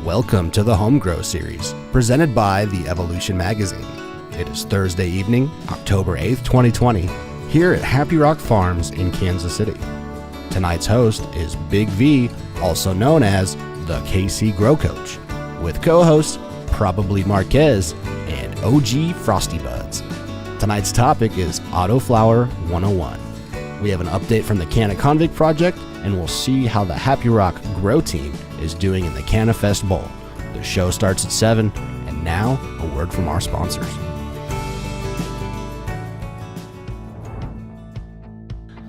Welcome to the Home Grow series, presented by the Evolution Magazine. It is Thursday evening, October 8th, 2020, here at Happy Rock Farms in Kansas City. Tonight's host is Big V, also known as the KC Grow Coach, with co-hosts Probably Marquez and OG Frosty Buds. Tonight's topic is Autoflower 101. We have an update from the Canna Convict Project, and we'll see how the Happy Rock Grow team is doing in the Canna Fest Bowl. The show starts at 7, and now a word from our sponsors.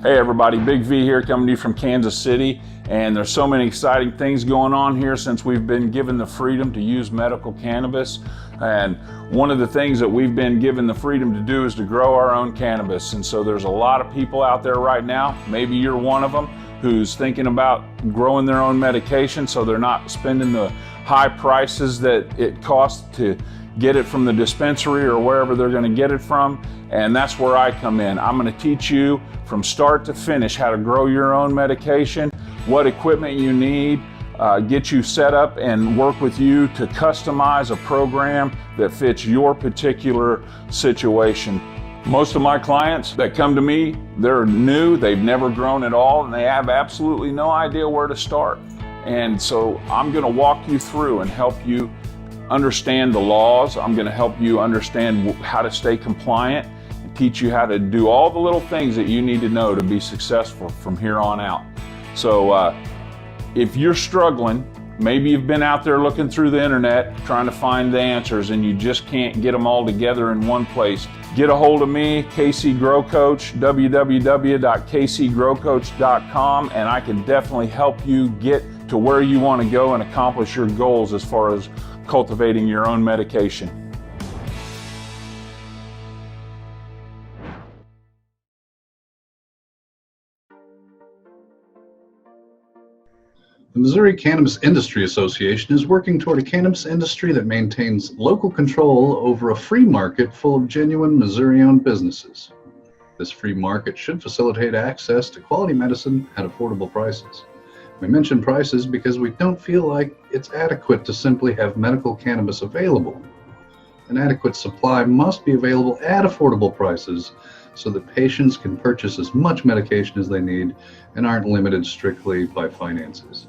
Hey everybody, Big V here coming to you from Kansas City, and there's so many exciting things going on here since we've been given the freedom to use medical cannabis. And one of the things that we've been given the freedom to do is to grow our own cannabis. And so there's a lot of people out there right now, maybe you're one of them, who's thinking about growing their own medication so they're not spending the high prices that it costs to get it from the dispensary or wherever they're going to get it from. And that's where I come in. I'm going to teach you from start to finish how to grow your own medication, what equipment you need, get you set up and work with you to customize a program that fits your particular situation. Most of my clients that come to me, they're new, they've never grown at all, and they have absolutely no idea where to start. And so I'm going to walk you through and help you understand the laws. I'm going to help you understand how to stay compliant and teach you how to do all the little things that you need to know to be successful from here on out. So if you're struggling, maybe you've been out there looking through the internet trying to find the answers and you just can't get them all together in one place, get a hold of me, KC Grow Coach, www.kcgrowcoach.com, and I can definitely help you get to where you want to go and accomplish your goals as far as cultivating your own medication. The Missouri Cannabis Industry Association is working toward a cannabis industry that maintains local control over a free market full of genuine Missouri-owned businesses. This free market should facilitate access to quality medicine at affordable prices. We mention prices because we don't feel like it's adequate to simply have medical cannabis available. An adequate supply must be available at affordable prices so that patients can purchase as much medication as they need and aren't limited strictly by finances.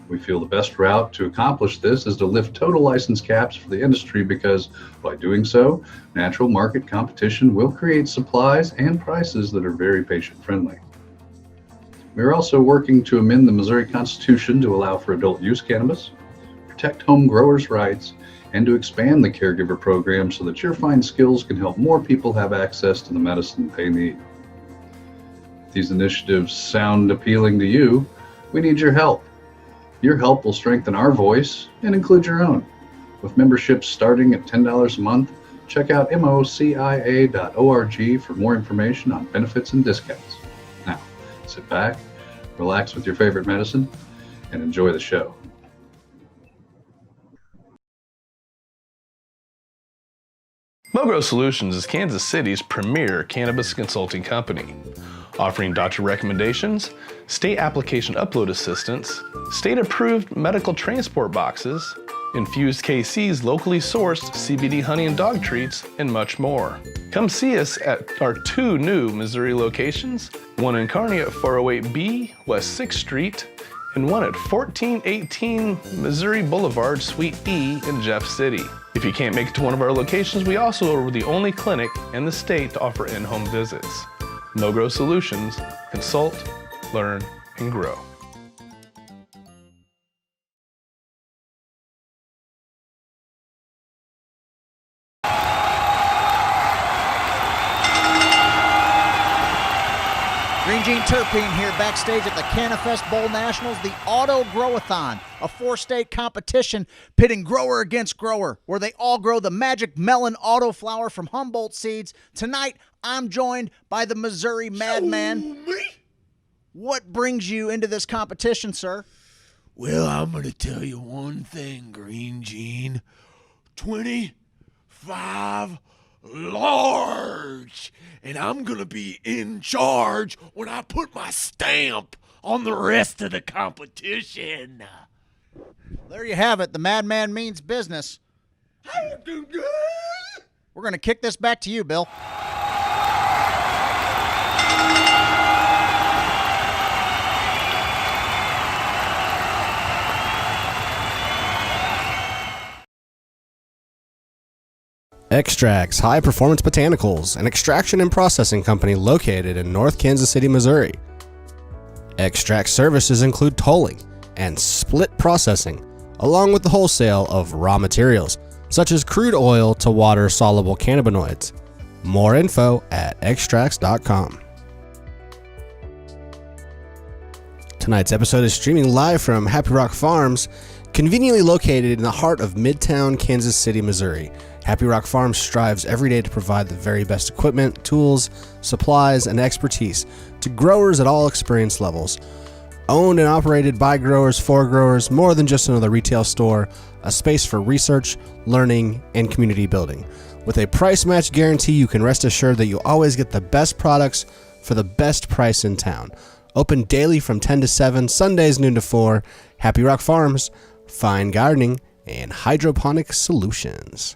We feel the best route to accomplish this is to lift total license caps for the industry because by doing so, natural market competition will create supplies and prices that are very patient-friendly. We are also working to amend the Missouri Constitution to allow for adult use cannabis, protect home growers' rights, and to expand the caregiver program so that your fine skills can help more people have access to the medicine they need. If these initiatives sound appealing to you, we need your help. Your help will strengthen our voice and include your own. With memberships starting at $10 a month, check out mocia.org for more information on benefits and discounts. Now, sit back, relax with your favorite medicine, and enjoy the show. MoGrow Solutions is Kansas City's premier cannabis consulting company, offering doctor recommendations, state application upload assistance, state-approved medical transport boxes, infused KC's locally sourced CBD honey and dog treats, and much more. Come see us at our 2 new Missouri locations, one in Kearney at 408B West 6th Street, and one at 1418 Missouri Boulevard, Suite E in Jeff City. If you can't make it to one of our locations, we also are the only clinic in the state to offer in-home visits. MoGrow Solutions, consult, learn, and grow. Green Gene Terpene here backstage at the Canna Fest Bowl Nationals, the Auto Growathon, a 4-state competition pitting grower against grower, where they all grow the magic melon autoflower from Humboldt seeds. Tonight, I'm joined by the Missouri Madman. What brings you into this competition, sir? Well, I'm going to tell you one thing, Green Gene. 25 large, and I'm gonna be in charge when I put my stamp on the rest of the competition. There you have it. The madman means business. We're going to kick this back to you, Bill. Extracts High Performance Botanicals, an extraction and processing company located in North Kansas City, Missouri. Extract services include tolling and split processing, along with the wholesale of raw materials, such as crude oil to water-soluble cannabinoids. More info at extracts.com. Tonight's episode is streaming live from Happy Rock Farms, conveniently located in the heart of Midtown Kansas City, Missouri. Happy Rock Farms strives every day to provide the very best equipment, tools, supplies, and expertise to growers at all experience levels. Owned and operated by growers for growers, more than just another retail store, a space for research, learning, and community building. With a price match guarantee, you can rest assured that you'll always get the best products for the best price in town. Open daily from 10 to 7, Sundays noon to 4. Happy Rock Farms, fine gardening, and hydroponic solutions.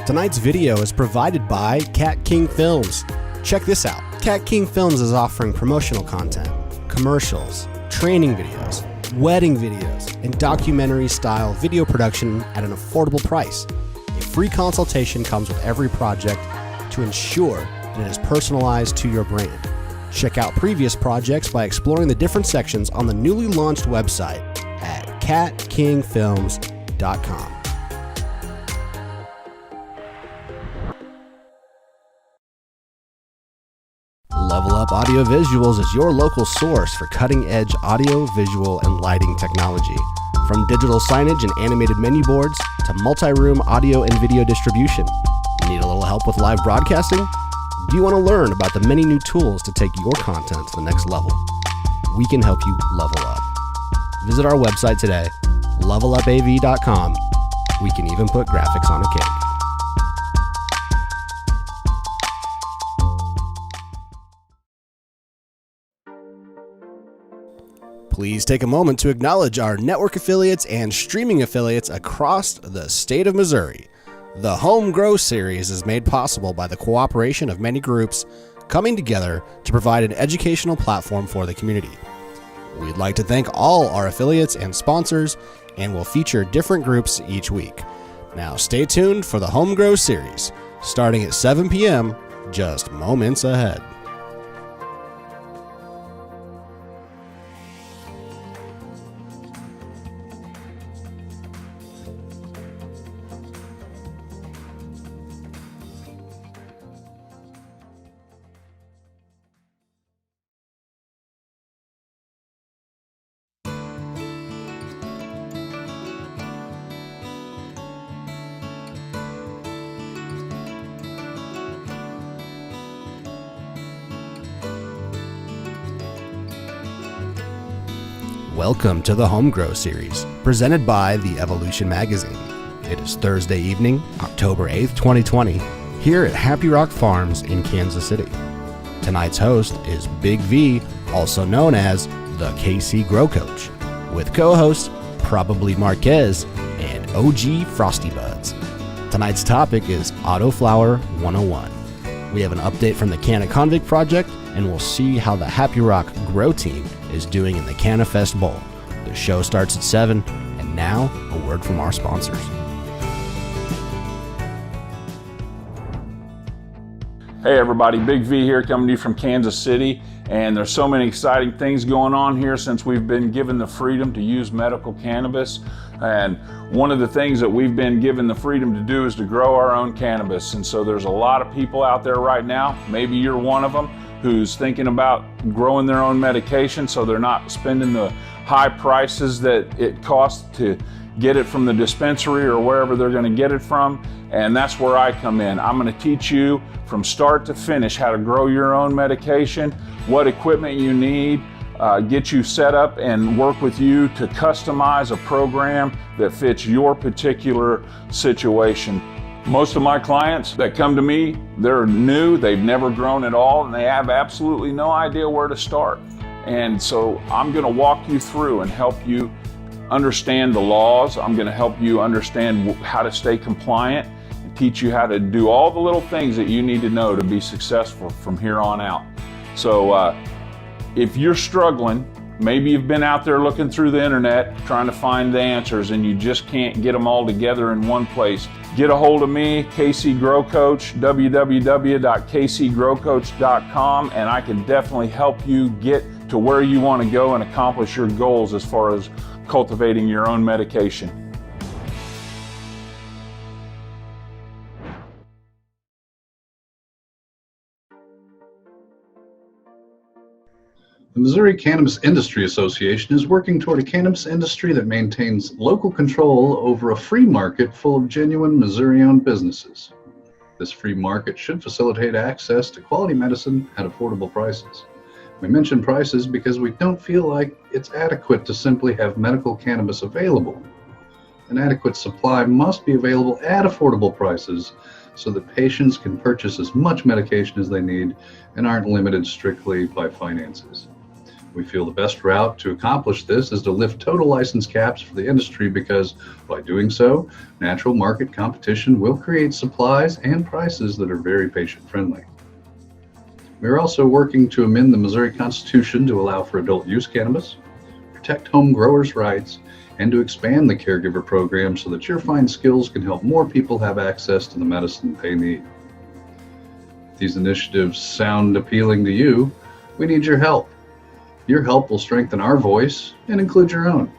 Tonight's video is provided by Cat King Films. Check this out. Cat King Films is offering promotional content, commercials, training videos, wedding videos, and documentary-style video production at an affordable price. A free consultation comes with every project to ensure that it is personalized to your brand. Check out previous projects by exploring the different sections on the newly launched website at catkingfilms.com. Level Up Audio Visuals is your local source for cutting-edge audio, visual, and lighting technology. From digital signage and animated menu boards to multi-room audio and video distribution. Need a little help with live broadcasting? Do you want to learn about the many new tools to take your content to the next level? We can help you level up. Visit our website today, levelupav.com. We can even put graphics on a cake. Please take a moment to acknowledge our network affiliates and streaming affiliates across the state of Missouri. The Home Grow series is made possible by the cooperation of many groups coming together to provide an educational platform for the community. We'd like to thank all our affiliates and sponsors, and will feature different groups each week. Now stay tuned for the Home Grow series, starting at 7 p.m., just moments ahead. Welcome to the Home Grow series, presented by the Evolution magazine. It is Thursday evening, October 8th, 2020, here at Happy Rock Farms in Kansas City. Tonight's host is Big V, also known as the KC Grow Coach, with co-hosts Probably Marquez and OG Frosty Buds. Tonight's topic is Autoflower 101. We have an update from the Canna Convict Project, and we'll see how the Happy Rock Grow team is doing in the CannaFest Bowl. The show starts at 7, and now a word from our sponsors. Hey everybody, Big V here coming to you from Kansas City, and there's so many exciting things going on here since we've been given the freedom to use medical cannabis. And one of the things that we've been given the freedom to do is to grow our own cannabis. And so there's a lot of people out there right now, maybe you're one of them, who's thinking about growing their own medication so they're not spending the high prices that it costs to get it from the dispensary or wherever they're going to get it from. And that's where I come in. I'm going to teach you from start to finish how to grow your own medication, what equipment you need, get you set up and work with you to customize a program that fits your particular situation. Most of my clients that come to me, they're new, they've never grown at all, and they have absolutely no idea where to start. And so I'm going to walk you through and help you understand the laws. I'm going to help you understand how to stay compliant and teach you how to do all the little things that you need to know to be successful from here on out. So if you're struggling, maybe you've been out there looking through the internet trying to find the answers and you just can't get them all together in one place, get a hold of me, KC Grow Coach, www.kcgrowcoach.com, and I can definitely help you get to where you want to go and accomplish your goals as far as cultivating your own medication. The Missouri Cannabis Industry Association is working toward a cannabis industry that maintains local control over a free market full of genuine Missouri-owned businesses. This free market should facilitate access to quality medicine at affordable prices. We mention prices because we don't feel like it's adequate to simply have medical cannabis available. An adequate supply must be available at affordable prices so that patients can purchase as much medication as they need and aren't limited strictly by finances. We feel the best route to accomplish this is to lift total license caps for the industry because, by doing so, natural market competition will create supplies and prices that are very patient-friendly. We are also working to amend the Missouri Constitution to allow for adult use cannabis, protect home growers' rights, and to expand the caregiver program so that your fine skills can help more people have access to the medicine they need. If these initiatives sound appealing to you, we need your help. Your help will strengthen our voice and include your own.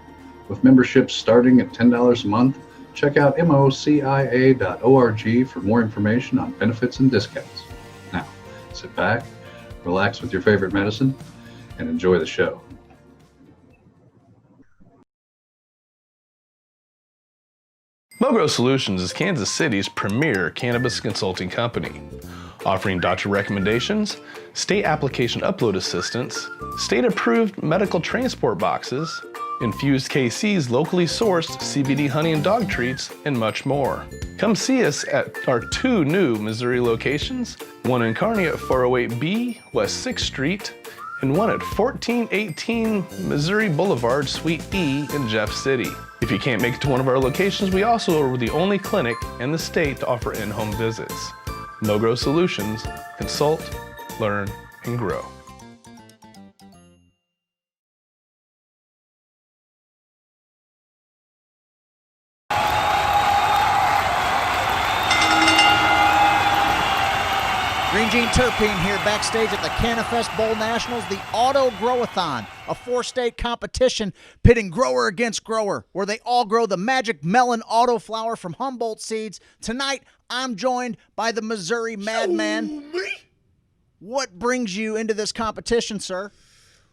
With memberships starting at $10 a month, check out mocia.org for more information on benefits and discounts. Now, sit back, relax with your favorite medicine, and enjoy the show. MoGrow Solutions is Kansas City's premier cannabis consulting company, offering doctor recommendations, state application upload assistance, state-approved medical transport boxes, infused KC's locally sourced CBD honey and dog treats, and much more. Come see us at our 2 new Missouri locations, one in Kearney at 408B West 6th Street, and one at 1418 Missouri Boulevard, Suite E in Jeff City. If you can't make it to one of our locations, we also are the only clinic in the state to offer in-home visits. MoGrow Solutions, consult, learn, and grow. Green Gene Terpene here backstage at the CannaFest Bowl Nationals, the Auto Growathon, a 4-state competition pitting grower against grower, where they all grow the magic melon autoflower from Humboldt seeds. Tonight, I'm joined by the Missouri Madman. What brings you into this competition, sir?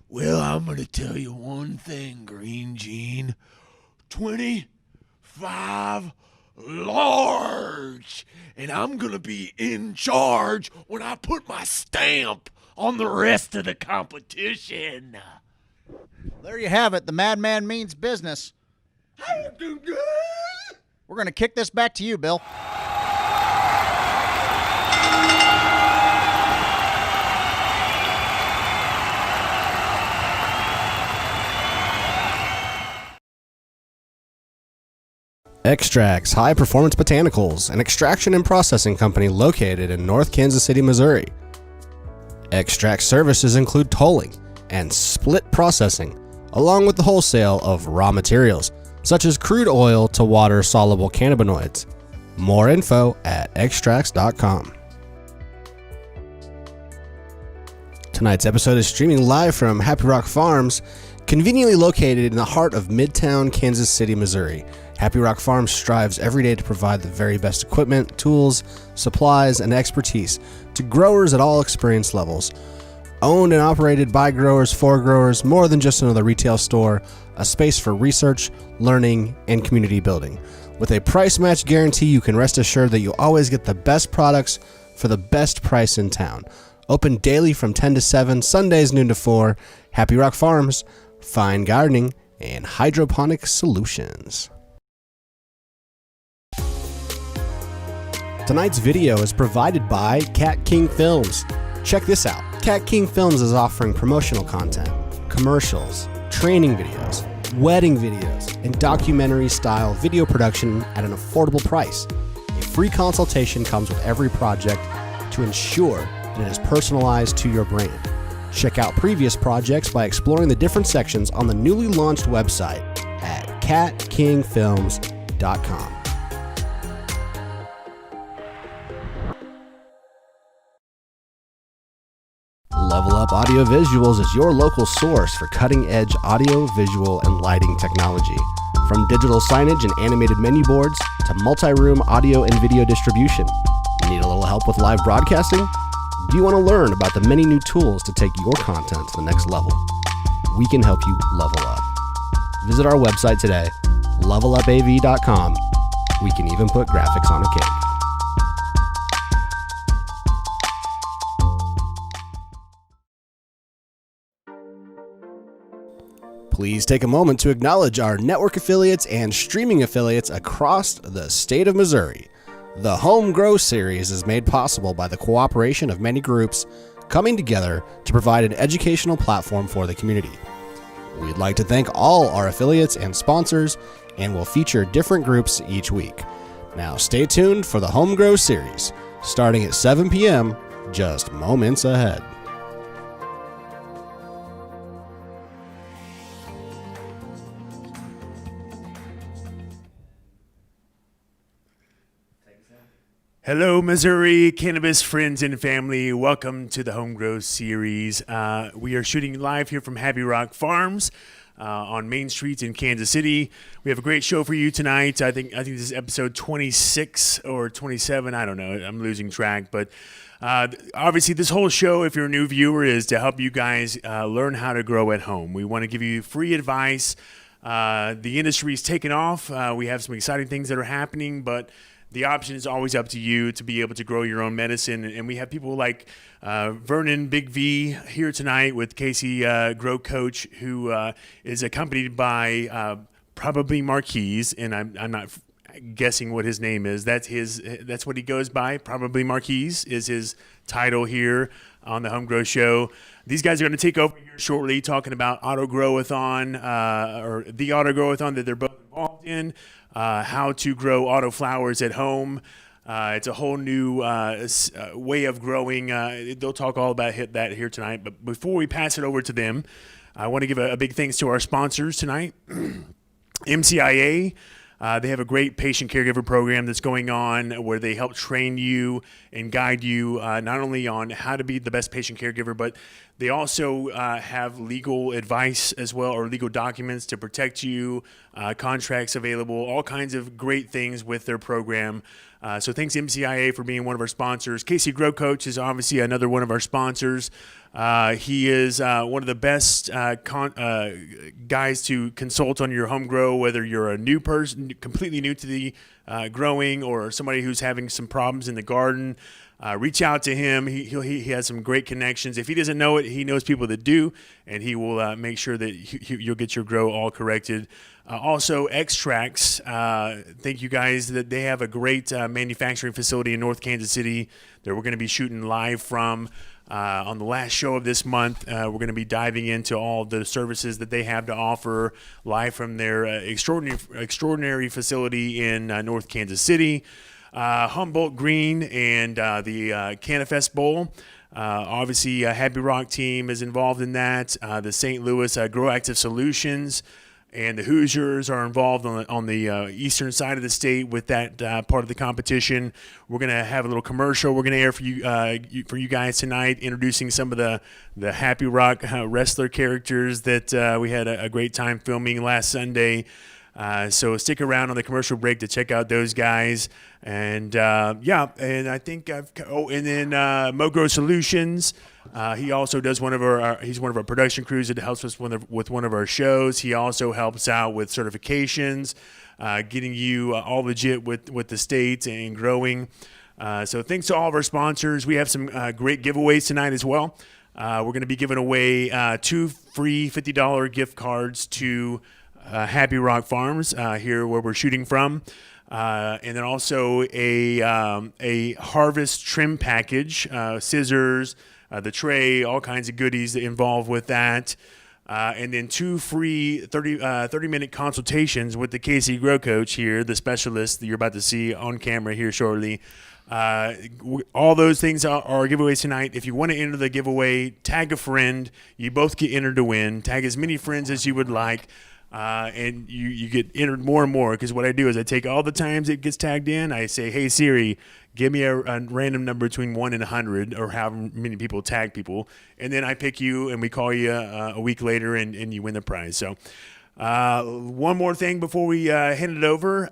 Well, I'm going to tell you one thing, Green Gene. 25 large. And I'm going to be in charge when I put my stamp on the rest of the competition. There you have it. The Madman means business. We're going to kick this back to you, Bill. Extracts High Performance Botanicals, an extraction and processing company located in North Kansas City, Missouri. Extract services include tolling and split processing, along with the wholesale of raw materials, such as crude oil to water-soluble cannabinoids. More info at extracts.com. Tonight's episode is streaming live from Happy Rock Farms, conveniently located in the heart of Midtown Kansas City, Missouri. Happy Rock Farms strives every day to provide the very best equipment, tools, supplies, and expertise to growers at all experience levels. Owned and operated by growers for growers, more than just another retail store, a space for research, learning, and community building. With a price match guarantee, you can rest assured that you'll always get the best products for the best price in town. Open daily from 10 to 7, Sundays noon to 4. Happy Rock Farms, fine gardening, and hydroponic solutions. Tonight's video is provided by Cat King Films. Check this out. Cat King Films is offering promotional content, commercials, training videos, wedding videos, and documentary-style video production at an affordable price. A free consultation comes with every project to ensure that it is personalized to your brand. Check out previous projects by exploring the different sections on the newly launched website at catkingfilms.com. Level Up Audio Visuals is your local source for cutting-edge audio, visual, and lighting technology. From digital signage and animated menu boards to multi-room audio and video distribution. Need a little help with live broadcasting? Do you want to learn about the many new tools to take your content to the next level? We can help you level up. Visit our website today, levelupav.com. We can even put graphics on a cake. Please take a moment to acknowledge our network affiliates and streaming affiliates across the state of Missouri. The Home Grow series is made possible by the cooperation of many groups coming together to provide an educational platform for the community. We'd like to thank all our affiliates and sponsors, and will feature different groups each week. Now stay tuned for the Home Grow series, starting at 7 p.m., just moments ahead. Hello, Missouri cannabis friends and family. Welcome to the Home Grow series. We are shooting live here from Happy Rock Farms on Main Street in Kansas City. We have a great show for you tonight. I think this is episode 26 or 27. I don't know. I'm losing track. But obviously, this whole show, if you're a new viewer, is to help you guys learn how to grow at home. We want to give you free advice. The industry's taken off. We have some exciting things that are happening, but the option is always up to you to be able to grow your own medicine. And we have people like Vernon Big V here tonight with Casey Grow Coach, who is accompanied by probably Marquise, and I'm not guessing what his name is. That's what he goes by. Probably Marquise is his title here on the Home Grow Show. These guys are going to take over here shortly, talking about Auto Growathon, or the Auto Growathon that they're both involved in. How to grow autoflowers at home. It's a whole new way of growing. They'll talk all about that here tonight. But before we pass it over to them, I want to give a big thanks to our sponsors tonight. MCIA. They have a great patient caregiver program that's going on where they help train you and guide you not only on how to be the best patient caregiver, but they also have legal advice as well, or legal documents to protect you, contracts available, all kinds of great things with their program. So thanks MCIA for being one of our sponsors. Casey Grow Coach is obviously another one of our sponsors. He is one of the best guys to consult on your home grow, whether you're a new person, completely new to the growing, or somebody who's having some problems in the garden. Reach out to him. He has some great connections. If he doesn't know it, he knows people that do, and he will make sure that you'll get your grow all corrected. Also, Extracts. Thank you guys that they have a great manufacturing facility in North Kansas City that we're going to be shooting live from. On the last show of this month, we're going to be diving into all the services that they have to offer live from their extraordinary facility in North Kansas City. Humboldt Green and the CannaFest Bowl. Obviously, Happy Rock team is involved in that. The St. Louis Grow Active Solutions and the Hoosiers are involved on the eastern side of the state with that part of the competition. We're going to have a little commercial we're going to air for you guys tonight, introducing some of the Happy Rock wrestler characters that we had a great time filming last Sunday. So stick around on the commercial break to check out those guys. And and I think and then Mogro Solutions. He also does he's one of our production crews that helps us with one of our shows. He also helps out with certifications, getting you all legit with the state and growing. So thanks to all of our sponsors. We have some great giveaways tonight as well. We're going to be giving away 2 free $50 gift cards to Happy Rock Farms here where we're shooting from. And then also a harvest trim package, scissors, the tray, all kinds of goodies involved with that. and then 2 free 30-minute consultations with the KC Grow Coach here, the specialist that you're about to see on camera here shortly. All those things are giveaways tonight. If you want to enter the giveaway, tag a friend. You both get entered to win. Tag as many friends as you would like. And you get entered more and more, because what I do is I take all the times it gets tagged in. I say, hey, Siri, give me a random number between 1 and 100, or however many people tag people. And then I pick you, and we call you a week later, and you win the prize. So one more thing before we hand it over.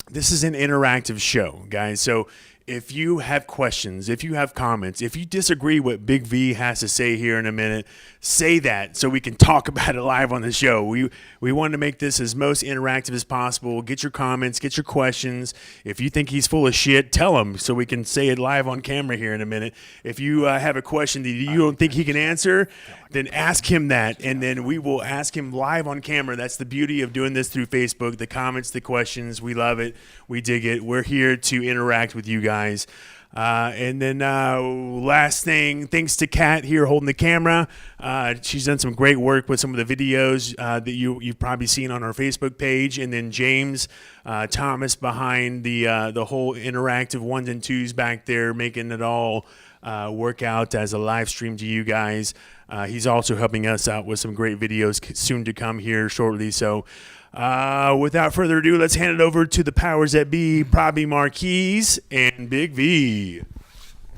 This is an interactive show, guys. So if you have questions, if you have comments, if you disagree what Big V has to say here in a minute, say that so we can talk about it live on the show. We want to make this as most interactive as possible. Get your comments, get your questions. If you think he's full of shit, tell him so we can say it live on camera here in a minute. If you have a question that you don't think he can answer, then ask him that, and then we will ask him live on camera. That's the beauty of doing this through Facebook. The comments, the questions, we love it. We dig it. We're here to interact with you guys. And then last thing, thanks to Kat here holding the camera. She's done some great work with some of the videos that you've probably seen on our Facebook page. And then James Thomas behind the whole interactive 1s and 2s back there, making it all work out as a live stream to you guys. He's also helping us out with some great videos soon to come here shortly. So without further ado, let's hand it over to the powers that be, Bobby Marquise and Big V.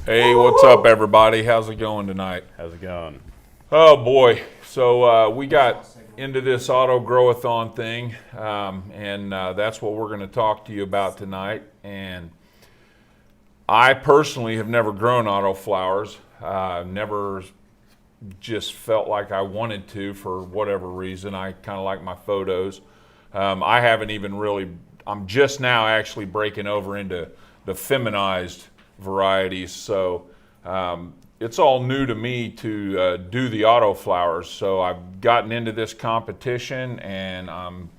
Hey, what's up, everybody? How's it going tonight? How's it going? Oh, boy. So we got into this auto grow-a-thon thing, and that's what we're going to talk to you about tonight. And I personally have never grown autoflowers. Never just felt like I wanted to for whatever reason. I kind of like my photos. I haven't even really, I'm just now actually breaking over into the feminized varieties. So it's all new to me to do the autoflowers. So I've gotten into this competition and I'm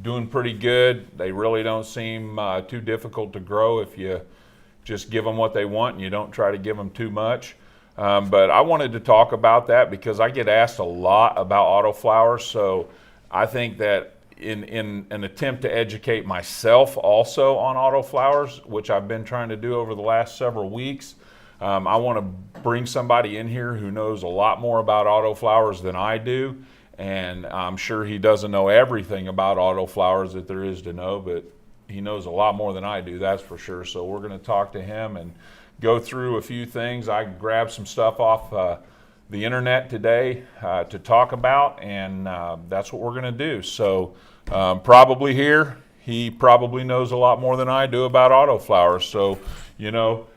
doing pretty good. They really don't seem too difficult to grow if you just give them what they want and you don't try to give them too much. But I wanted to talk about that because I get asked a lot about autoflowers. So I think that in an attempt to educate myself also on autoflowers, which I've been trying to do over the last several weeks, I want to bring somebody in here who knows a lot more about autoflowers than I do. And I'm sure he doesn't know everything about autoflowers that there is to know, but he knows a lot more than I do, that's for sure. So we're going to talk to him and go through a few things. I grabbed some stuff off the internet today to talk about, and that's what we're going to do. So probably here, he probably knows a lot more than I do about autoflowers. So, you know,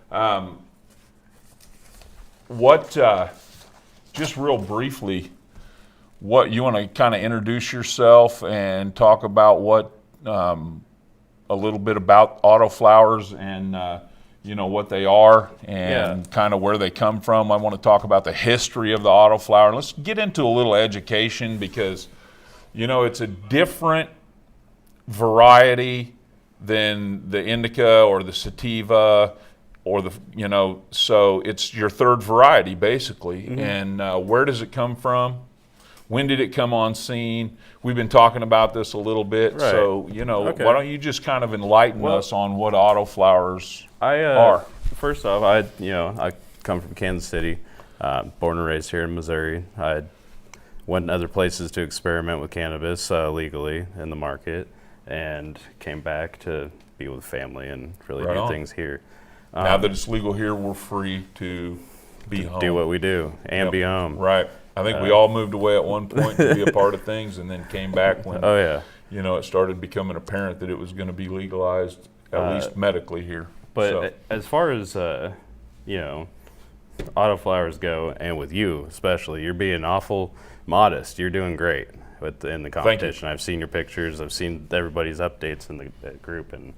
just real briefly, what you want to kind of introduce yourself and talk about what a little bit about autoflowers and you know what they are and kind of where they come from. I want to talk about the history of the autoflower. Let's get into a little education because you know it's a different variety than the indica or the sativa or the, you know, so it's your third variety basically. Mm-hmm. And where does it come from? When did it come on scene? We've been talking about this a little bit, right. So you know, okay. Why don't you just kind of enlighten us on what autoflowers are? First off, I come from Kansas City, born and raised here in Missouri. I went other places to experiment with cannabis legally in the market, and came back to be with family and really do things here. Now that it's legal here, we're free to be home. Do what we do and be home. Right. I think we all moved away at one point to be a part of things and then came back when you know, it started becoming apparent that it was going to be legalized, at least medically here. But as far as, you know, autoflowers go, and with you especially, you're being awful modest. You're doing great in the competition. I've seen your pictures. I've seen everybody's updates in the group, and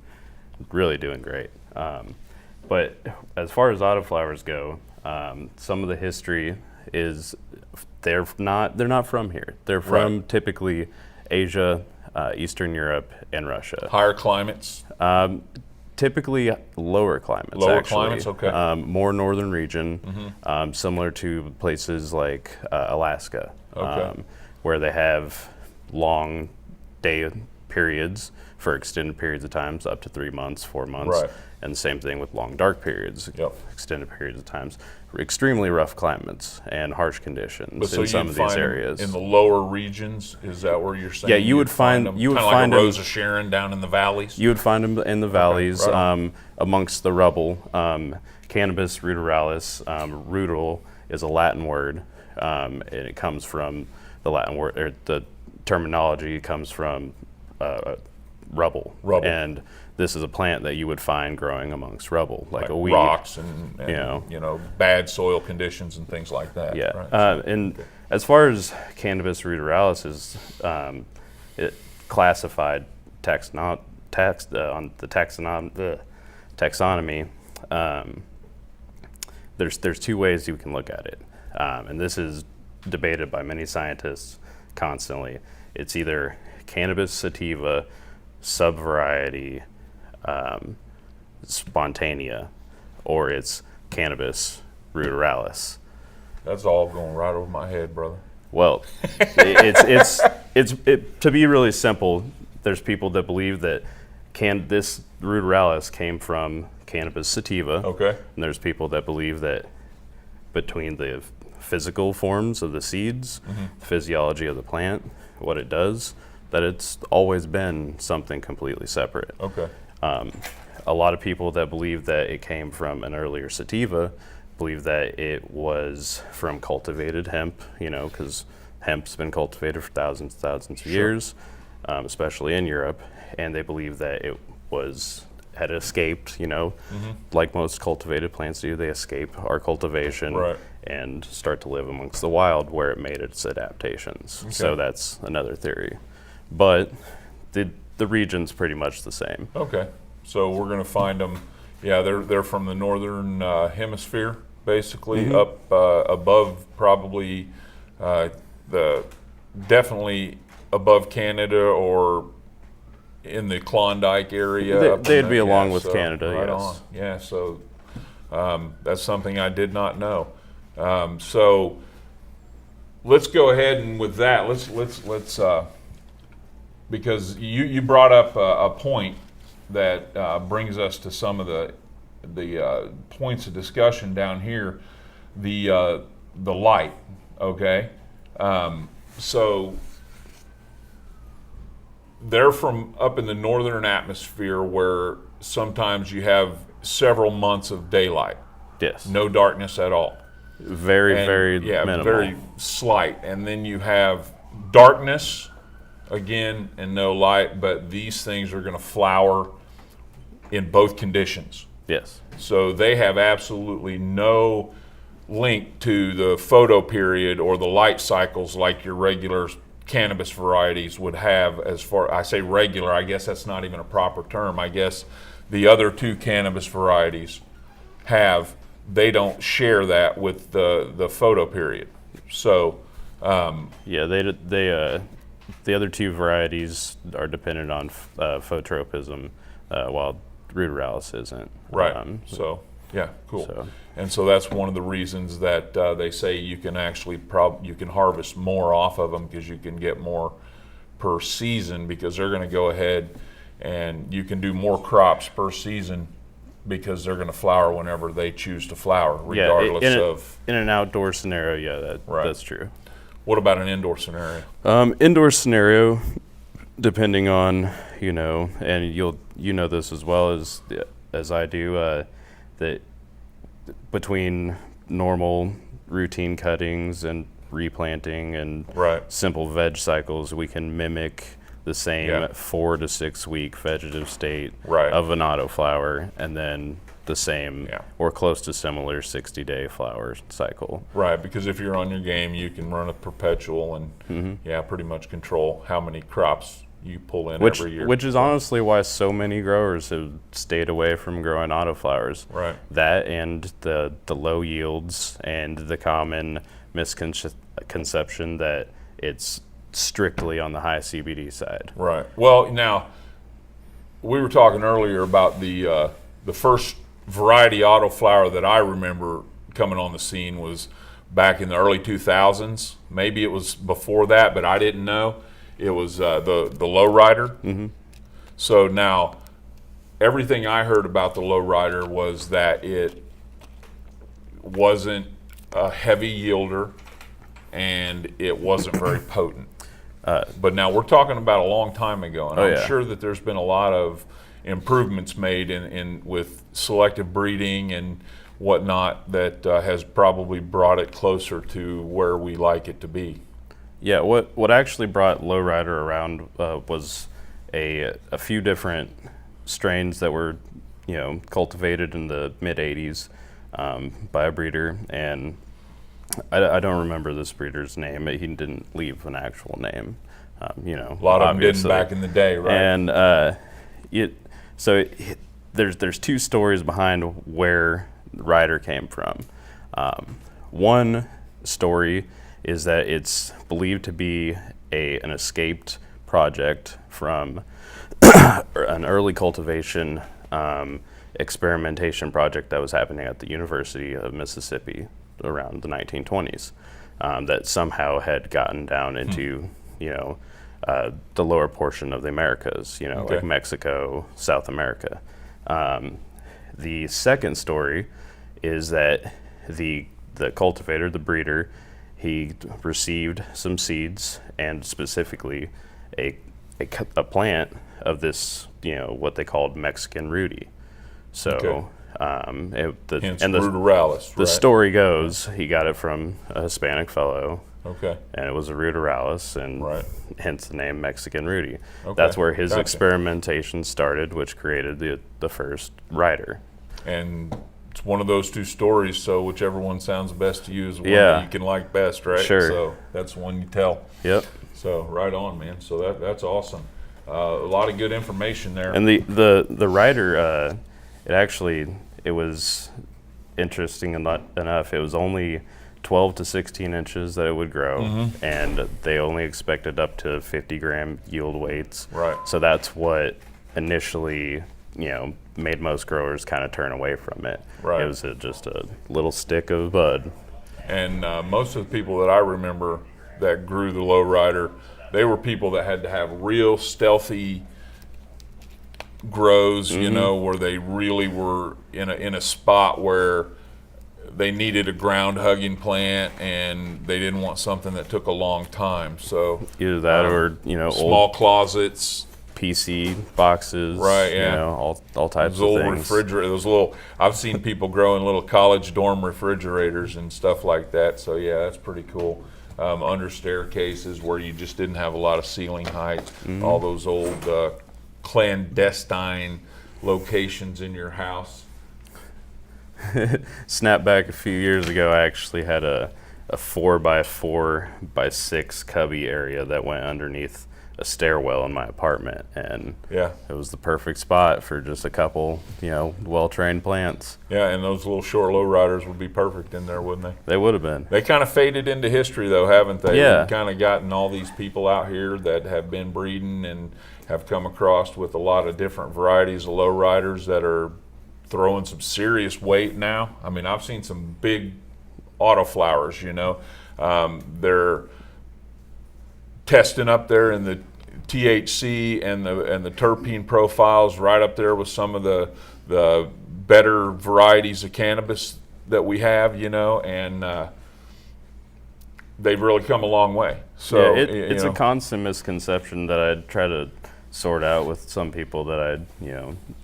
really doing great. But as far as autoflowers go, some of the history is they're not from here. They're from typically Asia, Eastern Europe, and Russia. Higher climates. Typically lower climates. Lower actually. climates, okay. More northern region, similar to places like Alaska, Okay. where they have long day periods for extended periods of times, up to 3 months, 4 months, Right. and the same thing with long dark periods, Yep. extended periods of times. Extremely rough climates and harsh conditions So in some you'd of these find 'em areas. in the lower regions. Is that where you're saying? Yeah, you would find- them you would kinda find like a 'em- Rose of Sharon down in the valleys. You would find them in the valleys, right on. amongst the rubble. Cannabis ruderalis. Rudal is a Latin word, and it comes from the Latin word, or the terminology comes from rubble. Rubble. And this is a plant that you would find growing amongst rubble, like a weed. rocks and You know. bad soil conditions and things like that. Yeah, Right? and as far as Cannabis ruderalis is it classified on the taxonomy, there's two ways you can look at it, and this is debated by many scientists constantly. It's either Cannabis sativa subvariety spontanea, or it's Cannabis ruderalis. That's all going right over my head, brother. Well, it's to be really simple. There's people that believe that this ruderalis came from Cannabis sativa. Okay. And there's people that believe that between the physical forms of the seeds, the physiology of the plant, what it does, that it's always been something completely separate. Okay. A lot of people that believe that it came from an earlier sativa believe that it was from cultivated hemp, because hemp's been cultivated for thousands and thousands of years, especially in Europe, and they believe that it had escaped, like most cultivated plants do, they escape our cultivation Right. and start to live amongst the wild where it made its adaptations. So that's another theory. But the region's pretty much the same. Okay. So we're going to find them. Yeah, they're from the northern hemisphere, basically, up above probably definitely above Canada or in the Klondike area. They'd be along with Canada, right yes. on. Yeah, so that's something I did not know. So let's go ahead and with that, let's because you brought up a point that brings us to some of the points of discussion down here. The light, okay. So they're from up in the northern atmosphere where sometimes you have several months of daylight, Yes. no darkness at all. Very, And, very yeah, minimal. very slight. And then you have darkness again and no light, but these things are going to flower in both conditions. Yes. So they have absolutely no link to the photo period or the light cycles like your regular cannabis varieties would have. As far I say regular, I guess that's not even a proper term. I guess the other two cannabis varieties they don't share that with the photo period. So Yeah, the other two varieties are dependent on phototropism, while ruderalis isn't. right. So yeah, cool. so- And so that's one of the reasons that they say you can actually you can harvest more off of them because you can get more per season, because they're going to go ahead and you can do more crops per season because they're going to flower whenever they choose to flower, regardless of. In an outdoor scenario, yeah, Right. that's true. What about an indoor scenario? Indoor scenario, depending on and you know this as well as I do, that between normal routine cuttings and replanting and Right. simple veg cycles, we can mimic the same Yeah. 4 to 6 week vegetative state Right. of an autoflower, and then the same Yeah. or close to similar 60-day flower cycle. Right, because if you're on your game, you can run a perpetual and pretty much control how many crops you pull in every year. Which is honestly why so many growers have stayed away from growing autoflowers. Right. That and the low yields and the common misconception that it's strictly on the high CBD side. Right. Well, now, we were talking earlier about the first variety Autoflower that I remember coming on the scene was back in the early 2000s. Maybe it was before that, but I didn't know. It was the Lowrider. Mm-hmm. So now, everything I heard about the Lowrider was that it wasn't a heavy yielder and it wasn't very potent. But now we're talking about a long time ago, and I'm sure that there's been a lot of improvements made in with selective breeding and whatnot that has probably brought it closer to where we like it to be. Yeah, what actually brought Lowrider around was a few different strains that were, cultivated in the mid '80s by a breeder, and I don't remember this breeder's name. He didn't leave an actual name. A lot of them didn't back in the day, right? And there's two stories behind where the rider came from. One story is that it's believed to be an escaped project from an early cultivation experimentation project that was happening at the University of Mississippi around the 1920s, that somehow had gotten down into the lower portion of the Americas, like Mexico, South America. The second story is that the cultivator, the breeder, he received some seeds and specifically a plant of this, what they called Mexican Rudy. So, ruderalis. The story goes he got it from a Hispanic fellow. Okay. And it was a ruderalis, and hence the name Mexican Rudy. Okay. That's where his experimentation started, which created the first rider. And it's one of those two stories, so whichever one sounds best to you is the one that you can like best, right? Sure. So that's the one you tell. Yep. So right on, man. So that's awesome. A lot of good information there. And the rider, it was interesting enough. It was only 12 to 16 inches that it would grow, and they only expected up to 50-gram yield weights. Right. So that's what initially, made most growers kind of turn away from it. Right. It was just a little stick of bud. And most of the people that I remember that grew the Lowrider, they were people that had to have real stealthy grows, where they really were in a spot where they needed a ground hugging plant and they didn't want something that took a long time. So either that or small old closets, PC boxes, right? Yeah, all types those of old things. refrigerators, those little. I've seen people grow in little college dorm refrigerators and stuff like that. So yeah, that's pretty cool. Under staircases where you just didn't have a lot of ceiling height. All those old clandestine locations in your house. Snap back a few years ago, I actually had a 4x4x6 cubby area that went underneath a stairwell in my apartment, and it was the perfect spot for just a couple, well-trained plants. Yeah, and those little short Lowriders would be perfect in there, wouldn't they? They would have been. They kind of faded into history, though, haven't they? Yeah. We've kind of gotten all these people out here that have been breeding and have come across with a lot of different varieties of Lowriders that are throwing some serious weight now. I mean, I've seen some big Autoflowers, they're testing up there in the THC and the terpene profiles right up there with some of the better varieties of cannabis that we have, and they've really come a long way. So it's a constant misconception that I try to sort out with some people that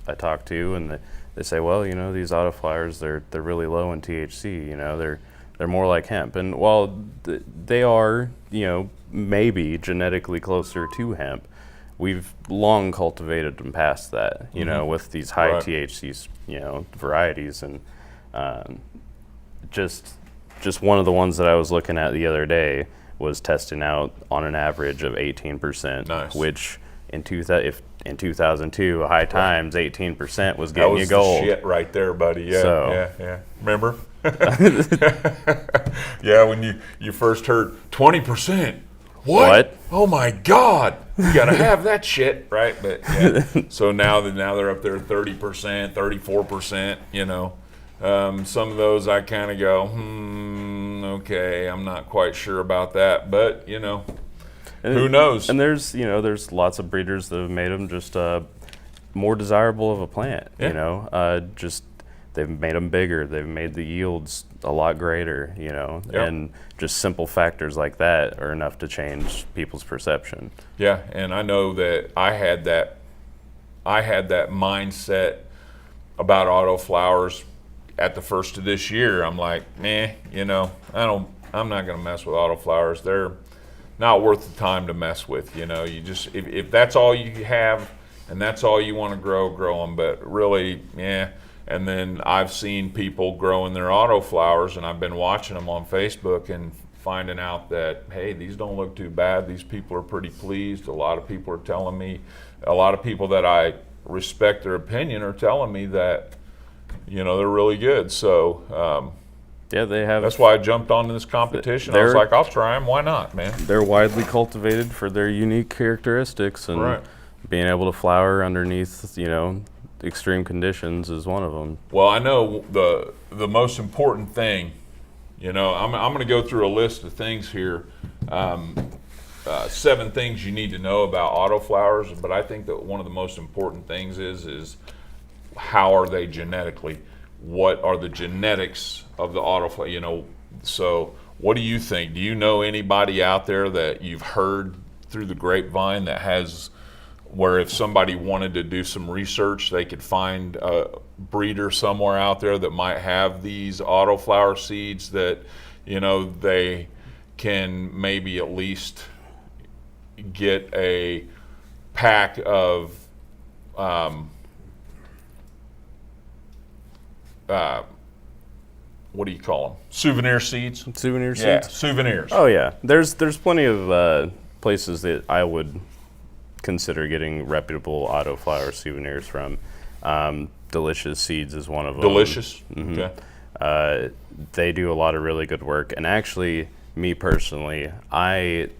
I talk to, and they say, well, these Autoflowers, they're really low in THC, they're more like hemp. And while they are, maybe genetically closer to hemp, we've long cultivated them past that, with these high THC, varieties. And just one of the ones that I was looking at the other day was testing out on an average of 18%, nice. Which in 2002, high times, 18% was getting you gold. That was the shit right there, buddy. Yeah, So, yeah. Remember? Yeah, when you first heard 20%. what? Oh my God, you gotta have that shit, right? But yeah. So now they're up there 30%, 34%, you know. Some of those I kind of go, okay, I'm not quite sure about that, but you know, who knows? And there's lots of breeders that have made them just more desirable of a plant. Yeah. You know, just they've made them bigger. They've made the yields a lot greater. You know, Yep. and just simple factors like that are enough to change people's perception. Yeah, and I know that I had that mindset about autoflowers at the first of this year. I'm like, you know, I'm not gonna mess with autoflowers. They're not worth the time to mess with. You know, you just if that's all you have and that's all you want to grow them. But really, yeah. And then I've seen people growing their autoflowers, and I've been watching them on Facebook and finding out that, hey, these don't look too bad. These people are pretty pleased. A lot of people are telling me, a lot of people that I respect their opinion are telling me that, you know, they're really good. So Yeah, they have. that's why I jumped onto this competition. I was like, I'll try them. Why not, man? They're widely cultivated for their unique characteristics, and Right. being able to flower underneath, you know, extreme conditions is one of them. Well, I know the most important thing, you know, I'm going to go through a list of things here, 7 things you need to know about autoflowers, but I think that one of the most important things is how are they genetically? What are the genetics of the autoflower? You know, so what do you think? Do you know anybody out there that you've heard through the grapevine that has, where if somebody wanted to do some research, they could find a breeder somewhere out there that might have these autoflower seeds that, you know, they can maybe at least get a pack of what do you call them? Souvenir seeds? Souvenir seeds? Yeah, souvenirs. Oh yeah, there's plenty of places that I would consider getting reputable autoflower souvenirs from. Delicious Seeds is one of them. Delicious? Mhm. Okay. They do a lot of really good work, and actually, me personally, I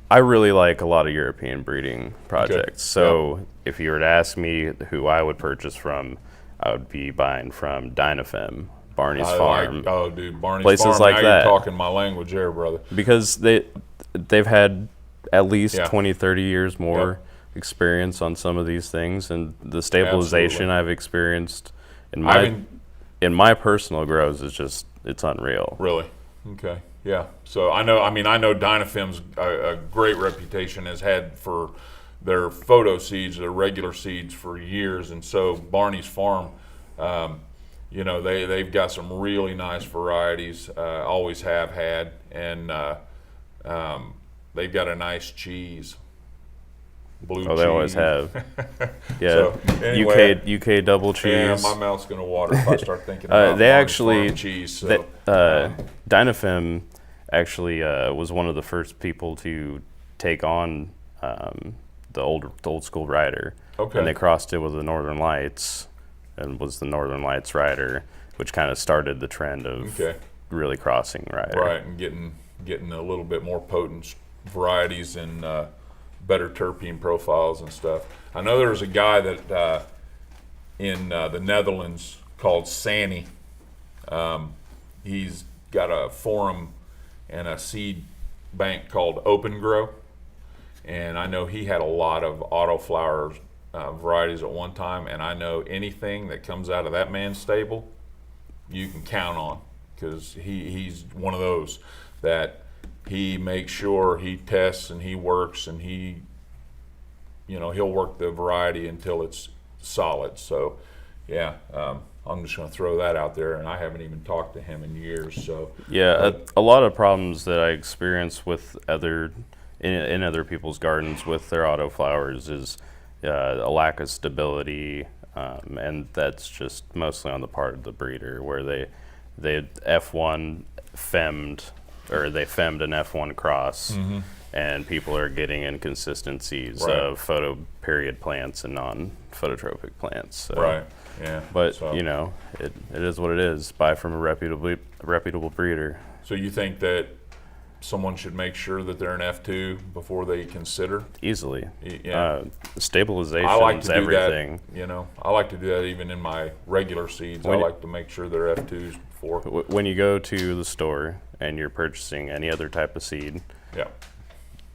I really like a lot of European breeding projects. So if you were to ask me who I would purchase from, I would be buying from Dynafem, Barney's Farm. Oh, dude, Barney's places Farm. like now that. You're talking my language there, brother. Because they've had at least Yeah. 20, 30 years more experience on some of these things, and the stabilization Absolutely. I've experienced in I my mean- in my personal grows is just, it's unreal. Really? Okay. Yeah. So I know Dynafem's a great reputation has had for their photo seeds, their regular seeds for years, and so Barney's Farm, you know, they've got some really nice varieties, always have had, and they've got a nice cheese. Blue cheese. They always have. Yeah, So, anyway, UK double cheese. Yeah, my mouth's gonna water if I start thinking about they Barney's actually Farm cheese. So. Dynafem actually was one of the first people to take on the old school rider. Okay. And they crossed it with the Northern Lights, and was the Northern Lights rider, which kind of started the trend of really crossing rider. Right, and getting a little bit more potent varieties and better terpene profiles and stuff. I know there was a guy that in the Netherlands called Sanny. He's got a forum and a seed bank called Open Grow, and I know he had a lot of autoflower varieties at one time, and I know anything that comes out of that man's stable, you can count on, because he's one of those that he makes sure he tests and he works, and he'll work the variety until it's solid. So yeah, I'm just going to throw that out there, and I haven't even talked to him in years. So yeah, a lot of problems that I experience with in other people's gardens with their autoflowers is a lack of stability, and that's just mostly on the part of the breeder, where they F1 femmed, or they femmed an F1 cross, and people are getting inconsistencies of photoperiod plants and non-phototropic plants. So. Right. Yeah. But it is what it is. Buy from a reputable breeder. So you think that someone should make sure that they're an F2 before they consider? Easily. Yeah. Stabilization I like is to do everything. that. I like to do that even in my regular seeds. I like to make sure they're F2s before. When you go to the store and you're purchasing any other type of seed, Yeah.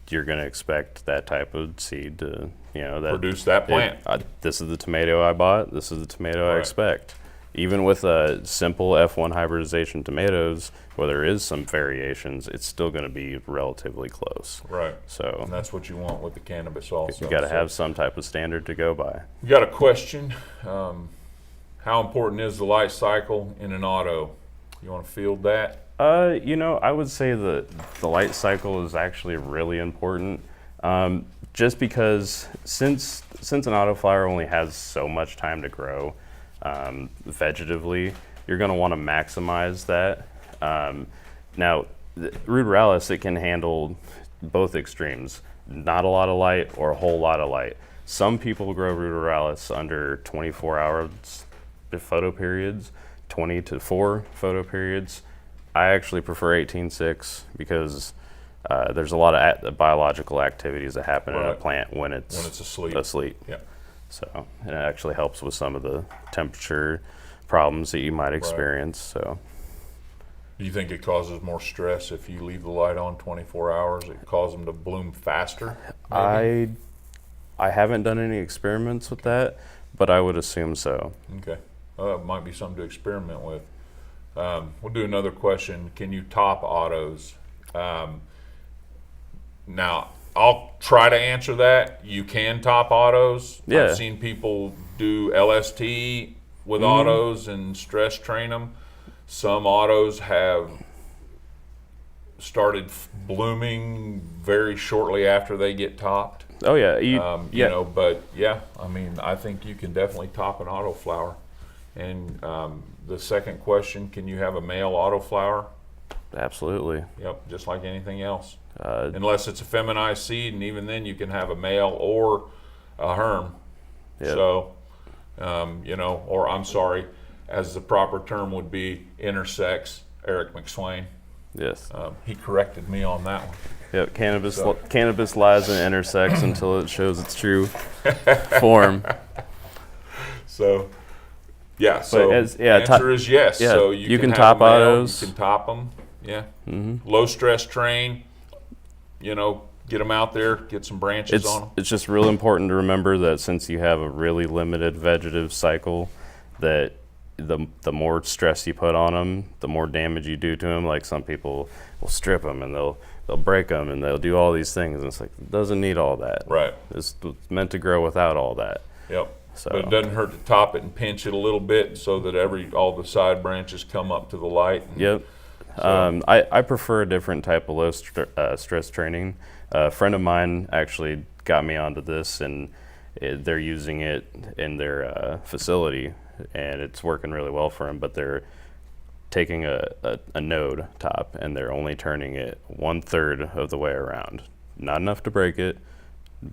you're going to expect that type of seed to, that Produce that plant. This is the tomato I bought. This is the tomato I Right. expect. Even with simple F1 hybridization tomatoes, where there is some variations, it's still going to be relatively close. Right. So And that's what you want with the cannabis also. you got to So have some type of standard to go by. we got a question. How important is the life cycle in an auto? You want to field that? I would say that the light cycle is actually really important. Just because since an autoflower only has so much time to grow vegetatively, you're going to want to maximize that. Now, ruderalis, it can handle both extremes, not a lot of light or a whole lot of light. Some people grow ruderalis under 24-hour photo periods, 20 to 4 photo periods. I actually prefer 18/6 because there's a lot of biological activities that happen in a Right. plant when it's asleep. Yeah. So it actually helps with some of the temperature problems that you might experience. So Do you think it causes more stress if you leave the light on 24 hours? It causes them to bloom faster? Maybe? I haven't done any experiments with that, but I would assume so. Okay. It might be something to experiment with. We'll do another question. Can you top autos? Now, I'll try to answer that. You can top autos. Yeah. I've seen people do LST with autos and stress train them. Some autos have started blooming very shortly after they get topped. Oh yeah, But yeah, I mean, I think you can definitely top an autoflower. And the second question, can you have a male autoflower? Absolutely. Yep, just like anything else. Unless it's a feminized seed, and even then you can have a male or a herm. Yep. So, or I'm sorry, as the proper term would be, intersex. Eric McSwain. Yes. He corrected me on that one. Yep. Cannabis lies and intersects until it shows its true form. So, yeah. So the answer is yes. Yeah, So you can have top a male, autos. You can top them. Yeah. Low stress train. Get them out there. Get some branches on them. It's just real important to remember that since you have a really limited vegetative cycle, that the more stress you put on them, the more damage you do to them. Like some people will strip them and they'll break them and they'll do all these things. And it's like, it doesn't need all that. Right. It's meant to grow without all that. Yep. So. But it doesn't hurt to top it and pinch it a little bit so that all the side branches come up to the light. Yep. So. I prefer a different type of low stress training. A friend of mine actually got me onto this, and they're using it in their facility, and it's working really well for them. But they're taking a node top, and they're only turning it 1/3 of the way around. Not enough to break it,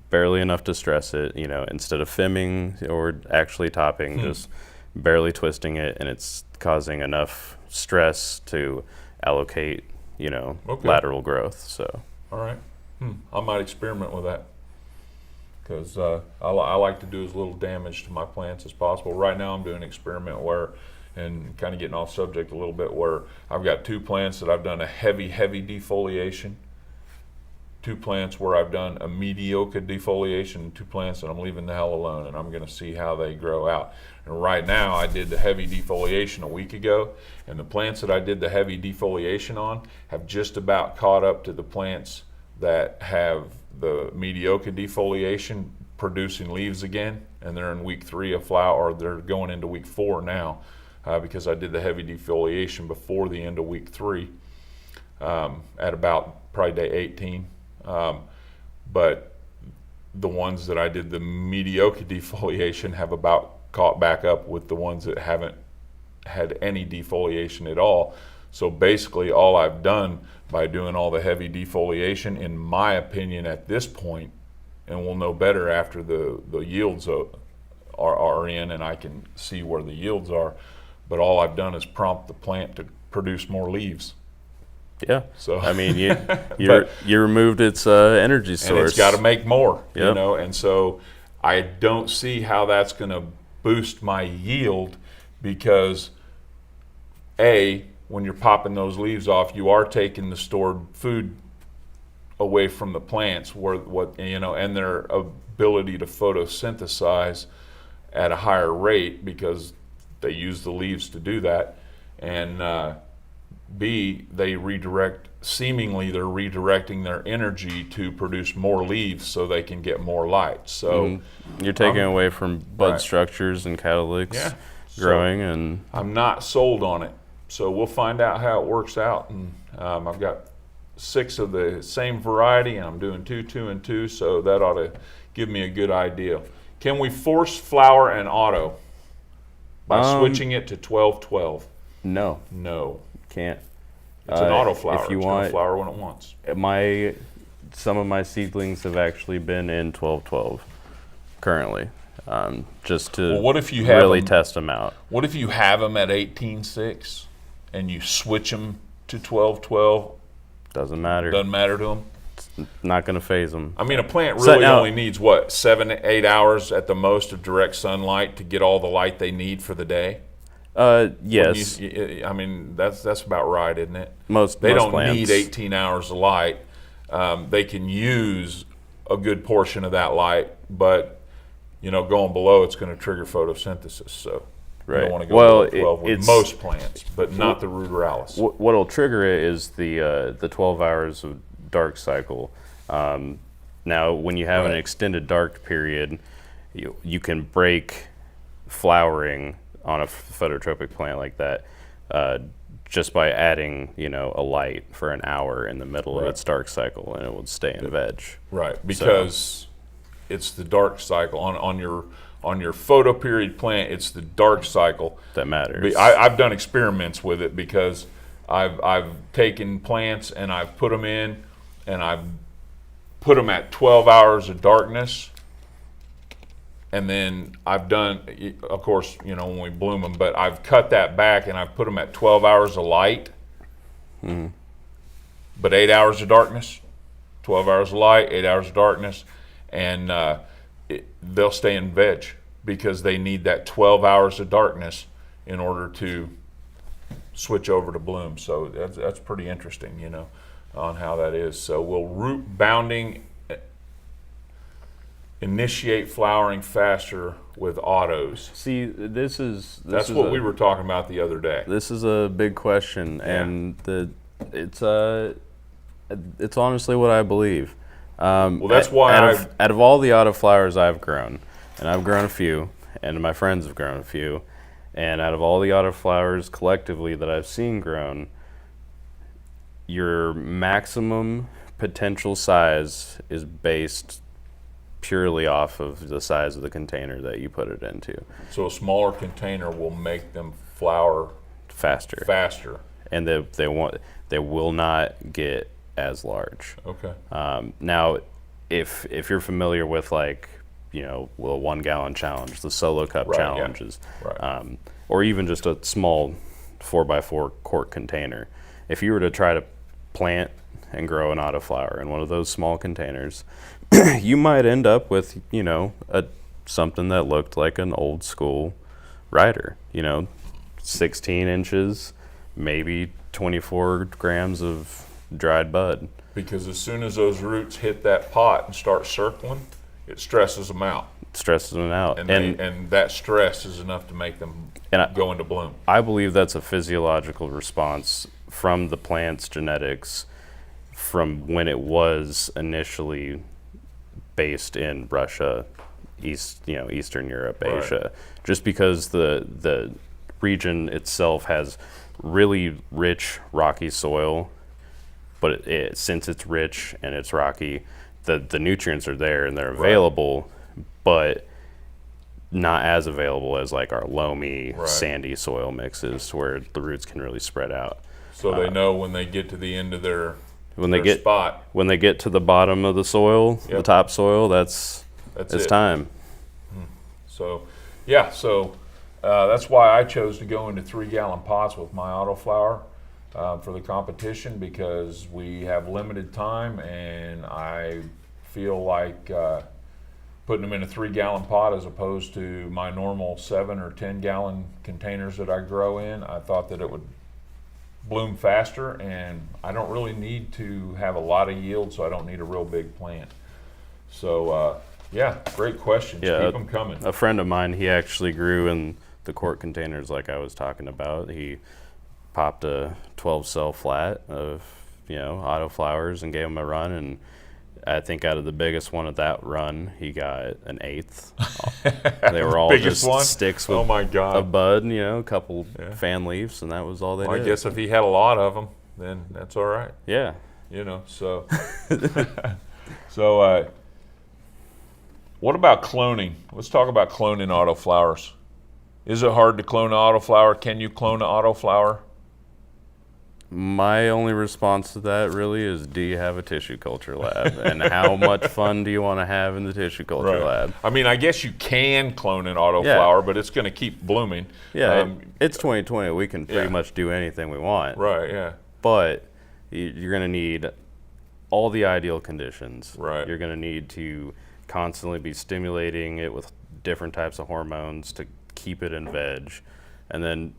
barely enough to stress it. Instead of fimming or actually topping, just barely twisting it, and it's causing enough stress to allocate, lateral growth. So. All right. I might experiment with that because I like to do as little damage to my plants as possible. Right now I'm doing an experiment and kind of getting off subject a little bit, where I've got 2 plants that I've done a heavy defoliation, 2 plants where I've done a mediocre defoliation, and 2 plants that I'm leaving the hell alone, and I'm going to see how they grow out. And right now I did the heavy defoliation a week ago, and the plants that I did the heavy defoliation on have just about caught up to the plants that have the mediocre defoliation producing leaves again, and they're in week 3 of flower, or they're going into week 4 now, because I did the heavy defoliation before the end of week 3 at about probably day 18. But the ones that I did the mediocre defoliation have about caught back up with the ones that haven't had any defoliation at all. So basically all I've done by doing all the heavy defoliation, in my opinion at this point, and we'll know better after the yields are in and I can see where the yields are, but all I've done is prompt the plant to produce more leaves. Yeah. So I mean, you removed its energy source. And it's got to make more, you Yep. know. And so I don't see how that's going to boost my yield because when you're popping those leaves off, you are taking the stored food away from the plants, and their ability to photosynthesize at a higher rate because they use the leaves to do that, and B, they're redirecting their energy to produce more leaves so they can get more light. So you're taking away from bud right. structures and calyx Yeah. growing, So and I'm not sold on it. So we'll find out how it works out. And I've got 6 of the same variety, and I'm doing 2, 2, and 2. So that ought to give me a good idea. Can we force flower and auto by switching it to 12-12? no, No. can't. It's an autoflower. If you it's want, gonna flower when it wants. Some of my seedlings have actually been in 12-12 currently, just to Well, what if you have really them- test them out. What if you have them at 18-6 and you switch them to 12-12? Doesn't matter. Doesn't matter to them? Not going to phase them. I mean, a plant So really now- only needs, 7-8 hours at the most of direct sunlight to get all the light they need for the day? Yes, I mean, that's about right, isn't it? most They don't plants. need 18 hours of light. They can use a good portion of that light, but going below, it's going to trigger photosynthesis. So you Right. don't want to go Well, below 12 with it's- most plants, but not the ruderalis. What'll trigger it is the 12 hours of dark cycle. Now, when you have an Right. extended dark period, you can break flowering on a phototropic plant like that just by adding, a light for an hour in the middle of Right. its dark cycle, and it would stay in veg. Right, because it's the dark cycle on your photo period plant. It's the dark cycle That matters. I've done experiments with it because I've taken plants and I've put them in and I've put them at 12 hours of darkness, and then I've done, of course, when we bloom them, but I've cut that back and I've put them at 12 hours of light, but 8 hours of darkness. 12 hours of light, 8 hours of darkness, and they'll stay in veg because they need that 12 hours of darkness in order to switch over to bloom. So that's pretty interesting, on how that is. So will root bounding initiate flowering faster with autos? See, that's What we were talking about the other day. This is a big question, and it's honestly what I believe. Well, that's why out of all the autoflowers I've grown, and I've grown a few, and my friends have grown a few, and out of all the autoflowers collectively that I've seen grown, your maximum potential size is based purely off of the size of the container that you put it into. So a smaller container will make them flower faster, and they will not get as large. Okay. Now, if you're familiar with the 1 gallon challenge, the solo cup Right, yeah. challenges, Right. or even just a small 4x4 quart container, if you were to try to plant and grow an autoflower in one of those small containers, you might end up with something that looked like an old school rider, 16 inches, maybe 24 grams of dried bud. Because as soon as those roots hit that pot and start circling, it stresses them out. Stresses them out. And that stress is enough to make them go into bloom. I believe that's a physiological response from the plant's genetics from when it was initially based in Russia, Eastern Europe, Right. Asia, just because the region itself has really rich rocky soil, but since it's rich and it's rocky, the nutrients are there and they're available, but not as available as like our loamy, sandy soil mixes where the roots can really spread out. So they know when they get to the end of their spot. When they get to the bottom of the soil, the top soil, it's it. time. So, that's why I chose to go into 3-gallon pots with my autoflower. for the competition because we have limited time, and I feel like putting them in a 3-gallon pot as opposed to my normal 7 or 10-gallon containers that I grow in. I thought that it would bloom faster, and I don't really need to have a lot of yield, so I don't need a real big plant. So yeah, great questions. Yeah, Keep them coming. A friend of mine, he actually grew in the quart containers like I was talking about. He popped a 12-cell flat of, autoflowers and gave them a run, and I think out of the biggest one of that run, he got an 1/8. They were all just sticks with a bud, a couple fan leaves, and that was all they did. I guess if he had a lot of them, then that's all right. Yeah. So. So what about cloning? Let's talk about cloning autoflowers. Is it hard to clone an autoflower? Can you clone an autoflower? My only response to that really is, do you have a tissue culture lab? And how much fun do you want to have in the tissue culture lab? I mean, I guess you can clone an autoflower, but it's going to keep blooming. Yeah, it's 2020. We can pretty much do anything we want. Right, yeah. But you're going to need all the ideal conditions. Right. You're going to need to constantly be stimulating it with different types of hormones to keep it in veg. And then,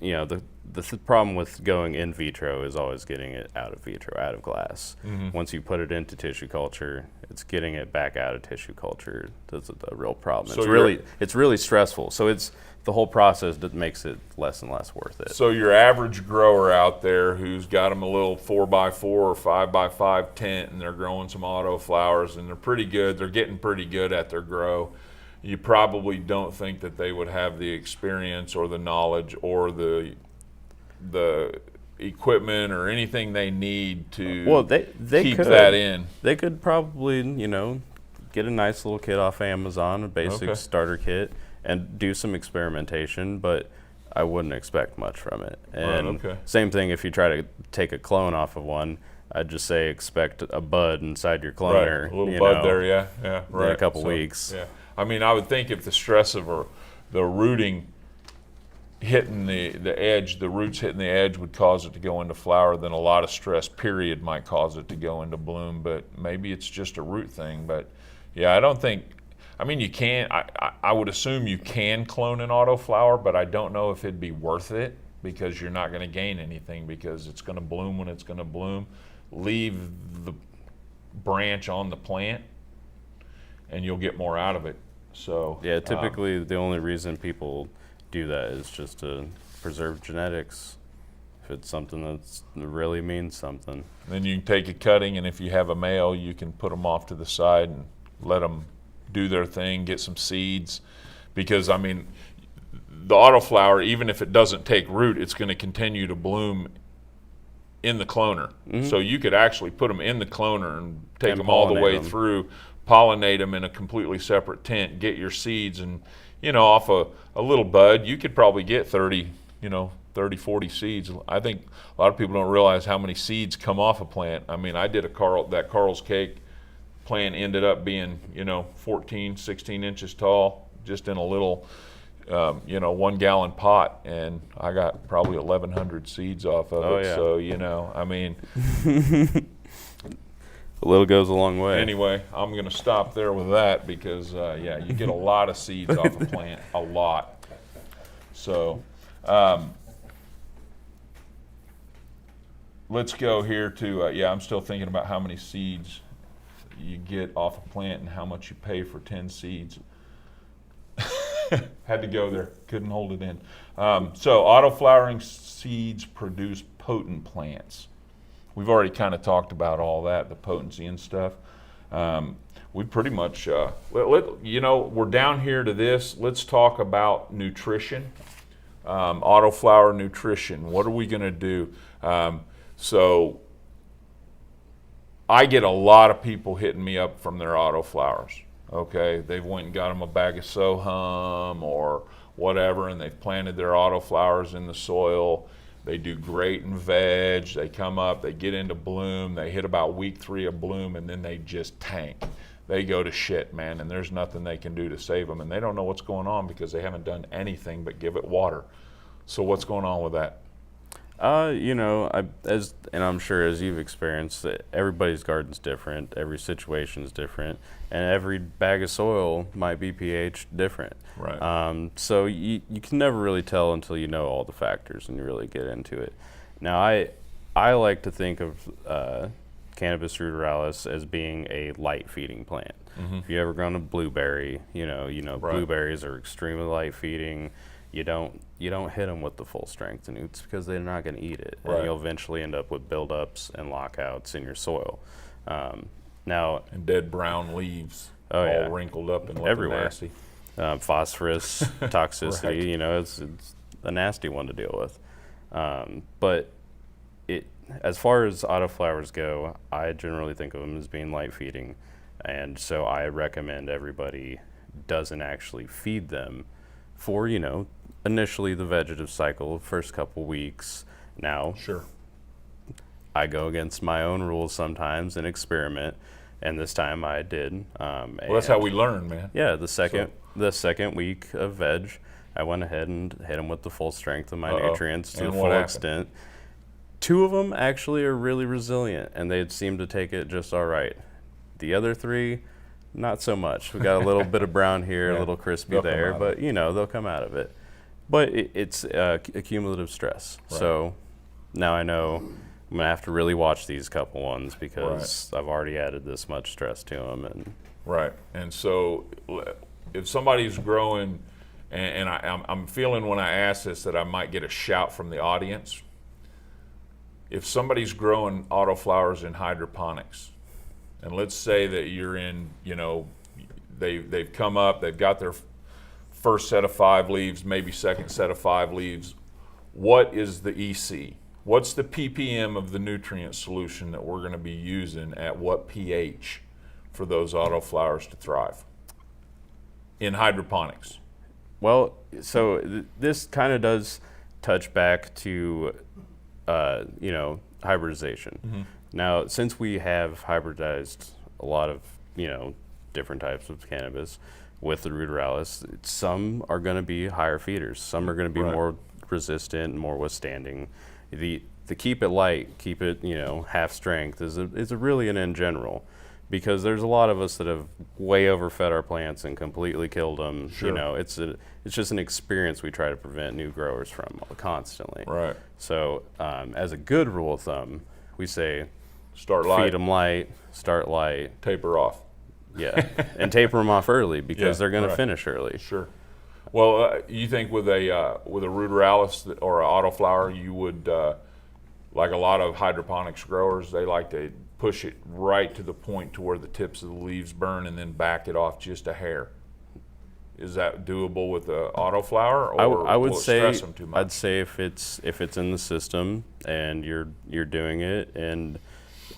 the problem with going in vitro is always getting it out of vitro, out of glass. Mm-hmm. Once you put it into tissue culture, it's getting it back out of tissue culture. That's a real problem. So it's really stressful. So it's the whole process that makes it less and less worth it. So your average grower out there who's got them a little 4x4 or 5x5 tent, and they're growing some autoflowers, and they're pretty good. They're getting pretty good at their grow. You probably don't think that they would have the experience or the knowledge or the equipment or anything they need to they keep could. that in. They could probably, get a nice little kit off Amazon, a basic starter kit, and do some experimentation, but I wouldn't expect much from it. And same thing if you try to take a clone off of one, I'd just say expect a bud inside your cloner. Right, a little bud there, yeah, right. In a couple weeks. Yeah. I mean, I would think if the stress of the rooting hitting the edge, the roots hitting the edge would cause it to go into flower, then a lot of stress, period, might cause it to go into bloom. But maybe it's just a root thing. But yeah, I don't think, I mean, you can, I would assume you can clone an autoflower, but I don't know if it'd be worth it because you're not going to gain anything because it's going to bloom when it's going to bloom. Leave the branch on the plant and you'll get more out of it. So yeah, typically the only reason people do that is just to preserve genetics. If it's something that really means something. Then you can take a cutting, and if you have a male, you can put them off to the side and let them do their thing, get some seeds. Because, I mean, the autoflower, even if it doesn't take root, it's going to continue to bloom in the cloner. Mm-hmm. So you could actually put them in the cloner and take them all the way through, pollinate them in a completely separate tent, get your seeds, and off a little bud, you could probably get 30, 40 seeds. I think a lot of people don't realize how many seeds come off a plant. I mean, I did that Carl's Cake plant ended up being, 14, 16 inches tall, just in a little, 1-gallon pot, and I got probably 1,100 seeds off of it. Yeah. So, I mean. A little goes a long way. Anyway, I'm going to stop there with that because, you get a lot of seeds off a plant, a lot. So, let's go here to, I'm still thinking about how many seeds you get off a plant and how much you pay for 10 seeds. Had to go there, couldn't hold it in. So, autoflowering seeds produce potent plants. We've already kind of talked about all that, the potency and stuff. We pretty much, we're down here to this. Let's talk about nutrition, autoflower nutrition. What are we going to do? So I get a lot of people hitting me up from their autoflowers. Okay, they've went and got them a bag of Sohum or whatever, and they've planted their autoflowers in the soil. They do great in veg. They come up, they get into bloom, they hit about week 3 of bloom, and then they just tank. They go to shit, man, and there's nothing they can do to save them. And they don't know what's going on because they haven't done anything but give it water. So what's going on with that? And I'm sure as you've experienced, that everybody's garden's different, every situation's different, and every bag of soil might be pH different. Right. So you can never really tell until you know all the factors and you really get into it. Now, I like to think of Cannabis ruderalis as being a light feeding plant. If you ever grown a blueberry, Right. blueberries are extremely light feeding. You don't hit them with the full strength, and it's because they're not going to eat it, Right. and you'll eventually end up with buildups and lockouts in your soil. Now, And dead brown leaves, Oh, all yeah. wrinkled up and looking Everywhere. nasty. phosphorus toxicity, Right. it's a nasty one to deal with. But as far as autoflowers go, I generally think of them as being light feeding, and so I recommend everybody doesn't actually feed them for initially the vegetative cycle, first couple weeks. Now, Sure. I go against my own rules sometimes and experiment, and this time I did. Well, that's how we learn, man. Yeah, the second week of veg, I went ahead and hit them with the full strength of my nutrients to And the what full happened? extent. 2 of them actually are really resilient, and they seem to take it just all right. The other 3, not so much. We got a little bit of brown here, Yeah, a little crispy they'll come there, out of but they'll come out of it. But it's accumulative stress. Right. So now I know I'm gonna have to really watch these couple ones because I've already added this much stress to them. And Right. And so if somebody's growing, and I'm feeling when I ask this that I might get a shout from the audience. If somebody's growing autoflowers in hydroponics, and let's say that you're in, they've come up, they've got their first set of 5 leaves, maybe second set of 5 leaves, what is the EC? What's the ppm of the nutrient solution that we're going to be using at what pH for those autoflowers to thrive in hydroponics? well, so this kind of does touch back to hybridization. Now, since we have hybridized a lot of different types of cannabis with the ruderalis, some are going to be higher feeders, some are going to be Right. more resistant and more withstanding. The keep it light, keep it half strength is a really an in general, because there's a lot of us that have way overfed our plants and completely killed them. Sure. It's just an experience we try to prevent new growers from constantly. Right. So as a good rule of thumb, we say Start light, feed them light, start light, taper off. yeah, and taper them off early because Yeah, they're going right. to finish early. Sure. Well, you think with a ruderalis or an autoflower, you would, like a lot of hydroponics growers, they like to push it right to the point to where the tips of the leaves burn and then back it off just a hair. Is that doable with the autoflower, or I would will it say stress them too much? I'd say if it's in the system and you're doing it, and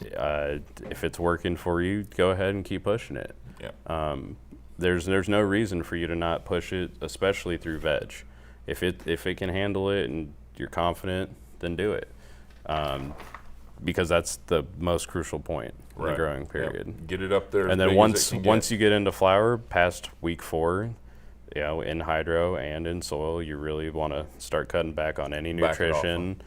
if it's working for you, go ahead and keep pushing it. Yeah. There's no reason for you to not push it, especially through veg. If it can handle it and you're confident, then do it, because that's the most crucial point in the Right. growing Yep. period. Get it up there. And as then big as it can once get. you get into flower past week 4, in hydro and in soil, you really want to start cutting back on any Back it off, nutrition.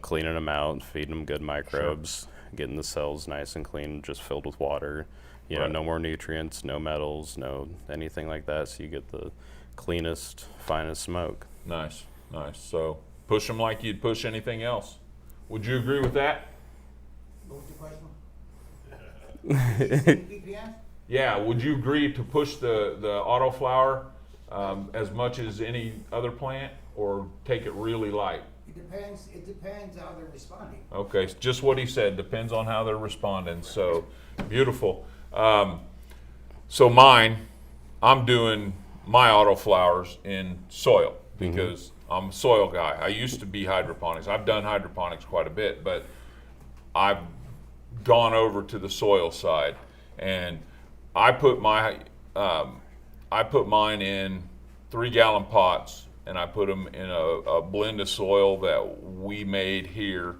Cleaning them out, feeding them good microbes, getting the cells nice and clean, just filled with water. Right. No more nutrients, no metals, no anything like that. So you get the cleanest, finest smoke. Nice. So push them like you'd push anything else. Would you agree with that? What was your question? ppm? Yeah, would you agree to push the autoflower as much as any other plant, or take it really light? It depends how they're responding. Okay, just what he said, depends on how they're responding. So beautiful. So I'm doing my autoflowers in soil because I'm a soil guy. I used to be hydroponics. I've done hydroponics quite a bit, but I've gone over to the soil side, and I put mine in 3-gallon pots, and I put them in a blend of soil that we made here,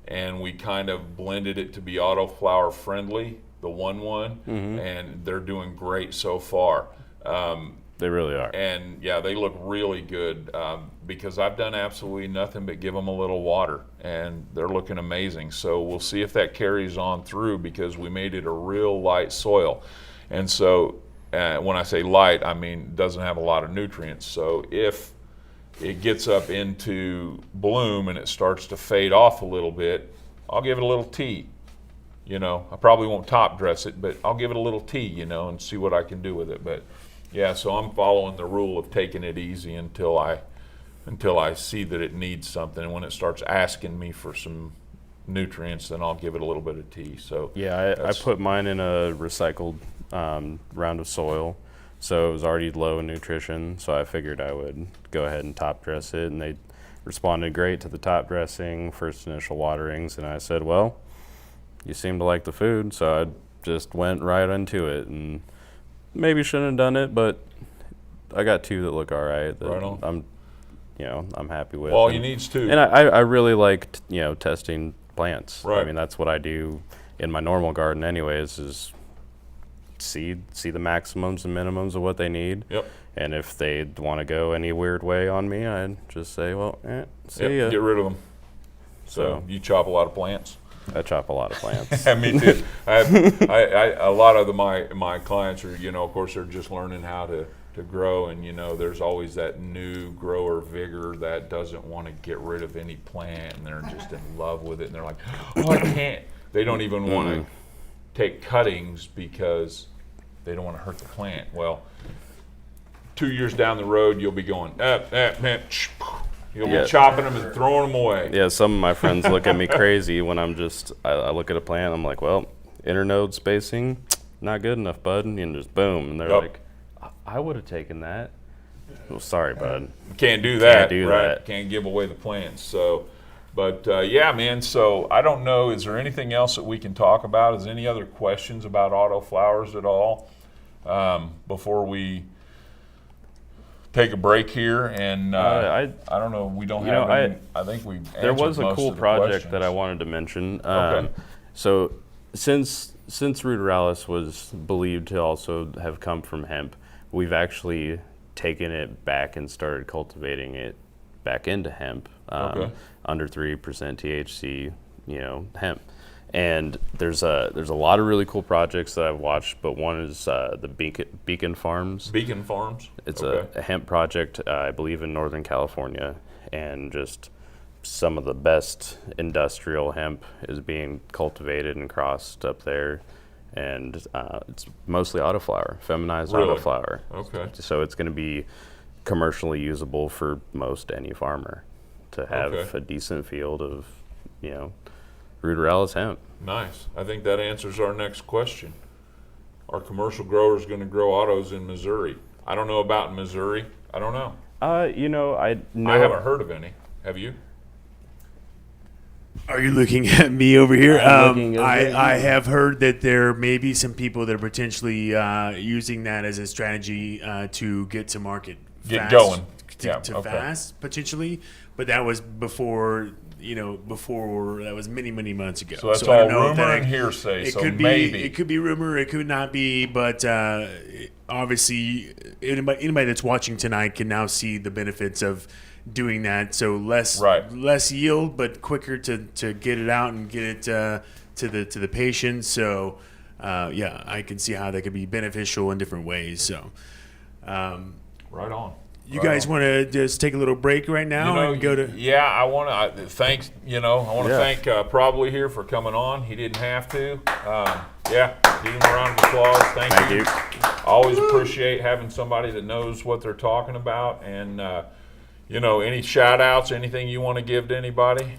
and we kind of blended it to be autoflower friendly, the 1-1, and they're doing great so far. They really are. And yeah, they look really good because I've done absolutely nothing but give them a little water, and they're looking amazing. So we'll see if that carries on through, because we made it a real light soil. And so when I say light, I mean doesn't have a lot of nutrients. So if it gets up into bloom and it starts to fade off a little bit, I'll give it a little tea. You know, I probably won't top dress it, but I'll give it a little tea, you know, and see what I can do with it. But yeah, so I'm following the rule of taking it easy until I see that it needs something. And when it starts asking me for some nutrients, then I'll give it a little bit of tea. So yeah, I put mine in a recycled round of soil, so it was already low in nutrition. So I figured I would go ahead and top dress it, and they responded great to the top dressing, first initial waterings, and I said, well, you seem to like the food, so I just went right into it. And maybe shouldn't have done it, but I got 2 that look all right. That right on. I'm happy with. Well, you needs to. And I really liked, testing plants. Right. I mean, that's what I do in my normal garden anyways, is see the maximums and minimums of what they need. Yep. And if they want to go any weird way on me, I just say, well, see ya. Get rid of them. So you chop a lot of plants? I chop a lot of plants. Me too. A lot of my clients are, of course, they're just learning how to grow, and there's always that new grower vigor that doesn't want to get rid of any plant, and they're just in love with it, and they're like, oh, I can't. They don't even want to take cuttings because they don't want to hurt the plant. Well, 2 years down the road, you'll be going, man, you'll be chopping them and throwing them away. Yeah, some of my friends look at me crazy when I look at a plant, I'm like, well, internode spacing, not good enough, bud, and just boom, and they're like, I would have taken that. Well, sorry, bud. Can't do that. Can't do right? that. Can't give away the plants. So, but yeah, man. So I don't know. Is there anything else that we can talk about? Is there any other questions about Autoflowers at all before we take a break here? And I don't know. We don't have any. I think we. There was a most cool of the project questions that I wanted to mention. Okay. So since Ruderalis was believed to also have come from hemp, we've actually taken it back and started cultivating it back into hemp, under 3% THC, hemp. And there's a lot of really cool projects that I've watched, but one is the Beacon Farms. Beacon Farms? It's a hemp project, I believe, in Northern California, and just some of the best industrial hemp is being cultivated and crossed up there. And it's mostly autoflower, feminized autoflower. Okay. So it's going to be commercially usable for most any farmer to have a decent field of, Ruderalis hemp. Nice. I think that answers our next question. Are commercial growers going to grow autos in Missouri? I don't know about in Missouri. I don't know. I haven't heard of any. Have you? Are you looking at me over here? I'm I have heard that there may be some people that are potentially using that as a strategy to get to market. Get going. Fast, potentially. But that was before that was many, many months ago. So that's all rumor and hearsay. It so could maybe. It could be rumor. It could not be. But obviously, anybody that's watching tonight can now see the benefits of doing that. So less yield, but quicker to get it out and get it to the patient. So I can see how that could be beneficial in different ways. So right on. You guys want to just take a little break right now and go to? Yeah, I want to thank. I want to thank Probably here for coming on. He didn't have to. Give him a round of applause. Thank you. Always appreciate having somebody that knows what they're talking about. And any shout outs, anything you want to give to anybody?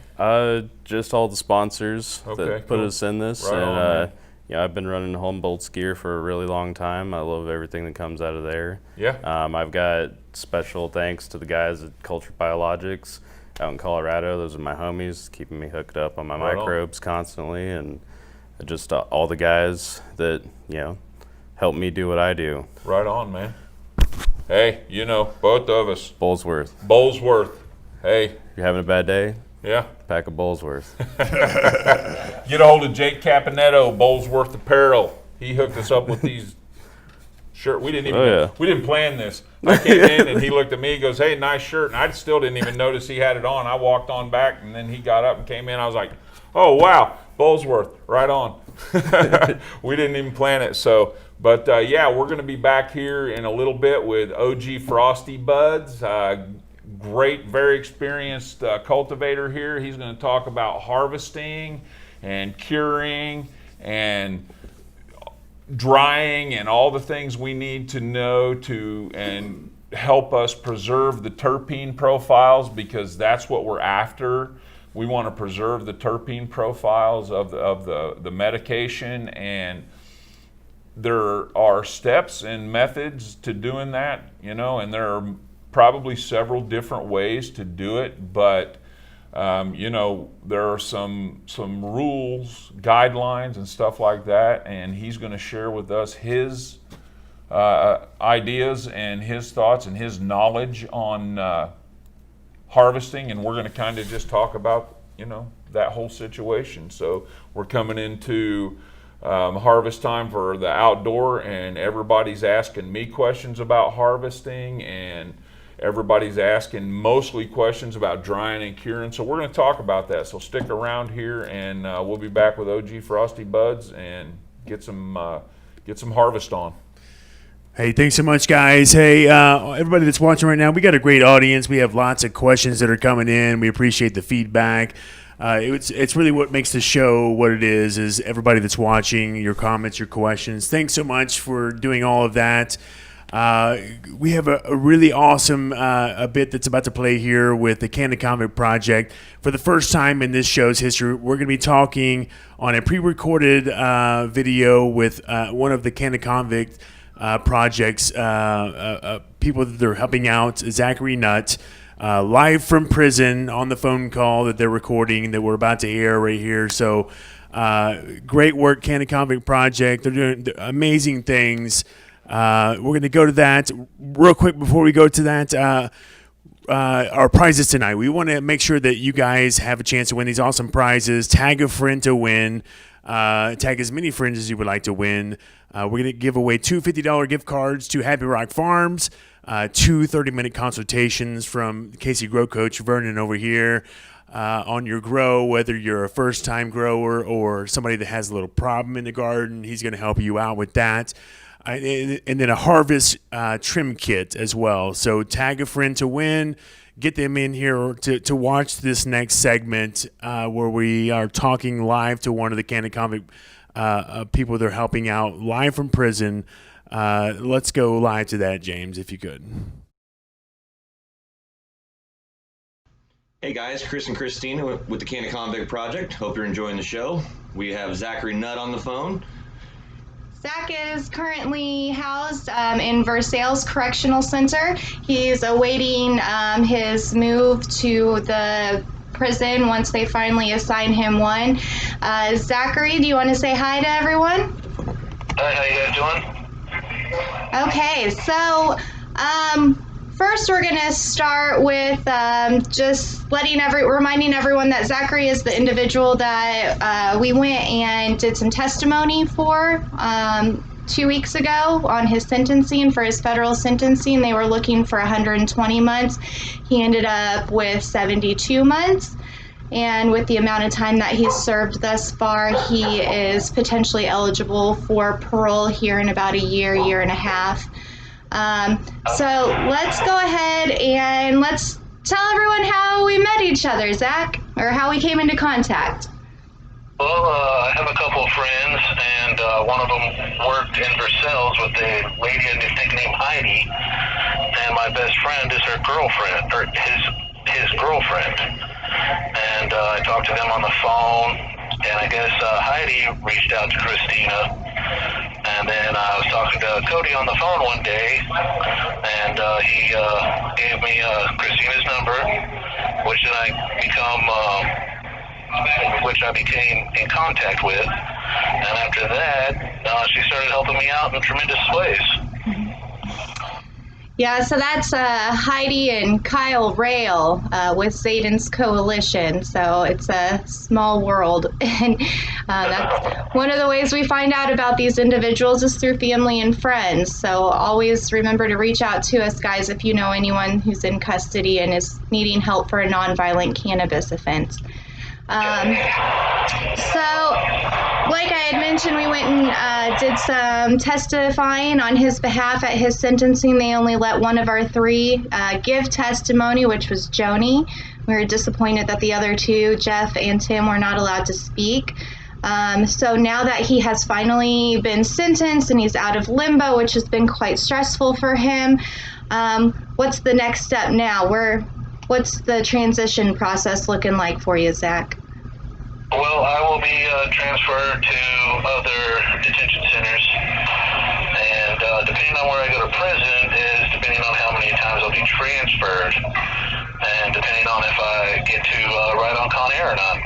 Just all the sponsors that put us in this. Right on, I've been running Humboldt Skier for a really long time. I love everything that comes out of there. Yeah. I've got special thanks to the guys at Cultured Biologics out in Colorado. Those are my homies, keeping me hooked up on my microbes constantly, and just all the guys that help me do what I do. Right on, man. Hey, both of us. Bullsworth. Hey. You're having a bad day? Yeah. Pack of Bullsworth. Get a hold of Jake Caponetto, Bullsworth Apparel. He hooked us up with these shirt. We didn't even we didn't plan this. I came in and he looked at me, he goes, "Hey, nice shirt." And I still didn't even notice he had it on. I walked on back, and then he got up and came in. I was like, "Oh, wow, Bullsworth, right on." We didn't even plan it. So, but yeah, we're going to be back here in a little bit with OG Frosty Buds. Great, very experienced cultivator here. He's going to talk about harvesting and curing and drying and all the things we need to know to and help us preserve the terpene profiles, because that's what we're after. We want to preserve the terpene profiles of the medication, and there are steps and methods to doing that, and there are probably several different ways to do it, but there are some rules, guidelines, and stuff like that, and he's going to share with us his ideas and his thoughts and his knowledge on harvesting, and we're going to kind of just talk about, that whole situation. So we're coming into harvest time for the outdoor, and everybody's asking me questions about harvesting, and everybody's asking mostly questions about drying and curing. So we're going to talk about that. So stick around here, and we'll be back with OG Frosty Buds and get some harvest on. Hey, thanks so much, guys. Hey, everybody that's watching right now, we got a great audience. We have lots of questions that are coming in. We appreciate the feedback. It's really what makes the show what it is everybody that's watching, your comments, your questions. Thanks so much for doing all of that. We have a really awesome a bit that's about to play here with the Canada Convict Project. For the first time in this show's history, we're going to be talking on a pre-recorded video with one of the Canada Convict Project's people that they're helping out, Zachary Nutt, live from prison on the phone call that they're recording that we're about to air right here. So great work, Canada Convict Project. They're doing amazing things. We're going to go to that real quick before we go to that. Our prizes tonight. We want to make sure that you guys have a chance to win these awesome prizes. Tag a friend to win. Tag as many friends as you would like to win. We're going to give away two $50 gift cards to Happy Rock Farms, two 30-minute consultations from Casey Grow Coach Vernon over here on your grow, whether you're a first-time grower or somebody that has a little problem in the garden. He's going to help you out with that. And then a harvest trim kit as well. So tag a friend to win. Get them in here to watch this next segment where we are talking live to one of the Canada Convict people they're helping out live from prison. Let's go live to that, James, if you could. Hey guys, Chris and Christina with the Canada Convict Project. Hope you're enjoying the show. We have Zachary Nutt on the phone. Zach is currently housed in Versailles Correctional Center. He's awaiting his move to the prison once they finally assign him one. Zachary, do you want to say hi to everyone? Hi, how you guys doing? Okay, so first we're going to start with just reminding everyone that Zachary is the individual that we went and did some testimony for 2 weeks ago on his sentencing, for his federal sentencing. They were looking for 120 months. He ended up with 72 months. And with the amount of time that he's served thus far, he is potentially eligible for parole here in about a year and a half. So let's go ahead and let's tell everyone how we met each other, Zach, or how we came into contact. Well, I have a couple of friends, and one of them worked in Versailles with a lady I think named Heidi, and my best friend is her girlfriend, or his girlfriend. And I talked to them on the phone, and I guess Heidi reached out to Christina. And then I was talking to Cody on the phone one day, and he gave me Christina's number, which I became in contact with. And after that, she started helping me out in tremendous ways. Yeah, so that's Heidi and Kyle Rail with Zayden's Coalition. So it's a small world. And that's one of the ways we find out about these individuals is through family and friends. So always remember to reach out to us, guys, if you know anyone who's in custody and is needing help for a nonviolent cannabis offense. So, like I had mentioned, we went and did some testifying on his behalf at his sentencing. They only let one of our three give testimony, which was Joni. We were disappointed that the other two, Jeff and Tim, were not allowed to speak. So now that he has finally been sentenced and he's out of limbo, which has been quite stressful for him, what's the next step now? What's the transition process looking like for you, Zach? Well, I will be transferred to other detention centers, and depending on where I go to prison is depending on how many times I'll be transferred, and depending on if I get to ride on Con Air or not.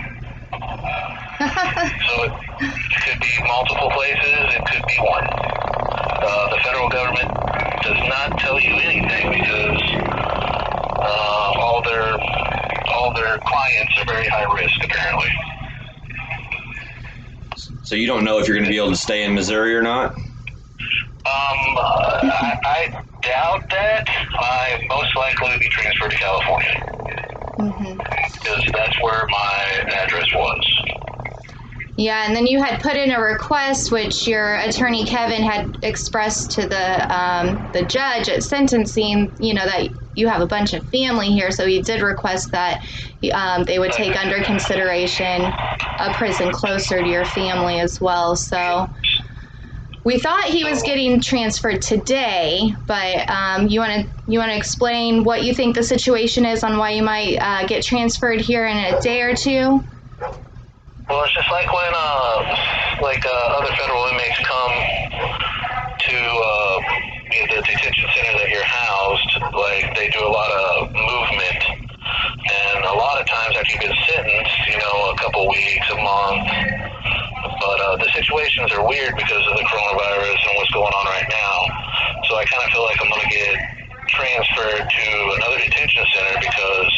So it could be multiple places, it could be one. The federal government does not tell you anything because all their clients are very high risk, apparently. So you don't know if you're going to be able to stay in Missouri or not? I doubt that. I most likely will be transferred to California. Because that's where my address was. Yeah, and then you had put in a request, which your attorney Kevin had expressed to the judge at sentencing, that you have a bunch of family here, so he did request that they would take under consideration a prison closer to your family as well. So we thought he was getting transferred today, but you want to explain what you think the situation is on why you might get transferred here in a day or two? Well, it's just like when other federal inmates come to the detention center that you're housed. Like, they do a lot of movement, and a lot of times after you've been sentenced, a couple weeks, a month. But the situations are weird because of the coronavirus and what's going on right now. So I kind of feel like I'm going to get transferred to another detention center because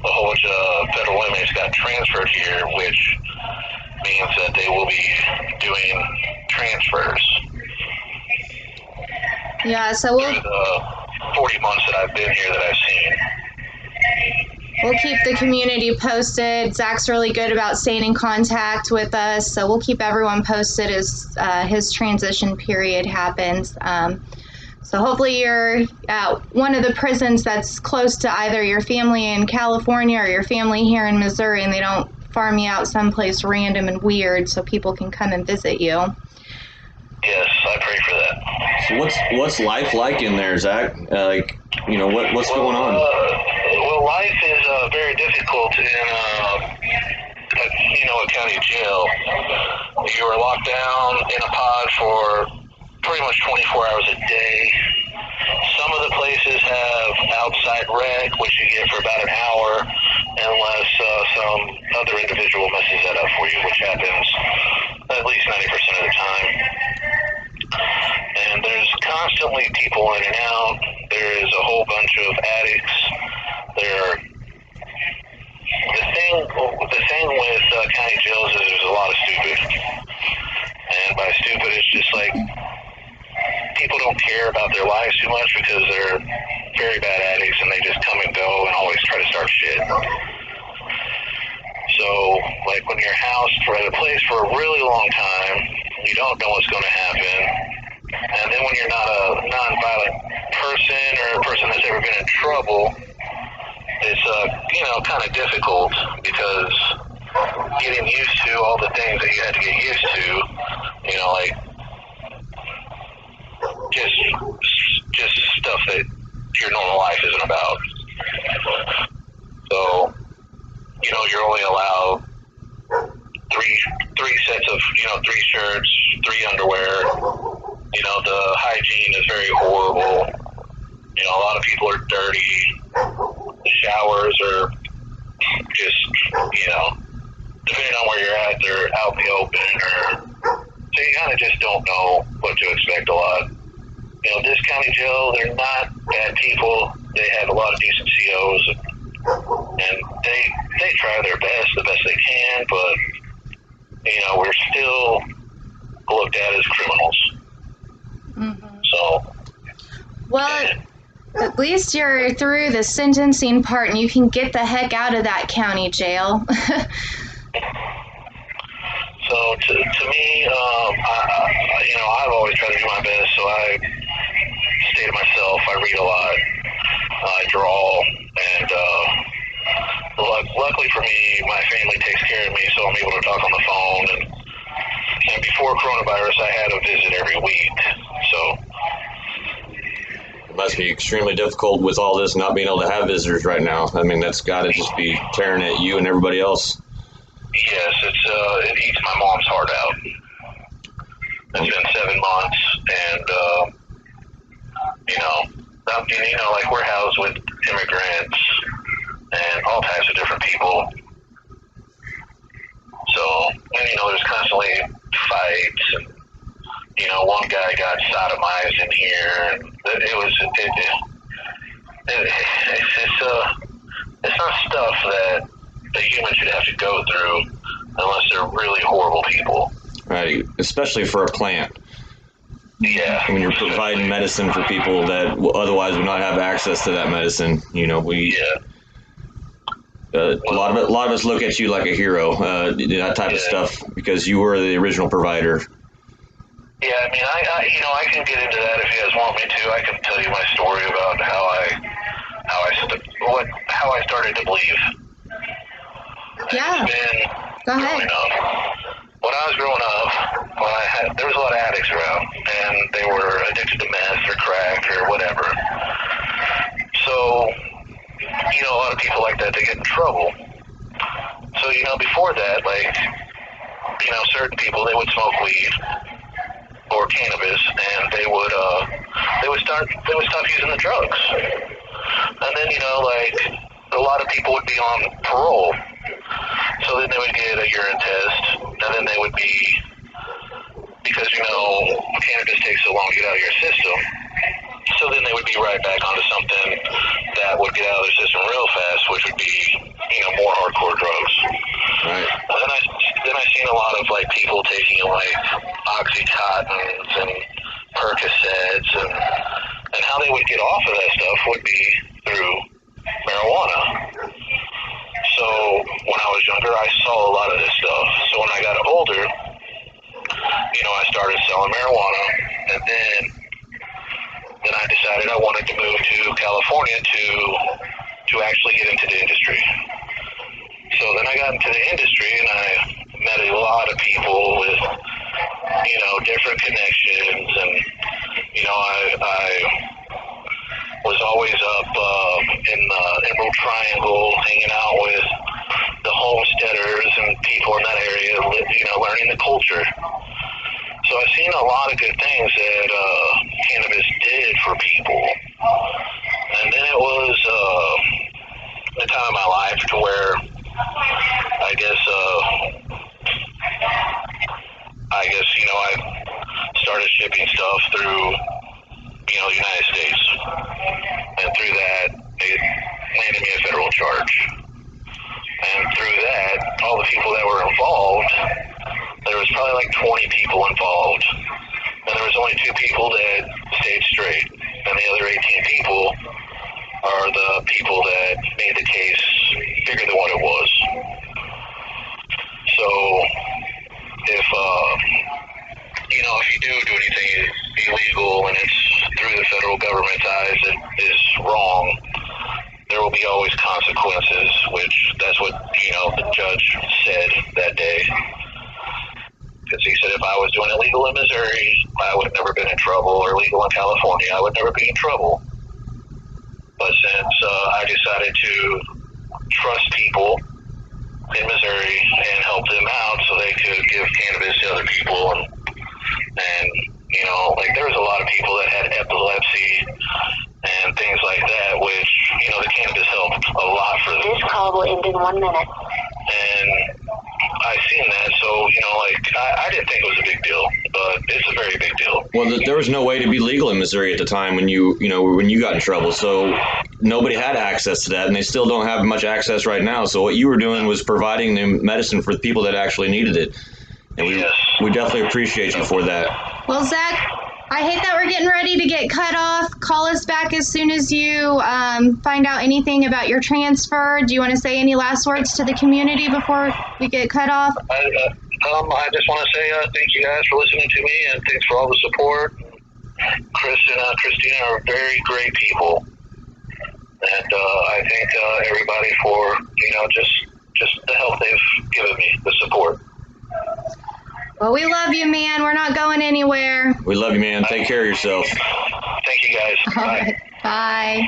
a whole bunch of federal inmates got transferred here, which means that they will be doing transfers. Yeah, so through the 40 months that I've been here that I've seen. We'll keep the community posted. Zach's really good about staying in contact with us, so we'll keep everyone posted as his transition period happens. So hopefully you're at one of the prisons that's close to either your family in California or your family here in Missouri, and they don't farm you out someplace random and weird so people can come and visit you. Yes, I pray for that. So what's life like in there, Zach? What's going on? Well, life is very difficult in a county jail. You are locked down in a pod for pretty much 24 hours a day. Some of the places have outside rec, which you get for about an hour, unless some other individual messes that up for you, which happens at least 90% of the time. And there's constantly people in and out. There is a whole bunch of addicts. The thing with county jails is there's a lot of stupid. And by stupid, it's just like people don't care about their lives too much because they're very bad addicts and they just come and go and always try to start shit. So, like when you're housed at a place for a really long time, you don't know what's going to happen. And then when you're not a non-violent person or a person that's ever been in trouble, it's kind of difficult because getting used to all the things that you had to get used to, like just stuff that your normal life isn't about. So, you're only allowed three sets of, 3 shirts, 3 underwear. The hygiene is very horrible. A lot of people are dirty. The showers are just, depending on where you're at, they're out in the open, so you kind of just don't know what to expect a lot. this county jail, they're not bad people. They have a lot of decent COs, and they try their best, the best they can, but, we're still looked at as criminals. Mm-hmm. So, well, at least you're through the sentencing part and you can get the heck out of that county jail. So to me, I've always tried to do my best. So I stay to myself. I read a lot. I draw, and luckily for me, my family takes care of me, so I'm able to talk on the phone. And before coronavirus, I had a visit every week. So it must be extremely difficult with all this not being able to have visitors right now. I mean, that's got to just be tearing at you and everybody else. yes, it eats my mom's heart out. It's been 7 months, and like we're housed with immigrants and all types of different people. So, and there's constantly fights, and one guy got sodomized in here, and it's not stuff that a human should have to go through unless they're really horrible people. Right, especially for a plant. Yeah. When you're providing medicine for people that otherwise would not have access to that medicine, a lot of us look at you like a hero, that type of stuff, because you were the original provider. Yeah, I mean, I can get into that if you guys want me to. I can tell you my story about how I started to believe. Yeah. Go ahead. When I was growing up, there was a lot of addicts around, and they were addicted to meth or crack or whatever. So, a lot of people like that, they get in trouble. So, before that, certain people, they would smoke weed or cannabis, and they would stop using the drugs. And then, a lot of people would be on parole. So then they would get a urine test, and then they would be, because, cannabis takes so long to get out of your system, so then they would be right back onto something that would get out of their system real fast, which would be, more hardcore drugs. Right. Then I seen a lot of, people taking, Oxycontins and Percocets, and how they would get off of that stuff would be through marijuana. So when I was younger, I saw a lot of this stuff. So when I got older, I started selling marijuana, and then I decided I wanted to move to California to actually get into the industry. So then I got into the industry, and I met a lot of people with, different connections, and, I was always up in the Emerald Triangle, hanging out with the homesteaders and people in that area, learning the culture. So I've seen a lot of good things that cannabis did for people. And then it was the time of my life to where I guess I started shipping stuff through, the United States. And through that, it landed me a federal charge. And through that, all the people that were involved, there was probably 20 people involved. And there was only 2 people that stayed straight. And the other 18 people are the people that made the case bigger than what it was. So, if you do anything illegal and it's through the federal government's eyes, it is wrong, there will be always consequences, which that's what, the judge said that day. Because he said if I was doing illegal in Missouri, I would have never been in trouble, or illegal in California, I would never be in trouble. But since I decided to trust people in Missouri and help them out so they could give cannabis to other people, and there was a lot of people that had epilepsy and things like that, which, the cannabis helped a lot for them. This call will end in 1 minute. And I seen that. So, I didn't think it was a big deal, but it's a very big deal. Well, there was no way to be legal in Missouri at the time when you got in trouble. So nobody had access to that, and they still don't have much access right now. So what you were doing was providing them medicine for the people that actually needed it. And we definitely appreciate you for that. Well, Zach, I hate that we're getting ready to get cut off. Call us back as soon as you find out anything about your transfer. Do you want to say any last words to the community before we get cut off? I just want to say thank you guys for listening to me, and thanks for all the support. Chris and Christina are very great people, and I thank everybody for just the help they've given me, the support. Well, we love you, man. We're not going anywhere. We love you, man. Take care of yourself. Thank you, guys. All right. Bye.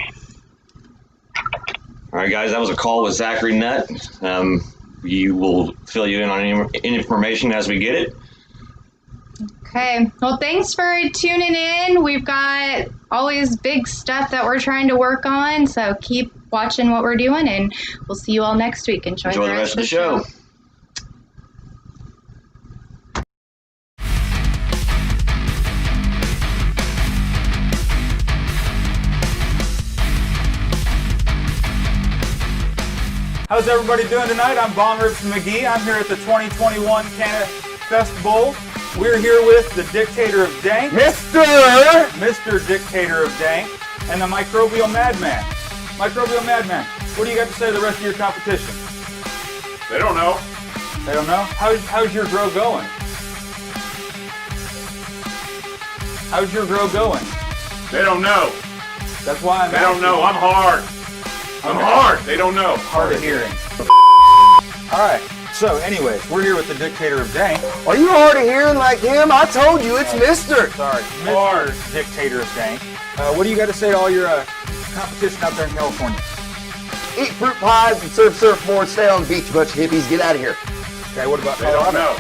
All right, guys, that was a call with Zachary Nutt. We will fill you in on any information as we get it. Okay. Well, thanks for tuning in. We've got always big stuff that we're trying to work on, so keep watching what we're doing, and we'll see you all next week. Enjoy the rest of the show. How's everybody doing tonight? I'm Von Ribs McGee. I'm here at the 2021 CannaFest Bowl. We're here with the Dictator of Dank, Mr. Dictator of Dank, and the Microbial Madman. Microbial Madman, what do you got to say to the rest of your competition? They don't know. They don't know? How's your grow going? How's your grow going? They don't know. That's why I'm They don't know. I'm hard. I'm hard. They don't know. Hard of hearing. All right. So, anyways, we're here with the Dictator of Dank. Are you hard of hearing like him? I told you, it's Mister. Sorry, Mr. Dictator of Dank. What do you got to say to all your competition out there in California? Eat fruit pies and surf surfboards, stay on the beach, you bunch of hippies, get out of here. Okay, what about They don't Colorado? know.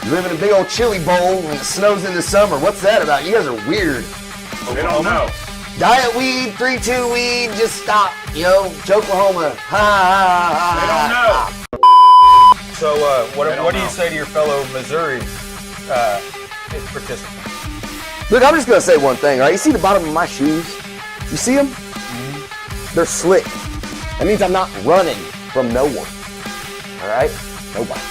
You live in a big old chili bowl and it snows in the summer. What's that about? You guys are weird. They don't know. Diet weed, 3-2 weed, just stop. Oklahoma. Ha ha ha. They don't know. So, what do you know. say to your fellow Missouri participants? Look, I'm just going to say one thing, all right? You see the bottom of my shoes? You see them? They're slick. That means I'm not running from no one. All right? Nobody.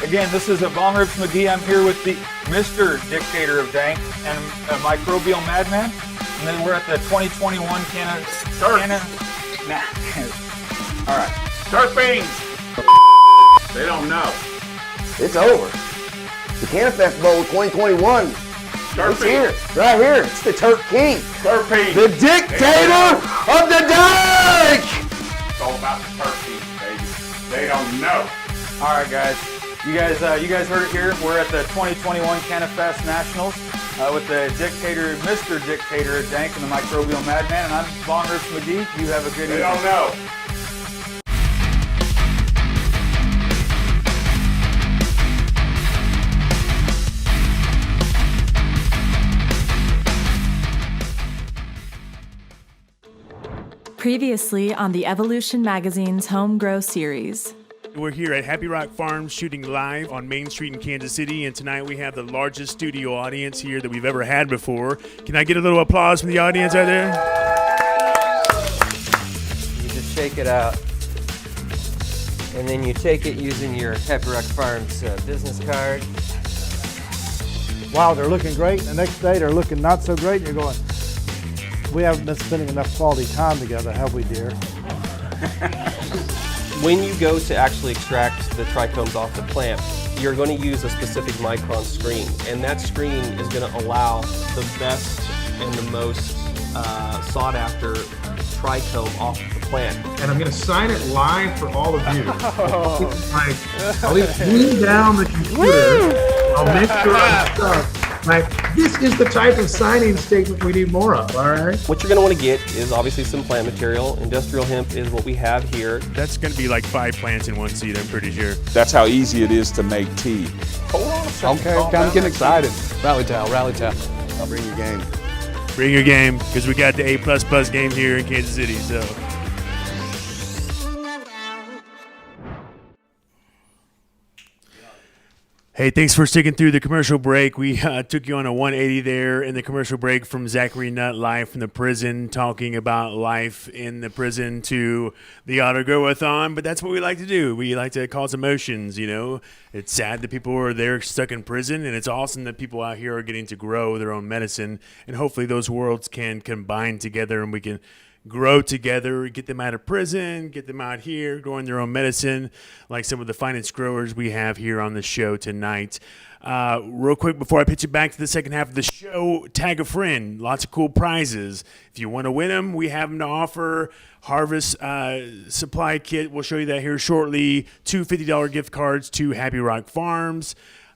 Again, this is Von Ribs McGee. I'm here with the Mr. Dictator of Dank and a Microbial Madman. And then we're at the 2021 All right. Turf beans. They don't know. It's over. The CannaFest Bowl 2021. Turf It's here. beans. Right here. It's the Turf King. Turf beans. The Dictator of the Dank! It's all about the turf beans, baby. They don't know. All right, guys. You guys heard it here. We're at the 2021 CannaFest Nationals with the Dictator, Mr. Dictator of Dank and the Microbial Madman. And I'm Von Ribs McGee. You have a good evening. They don't know. Previously on the Evolution Magazine's Home Grow series. We're here at Happy Rock Farms shooting live on Main Street in Kansas City, and tonight we have the largest studio audience here that we've ever had before. Can I get a little applause from the audience out there? You just shake it out, and then you take it using your Happy Rock Farms business card. Wow, they're looking great. The next day they're looking not so great. You're going, we haven't been spending enough quality time together, have we, dear? When you go to actually extract the trichomes off the plant, you're going to use a specific micron screen, and that screen is going to allow the best and the most sought after trichome off of the plant. And I'm going to sign it live for all of you. I'll lean down the computer. I'll make sure I'm stuck. This is the type of signing statement we need more of, all right? What you're going to want to get is obviously some plant material. Industrial hemp is what we have here. That's going to be like 5 plants in one seed, I'm pretty sure. That's how easy it is to make tea. Hold on a second. Okay, I'm getting excited. Rally towel. I'll bring your game. Bring your game, because we got the A++ game here in Kansas City, so. Hey, thanks for sticking through the commercial break. We took you on a 180 there in the commercial break from Zachary Nutt live from the prison, talking about life in the prison to the Auto Grow-a-thon. But that's what we like to do. We like to cause emotions, you know. It's sad that people are there stuck in prison, and it's awesome that people out here are getting to grow their own medicine. And hopefully those worlds can combine together and we can grow together, get them out of prison, get them out here growing their own medicine, like some of the finest growers we have here on the show tonight. Real quick, before I pitch it back to the second half of the show, tag a friend. Lots of cool prizes. If you want to win them, we have them to offer. Harvest Supply Kit, we'll show you that here shortly. 2 $50 gift cards to Happy Rock Farms.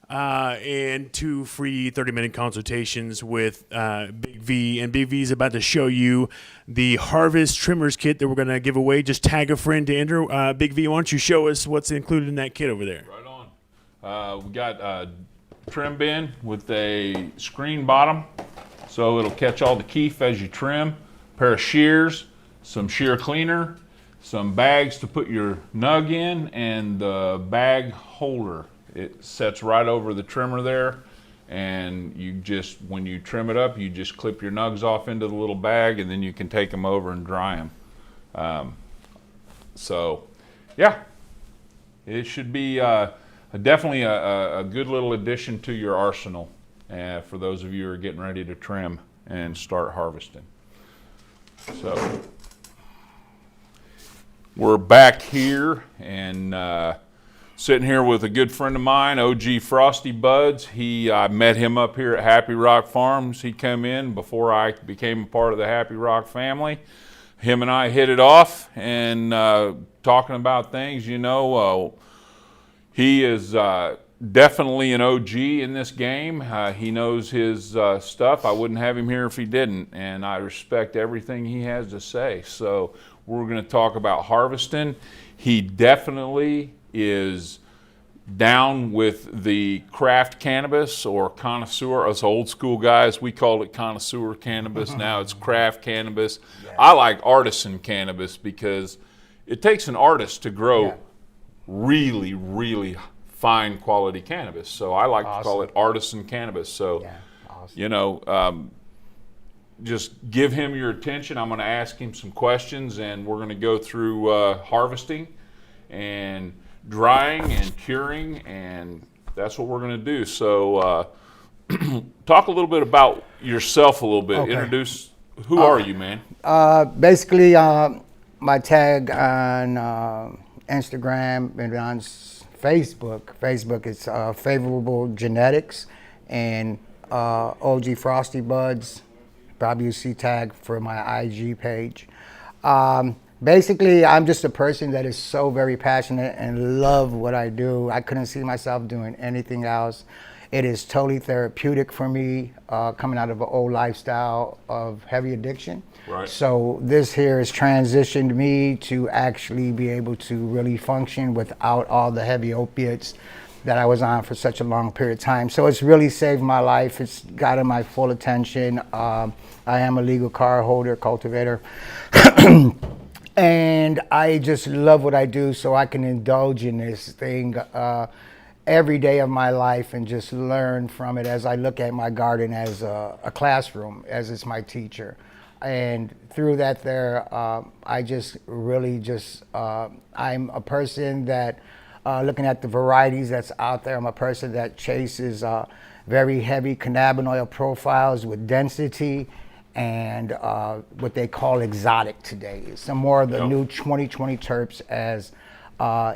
And 2 free 30-minute consultations with Big V. And Big V is about to show you the Harvest Trimmers Kit that we're going to give away. Just tag a friend to enter. Big V, why don't you show us what's included in that kit over there? Right on. We got a trim bin with a screen bottom, so it'll catch all the keef as you trim. A pair of shears, some shear cleaner, some bags to put your nug in, and the bag holder. It sets right over the trimmer there, and you just, when you trim it up, you just clip your nugs off into the little bag, and then you can take them over and dry them. So, yeah, it should be definitely a good little addition to your arsenal for those of you who are getting ready to trim and start harvesting. So, we're back here, and sitting here with a good friend of mine, OG Frosty Buds. I met him up here at Happy Rock Farms. He came in before I became a part of the Happy Rock family. Him and I hit it off and talking about things, you know. He is definitely an OG in this game. He knows his stuff. I wouldn't have him here if he didn't, and I respect everything he has to say. So we're going to talk about harvesting. He definitely is down with the craft cannabis or connoisseur. Us old school guys, we called it connoisseur cannabis. Now it's craft cannabis. Yes. I like artisan cannabis because it takes an artist to grow really, really fine quality cannabis. So I like to call it artisan cannabis. So, you know, just give him your attention. I'm going to ask him some questions, and we're going to go through harvesting and drying and curing, and that's what we're going to do. So talk a little bit about yourself a little bit. Okay. Introduce, who are you, man? Basically, my tag on Instagram and on Facebook is Favorable Genetics, and OG Frosty Buds, probably you see tag for my IG page. Basically, I'm just a person that is so very passionate and love what I do. I couldn't see myself doing anything else. It is totally therapeutic for me, coming out of an old lifestyle of heavy addiction. Right. So this here has transitioned me to actually be able to really function without all the heavy opiates that I was on for such a long period of time. So it's really saved my life. It's gotten my full attention. I am a legal card holder, cultivator. And I just love what I do, so I can indulge in this thing every day of my life and just learn from it as I look at my garden as a classroom, as it's my teacher. And through that I just really I'm a person that, looking at the varieties that's out there, I'm a person that chases very heavy cannabinoid profiles with density and what they call exotic today. Some more of the new 2020 terps as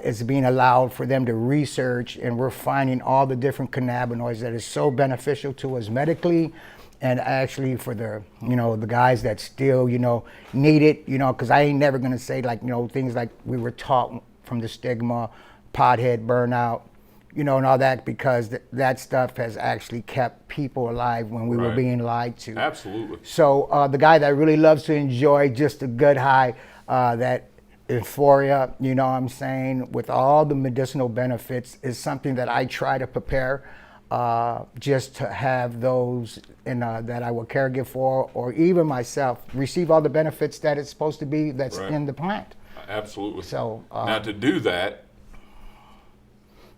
is being allowed for them to research, and we're finding all the different cannabinoids that is so beneficial to us medically, and actually for the, you know, the guys that still, you know, need it, you know, because I ain't never gonna say, like, you know, things like we were taught from the stigma, pothead, burnout, you know, and all that, because that stuff has actually kept people alive when we were being lied to. Absolutely. So the guy that really loves to enjoy just a good high, that euphoria, you know what I'm saying, with all the medicinal benefits, is something that I try to prepare just to have those that I will caregive for, or even myself, receive all the benefits that it's supposed to be that's in the plant. Absolutely. So now to do that,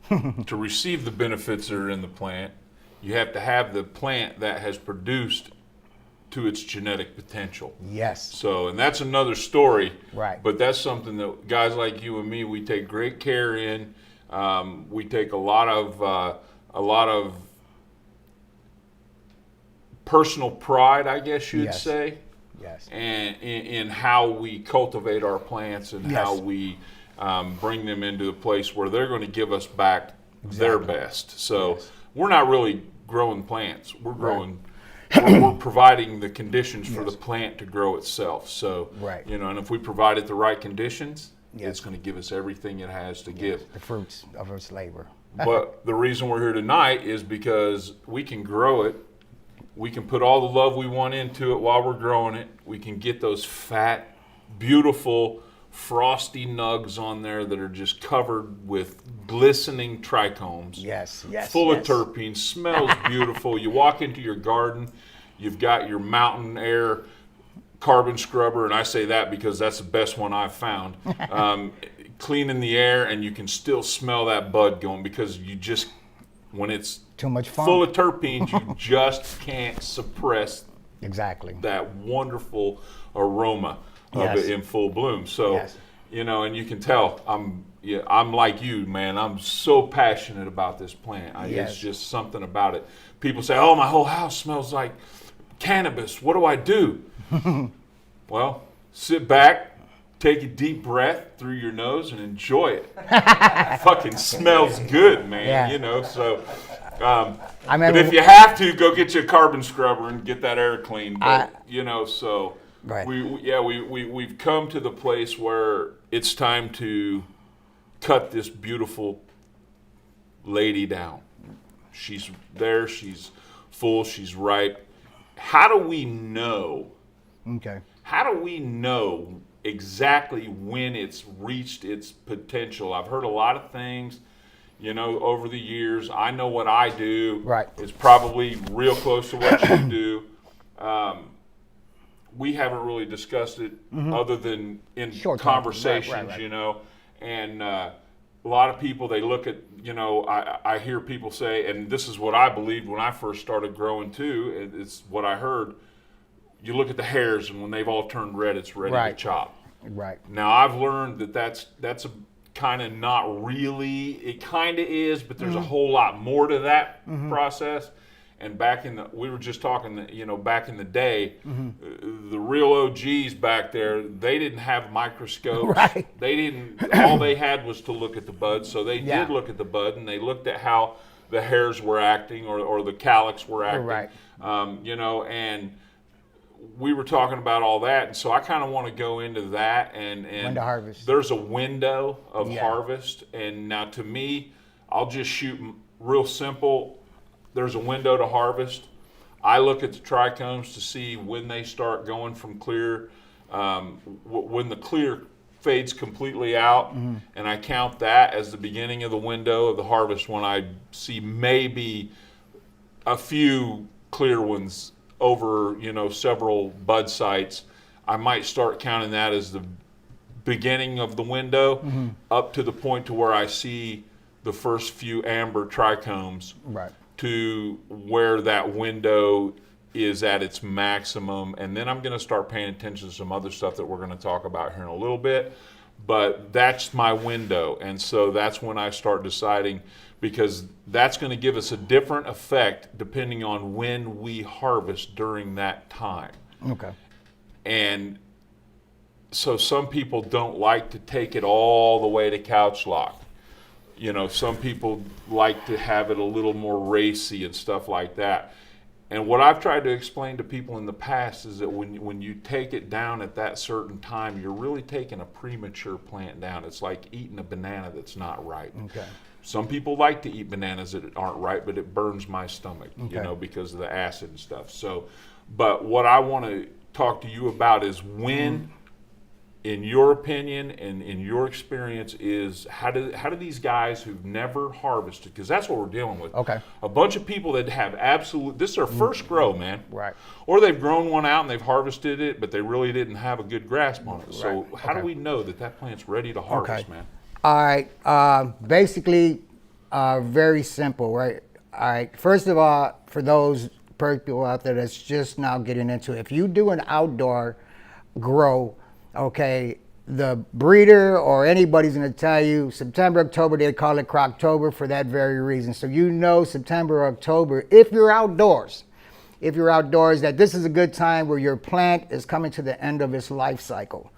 to receive the benefits that are in the plant, you have to have the plant that has produced to its genetic potential. Yes. So, and that's another story. Right. But that's something that guys like you and me, we take great care in. We take a lot of personal pride, I guess you'd Yes. say. Yes. And in how we cultivate our plants and Yes. how we bring them into a place where they're going to give us back their best. So we're not really growing plants. We're growing. We're providing the conditions for the plant to grow itself. So, Right. you know, and if we provide it the right conditions, Yes. it's going to give us everything it has to give. The fruits of its labor. But the reason we're here tonight is because we can grow it. We can put all the love we want into it while we're growing it. We can get those fat, beautiful, frosty nugs on there that are just covered with glistening trichomes. Yes, yes. Full yes. of terpenes, smells beautiful. You walk into your garden, you've got your mountain air carbon scrubber, and I say that because that's the best one I've found. Cleaning the air, and you can still smell that bud going because you just, when it's too much fun, full of terpenes, you just can't suppress exactly that wonderful aroma of Yes. it in full bloom. So, Yes. you know, and you can tell I'm like you, man. I'm so passionate about this plant. Yes. It's just something about it. People say, "Oh, my whole house smells like cannabis. What do I do?" Well, sit back, take a deep breath through your nose, and enjoy it. Fucking smells good, man. Yeah. You know, so. I But if you have to, go get you a carbon scrubber and get that air clean. But, you know, so Right. we've come to the place where it's time to cut this beautiful lady down. She's there, she's full, she's ripe. How do we know? Okay. How do we know exactly when it's reached its potential? I've heard a lot of things, you know, over the years. I know what I do. Right. It's probably real close to what you do. We haven't really discussed it other than in Short term. conversations, Right. you know. And a lot of people, they look at, you know, I hear people say, and this is what I believed when I first started growing too, it's what I heard. You look at the hairs, and when they've all turned red, it's ready Right. to chop. Right. Now, I've learned that that's a kind of not really, it kind of is, but there's a whole lot more to that process. And we were just talking that, you know, back in the day, the real OGs back there, they didn't have microscopes. Right. All they had was to look at the bud. So they Yeah. did look at the bud, and they looked at how the hairs were acting or the calyx were acting. Right. You know, and we were talking about all that, and so I kind of want to go into that. And When to harvest. There's a window of Yeah. harvest, and now to me, I'll just shoot real simple. There's a window to harvest. I look at the trichomes to see when they start going from clear, when the clear fades completely out, and I count that as the beginning of the window of the harvest when I see maybe a few clear ones over, you know, several bud sites. I might start counting that as the beginning of the window up to the point to where I see the first few amber trichomes. Right. To where that window is at its maximum, and then I'm going to start paying attention to some other stuff that we're going to talk about here in a little bit, but that's my window. And so that's when I start deciding, because that's going to give us a different effect depending on when we harvest during that time. Okay. And so some people don't like to take it all the way to couch lock. You know, some people like to have it a little more racy and stuff like that. And what I've tried to explain to people in the past is that when you take it down at that certain time, you're really taking a premature plant down. It's like eating a banana that's not ripe. Okay. Some people like to eat bananas that aren't ripe, but it burns my stomach, Okay. you know, because of the acid and stuff. So, but what I want to talk to you about is when, in your opinion and in your experience, is how do these guys who've never harvested, because that's what we're dealing with. Okay. A bunch of people that have this is their first grow, man. Right. Or they've grown one out and they've harvested it, but they really didn't have a good grasp on it. So Right. how do Okay. we know that plant's ready to harvest, Okay. man? All right. Basically, Very simple, right? All right. First of all, for those people out there that's just now getting into it, if you do an outdoor grow, okay, the breeder or anybody's going to tell you September, October, they call it Croctober for that very reason. So you know September, October, if you're outdoors, that this is a good time where your plant is coming to the end of its life cycle.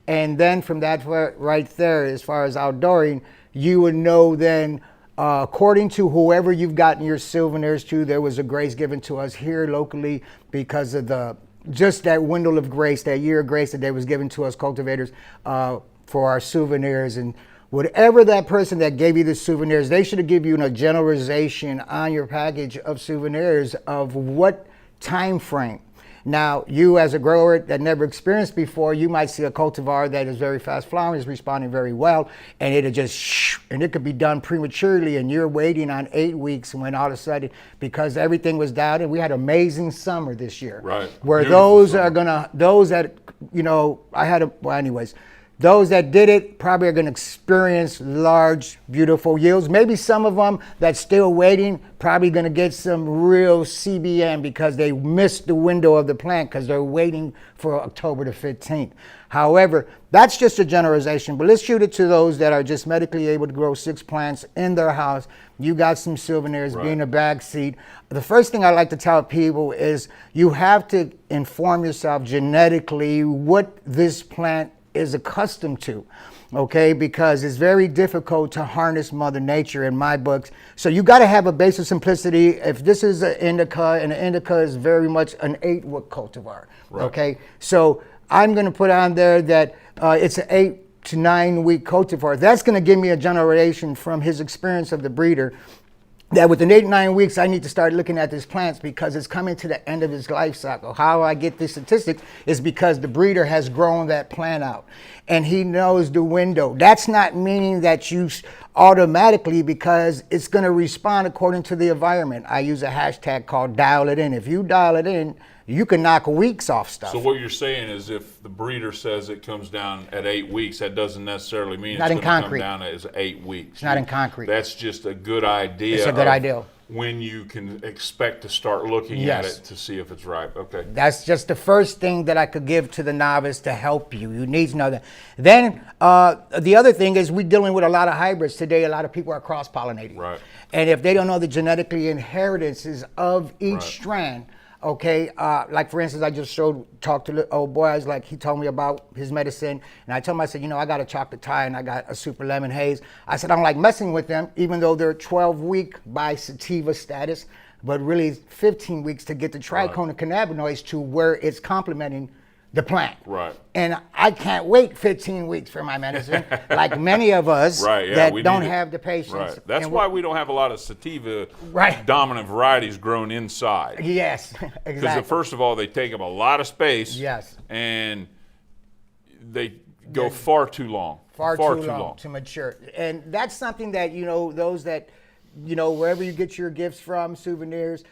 And then from that right there, as far as outdooring, you would know then, according to whoever you've gotten your souvenirs to, there was a grace given to us here locally because of just that window of grace, that year of grace that was given to us cultivators for our souvenirs. And whatever that person that gave you the souvenirs, they should have given you a generalization on your package of souvenirs of what time frame. Now, you as a grower that never experienced before, you might see a cultivar that is very fast flowering, is responding very well, and it'll just, and it could be done prematurely, and you're waiting on 8 weeks when all of a sudden, because everything was down, and we had an amazing summer this year. Right. Where Beautiful those summer. are gonna, those that, anyways, those that did it probably are going to experience large, beautiful yields. Maybe some of them that's still waiting probably going to get some real CBM because they missed the window of the plant because they're waiting for October the 15th. However, that's just a generalization, but let's shoot it to those that are just medically able to grow 6 plants in their house. You got some souvenirs, being a bag seed. The first thing I like to tell people is you have to inform yourself genetically what this plant is accustomed to, okay, because it's very difficult to harness Mother Nature in my books. So you got to have a base of simplicity. If this is an indica, and an indica is very much an 8-week cultivar, okay? So I'm going to put on there that it's an 8 to 9 week cultivar. That's going to give me a generation from his experience of the breeder that within 8 to 9 weeks, I need to start looking at these plants because it's coming to the end of its life cycle. How I get this statistic is because the breeder has grown that plant out and he knows the window. That's not meaning that you automatically, because it's going to respond according to the environment. I use a hashtag called dial it in. If you dial it in, you can knock weeks off stuff. So what you're saying is if the breeder says it comes down at 8 weeks, that doesn't necessarily mean Not it's in going to come concrete. down as 8 weeks. It's not in concrete. That's just a good idea. It's a good of idea. When you can expect to start looking at Yes. it to see if it's ripe. Okay. That's just the first thing that I could give to the novice to help you. You need to know that. Then the other thing is we're dealing with a lot of hybrids today. A lot of people are cross-pollinating. Right. And if they don't know the genetically inheritances of each strand, okay, like for instance, I just talked to the old boy. I was like, he told me about his medicine, and I told him, I said, I got a chocolate Thai and I got a super lemon haze. I said, I don't like messing with them, even though they're 12-week by sativa status, but really 15 weeks to get the trichome cannabinoids to where it's complementing the plant. Right. And I can't wait 15 weeks for my medicine, like many of us that don't have the patience. Right. That's And why we don't have a lot of sativa Right. dominant varieties grown inside. Yes, Because exactly. first of all, they take up a lot of space. Yes. And they go far too long. Far too long to mature. And that's something that, those that, wherever you get your gifts from, souvenirs,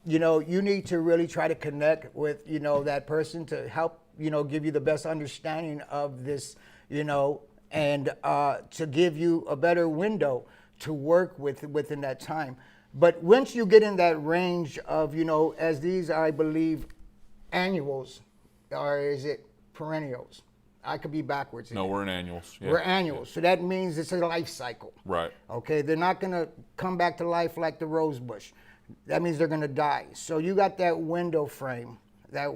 you need to really try to connect with, that person to help, give you the best understanding of this, and to give you a better window to work with within that time. But once you get in that range of, as these are, I believe, annuals, or is it perennials? I could be backwards. No, we're in annuals. Yeah. We're annuals. So that means it's a life cycle. Right. Okay, they're not going to come back to life like the rose bush. That means they're going to die. So you got that window frame of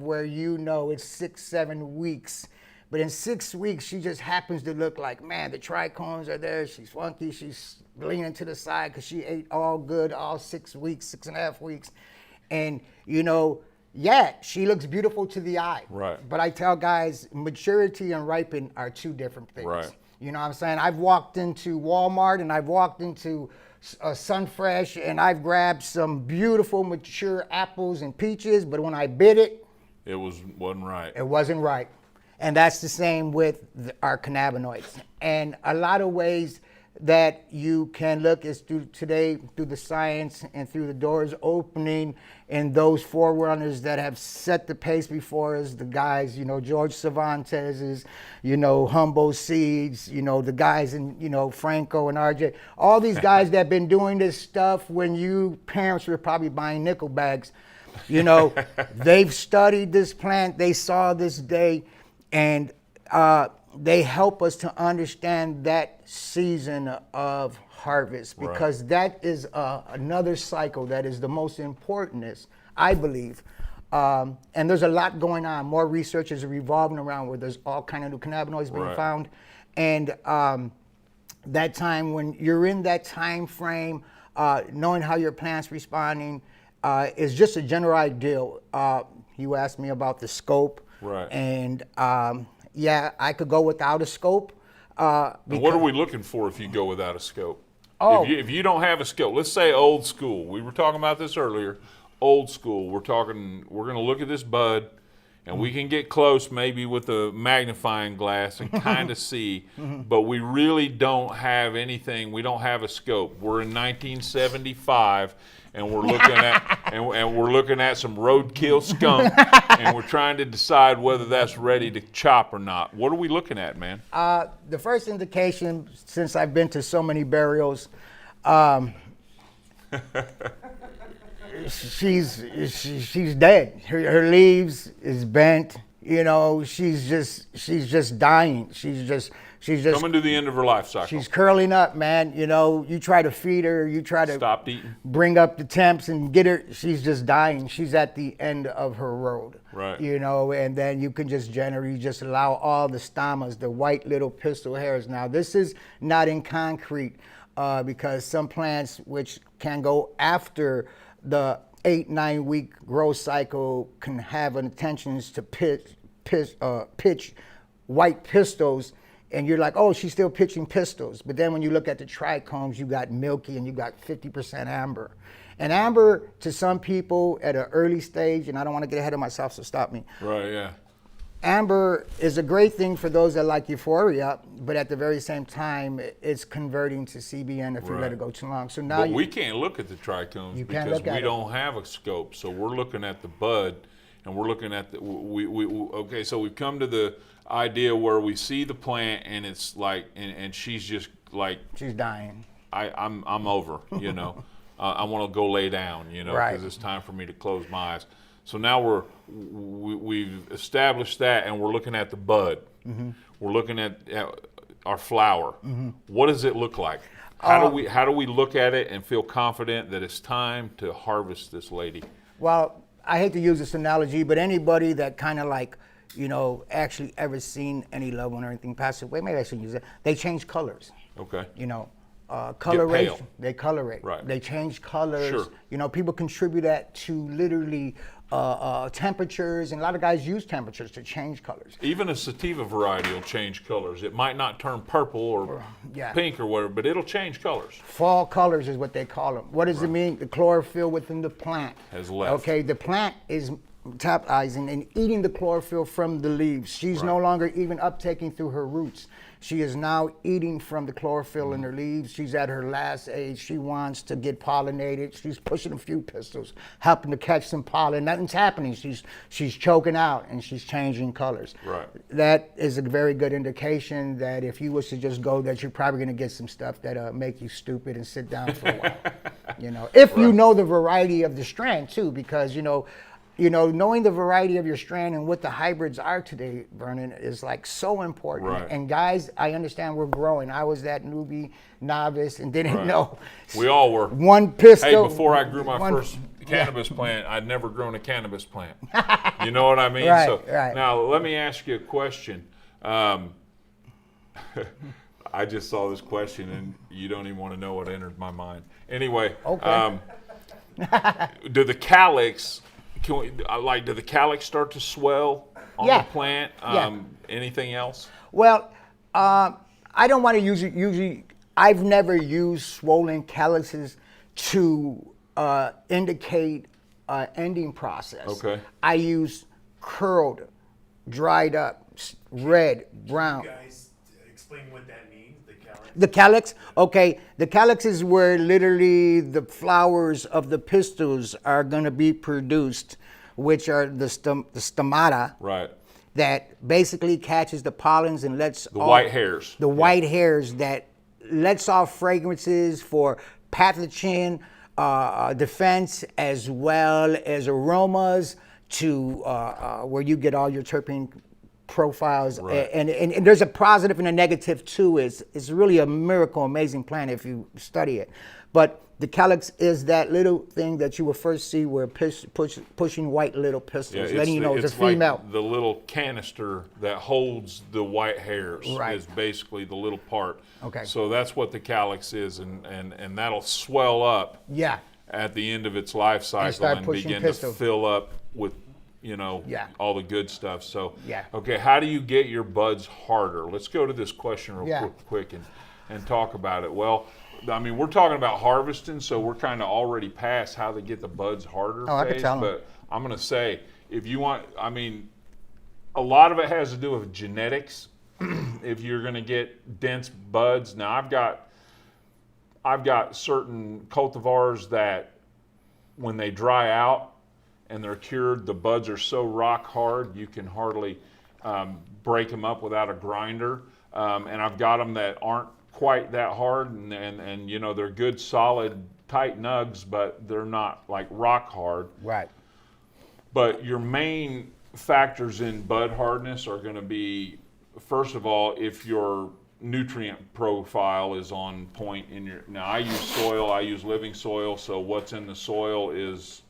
where it's 6-7 weeks. But in 6 weeks, she just happens to look like, man, the trichomes are there. She's funky. She's leaning to the side because she ate all good all 6 weeks, 6.5 weeks. And, she looks beautiful to the eye. Right. But I tell guys, maturity and ripen are two different things. Right. You know what I'm saying? I've walked into Walmart and I've walked into Sunfresh and I've grabbed some beautiful mature apples and peaches, but when I bit it, wasn't right. It wasn't right. And that's the same with our cannabinoids. And a lot of ways that you can look is through today, through the science and through the doors opening, and those forerunners that have set the pace before us, the guys, George Cervantes, Humboldt Seeds, the guys in, Franco and RJ, all these guys that have been doing this stuff when you parents were probably buying nickel bags. They've studied this plant, they saw this day, and they help us to understand that season of harvest, because that is another cycle that is the most important, I believe. And there's a lot going on. More research is revolving around where there's all kind of new cannabinoids being found. And that time, when you're in that time frame, knowing how your plant's responding is just a general idea. You asked me about the scope. Right. And yeah, I could go without a scope. And what are we looking for if you go without a scope? Oh. If you don't have a scope, let's say old school. We were talking about this earlier. Old school. We're going to look at this bud, and we can get close maybe with a magnifying glass and kind of see, but we really don't have anything. We don't have a scope. We're in 1975. And we're looking at and we're looking at some roadkill skunk, and we're trying to decide whether that's ready to chop or not. What are we looking at, man? The first indication, since I've been to so many burials, she's dead. Her leaves is bent. She's just dying. She's just coming to the end of her life cycle. She's curling up, man. You try to feed her, you try to stop eating, bring up the temps and get her. She's just dying. She's at the end of her road. Right. And then you can just generally just allow all the stomas, the white little pistil hairs. Now this is not in concrete because some plants which can go after the 8-9 week growth cycle can have intentions to pitch white pistils, and you're like, oh, she's still pitching pistils. But then when you look at the trichomes, you got milky and you got 50% amber. And amber, to some people at an early stage, and I don't want to get ahead of myself, so stop me. Right, yeah. Amber is a great thing for those that like euphoria, but at the very same time, it's converting to CBN if you let it go too long. So now but we can't look at the trichomes because we don't have a scope. So we're looking at the bud, and we're looking at the okay. So we've come to the idea where we see the plant, and it's like, and she's just like she's dying. I'm over. I want to go lay down. Because it's time for me to close my eyes. So now we've established that, and we're looking at the bud. Mm-hmm. We're looking at our flower. Mm-hmm. What does it look like? How do we look at it and feel confident that it's time to harvest this lady? Well, I hate to use this analogy, but anybody that kind of like, actually ever seen any loved one or anything pass away, maybe I should use it. They change colors. Okay. Coloration. They colorate. Right. They change colors. Sure. People contribute that to literally temperatures, and a lot of guys use temperatures to change colors. Even a sativa variety will change colors. It might not turn purple or pink or whatever, but it'll change colors. Fall colors is what they call them. What does it mean? The chlorophyll within the plant has left. Okay, the plant is metabolizing and eating the chlorophyll from the leaves. She's no longer even uptaking through her roots. She is now eating from the chlorophyll in her leaves. She's at her last age. She wants to get pollinated. She's pushing a few pistils, helping to catch some pollen. Nothing's happening. She's choking out, and she's changing colors. Right. That is a very good indication that if you was to just go, that you're probably going to get some stuff that make you stupid and sit down for a while. If you know the variety of the strand too, because knowing the variety of your strand and what the hybrids are today, Vernon, is like so important. Right. And guys, I understand we're growing. I was that newbie novice and didn't know. We all were. One pistol. Hey, before I grew my first cannabis plant, I'd never grown a cannabis plant. You know what I mean? Right. Now, let me ask you a question. I just saw this question, and you don't even want to know what entered my mind. Anyway, do the calyx... do the calyx start to swell on the plant? Anything else? Well, I don't want to usually, I've never used swollen calyxes to indicate ending process. Okay. I use curled, dried up, red, brown. Can you guys explain what that means, the calyx? The calyx? Okay, the calyx is where literally the flowers of the pistils are going to be produced, which are the stomata. Right. That basically catches the pollens and lets the white hairs. The white hairs that lets off fragrances for pathogen defense, as well as aromas to where you get all your terpene profiles. Right. And there's a positive and a negative too. It's really a miracle, amazing plant if you study it. But the calyx is that little thing that you will first see where pushing white little pistils, letting you know it's a female. Like the little canister that holds the white hairs Right. is basically the little part. Okay. So that's what the calyx is, and that'll swell up Yeah. at the end of its life cycle start and pushing begin pistil. to fill up with, Yeah. all the good stuff. So, Yeah. okay, how do you get your buds harder? Let's go to this question real Yeah. quick and talk about it. Well, I mean, we're talking about harvesting, so we're kind of already past how to get the buds harder Oh, I can phase, tell 'em. but I'm going to say, if you want, I mean, a lot of it has to do with genetics. If you're going to get dense buds, now I've got certain cultivars that when they dry out and they're cured, the buds are so rock hard you can hardly break them up without a grinder. And I've got them that aren't quite that hard, and they're good, solid, tight nugs, but they're not like rock hard. Right. But your main factors in bud hardness are going to be, first of all, if your nutrient profile is on point in your. Now I use soil, I use living soil, so what's in the soil is,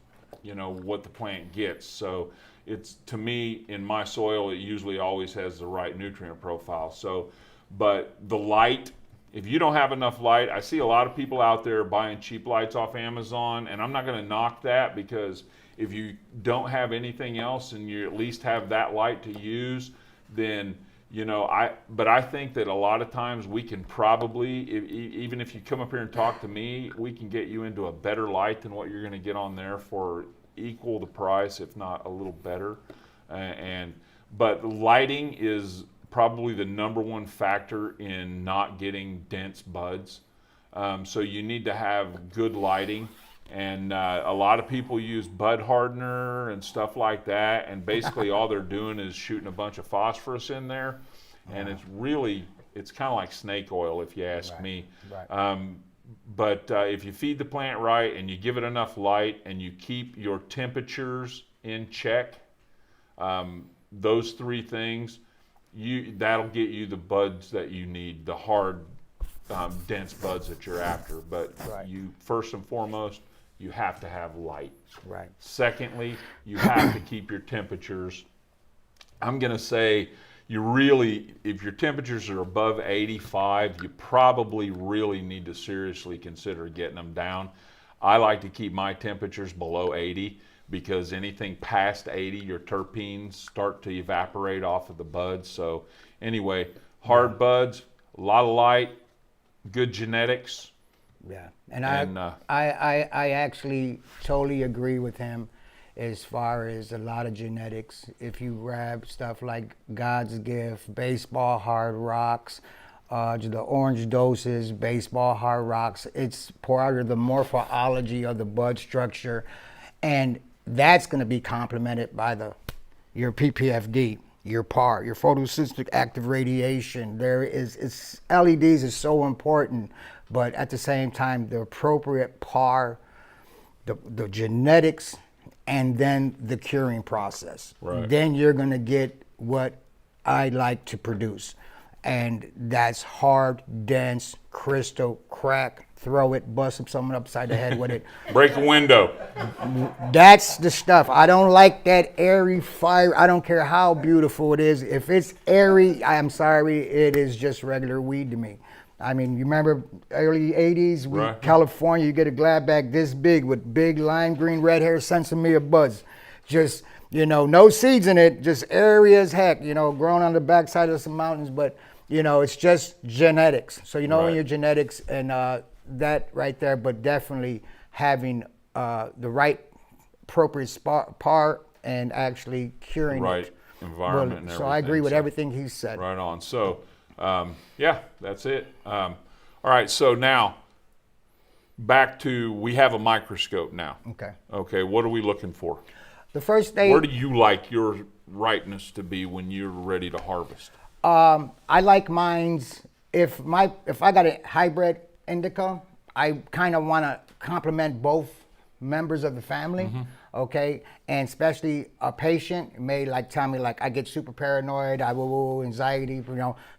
what the plant gets. So it's, to me, in my soil, it usually always has the right nutrient profile. So, but the light. If you don't have enough light, I see a lot of people out there buying cheap lights off Amazon, and I'm not going to knock that, because if you don't have anything else and you at least have that light to use, then, but I think that a lot of times we can probably, even if you come up here and talk to me, we can get you into a better light than what you're going to get on there for equal the price, if not a little better. But lighting is probably the number one factor in not getting dense buds. So you need to have good lighting, and a lot of people use bud hardener and stuff like that, and basically all they're doing is shooting a bunch of phosphorus in there, and it's kind of like snake oil, if you ask me. Right. But if you feed the plant right and you give it enough light and you keep your temperatures in check, those three things, that'll get you the buds that you need, the hard, dense buds that you're after. But you, first and foremost, you have to have light. Right. Secondly, you have to keep your temperatures. I'm going to say if your temperatures are above 85, you probably really need to seriously consider getting them down. I like to keep my temperatures below 80. Because anything past 80, your terpenes start to evaporate off of the buds. So anyway, hard buds, a lot of light, good genetics. Yeah, and I actually totally agree with him as far as a lot of genetics. If you grab stuff like God's Gift, baseball hard rocks, the orange doses, baseball hard rocks, it's part of the morphology of the bud structure, and that's going to be complemented by your PPFD, your PAR, your photosynthetic active radiation. LEDs is so important, but at the same time, the appropriate PAR, the genetics, and then the curing process. Right. Then you're going to get what I like to produce. And that's hard, dense, crystal, crack, throw it, bust someone upside the head with it. Break a window. That's the stuff. I don't like that airy fire. I don't care how beautiful it is. If it's airy, I'm sorry, it is just regular weed to me. I mean, you remember early 80s, Right. California, you get a glad bag this big with big lime green, red hair, sensimilla buds. Just, no seeds in it, just airy as heck, growing on the backside of some mountains, but it's just genetics. So in your genetics and that right there, but definitely having the right appropriate PAR and actually curing right it. environment and So I agree with everything he said. Right on. So yeah, that's it. All right, so now back to, we have a microscope now. Okay. Okay, what are we looking for? The first day. Where do you like your ripeness to be when you're ready to harvest? I like mines. If I got a hybrid indica, I kind of want to complement both members of the family. Okay, and especially a patient may like tell me like I get super paranoid, I will anxiety,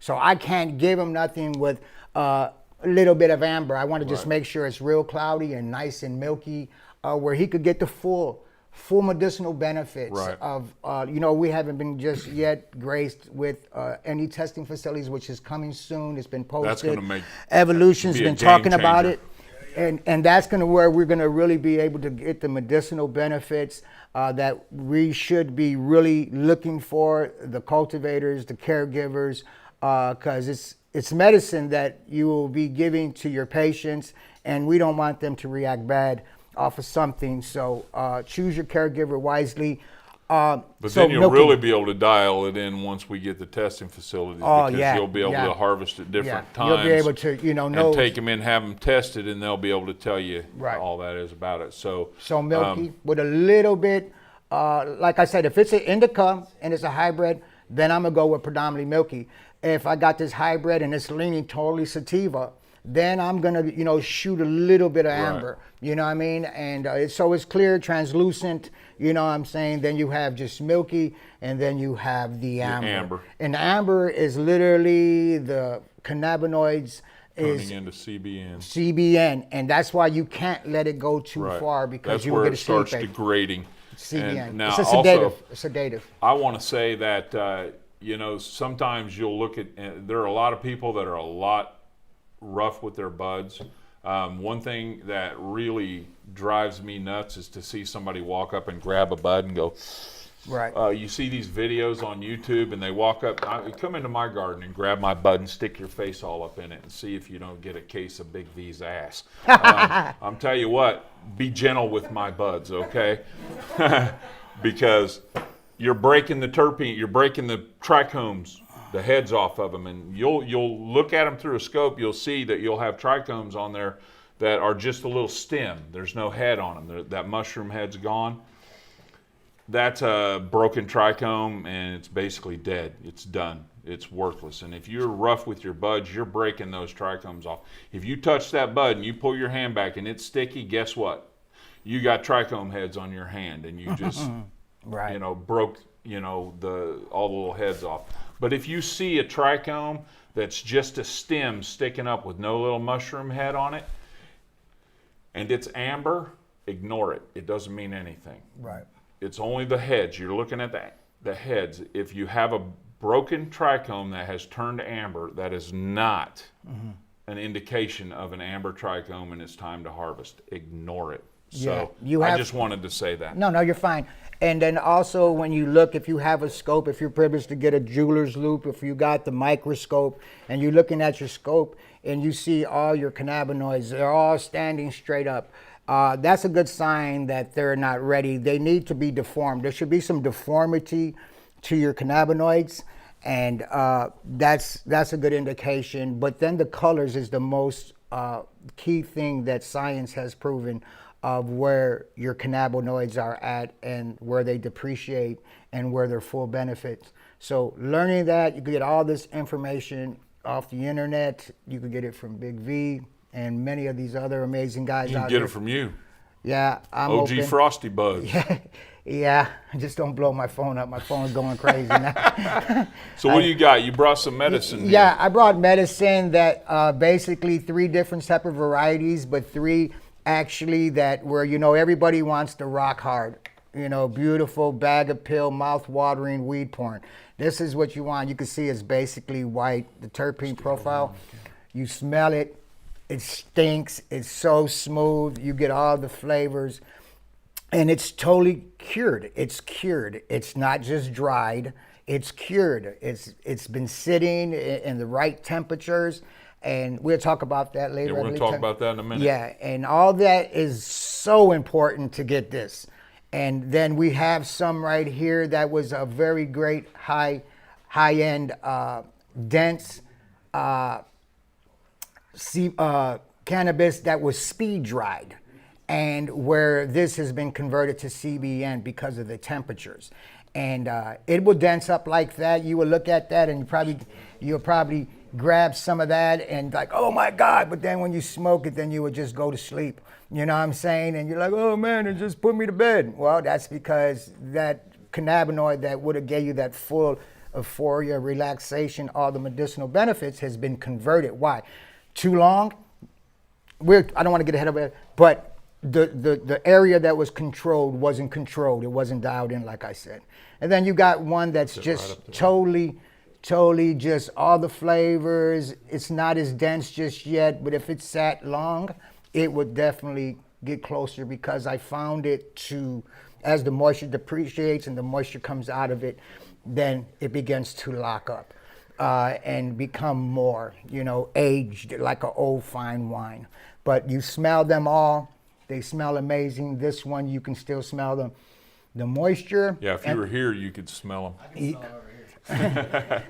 so I can't give him nothing with a little bit of amber. I want to just make sure it's real cloudy and nice and milky, where he could get the full medicinal benefits of, we haven't been just yet graced with any testing facilities, which is coming soon. It's been posted. That's going to make Evolution's been talking about it. And that's going to where we're going to really be able to get the medicinal benefits that we should be really looking for, the cultivators, the caregivers, because it's medicine that you will be giving to your patients, and we don't want them to react bad off of something. So choose your caregiver wisely. But then you'll really be able to dial it in once we get the testing facilities, because you'll be able to harvest at different times. You'll be able to, know. And take them in, have them tested, and they'll be able to tell you all that is about it. So milky with a little bit, like I said, if it's an indica and it's a hybrid, then I'm going to go with predominantly milky. If I got this hybrid and it's leaning totally sativa, then I'm going to, shoot a little bit of amber, you know what I mean? And so it's clear, translucent, you know what I'm saying? Then you have just milky, and then you have the amber. And the amber is literally the cannabinoids turning into CBN. CBN, and that's why you can't let it go too far, because you will get a starts degrading. CBN. And now it's a sedative. It's sedative. I want to say that, sometimes you'll look at, there are a lot of people that are a lot rough with their buds. One thing that really drives me nuts is to see somebody walk up and grab a bud and go. You see these videos on YouTube, and they walk up, come into my garden and grab my bud and stick your face all up in it and see if you don't get a case of Big V's ass. I'm tell you what, be gentle with my buds, okay? Because you're breaking the terpene, you're breaking the trichomes, the heads off of them, and you'll look at them through a scope. You'll see that you'll have trichomes on there that are just a little stem. There's no head on them. That mushroom head's gone. That's a broken trichome, and it's basically dead. It's done. It's worthless. And if you're rough with your buds, you're breaking those trichomes off. If you touch that bud and you pull your hand back and it's sticky, guess what? You got trichome heads on your hand, and you just broke all the little heads off. But if you see a trichome that's just a stem sticking up with no little mushroom head on it, and it's amber, ignore it. It doesn't mean anything. It's only the heads. You're looking at the heads. If you have a broken trichome that has turned amber, that is not an indication of an amber trichome, and it's time to harvest. Ignore it. So I just wanted to say that. No, you're fine. And then also when you look, if you have a scope, if you're privileged to get a jeweler's loupe, if you got the microscope and you're looking at your scope and you see all your cannabinoids, they're all standing straight up. That's a good sign that they're not ready. They need to be deformed. There should be some deformity to your cannabinoids, and that's a good indication. But then the colors is the most key thing that science has proven of where your cannabinoids are at and where they depreciate and where they're full benefits. So learning that, you can get all this information off the internet. You can get it from Big V and many of these other amazing guys you out can there. get it from you. Yeah, I'm OG open. Frosty Buds. Yeah, just don't blow my phone up. My phone's going crazy now. So what do you got? You brought some medicine. Yeah, I brought medicine that basically 3 different separate varieties, but 3 actually that where, everybody wants the rock hard, beautiful bag of pill, mouth-watering weed porn. This is what you want. You can see it's basically white, the terpene profile. You smell it. It stinks. It's so smooth. You get all the flavors. And it's totally cured. It's cured. It's not just dried. It's cured. It's been sitting in the right temperatures. And we'll talk about that later. Yeah, we're going to talk about that in a minute. Yeah, and all that is so important to get this. And then we have some right here that was a very great high-end, dense cannabis that was speed dried, and where this has been converted to CBN because of the temperatures. And it will dense up like that. You will look at that and you'll probably grab some of that and like, oh my God, but then when you smoke it, then you would just go to sleep. You know what I'm saying? And you're like, oh man, it just put me to bed. Well, that's because that cannabinoid that would have gave you that full euphoria, relaxation, all the medicinal benefits has been converted. Why? Too long? I don't want to get ahead of it, but the area that was controlled wasn't controlled. It wasn't dialed in, like I said. And then you got one that's just totally just all the flavors. It's not as dense just yet, but if it sat long, it would definitely get closer, because I found it to, as the moisture depreciates and the moisture comes out of it, then it begins to lock up and become more, aged like an old fine wine. But you smell them all. They smell amazing. This one, you can still smell them. The moisture. Yeah, if you were here, you could smell them.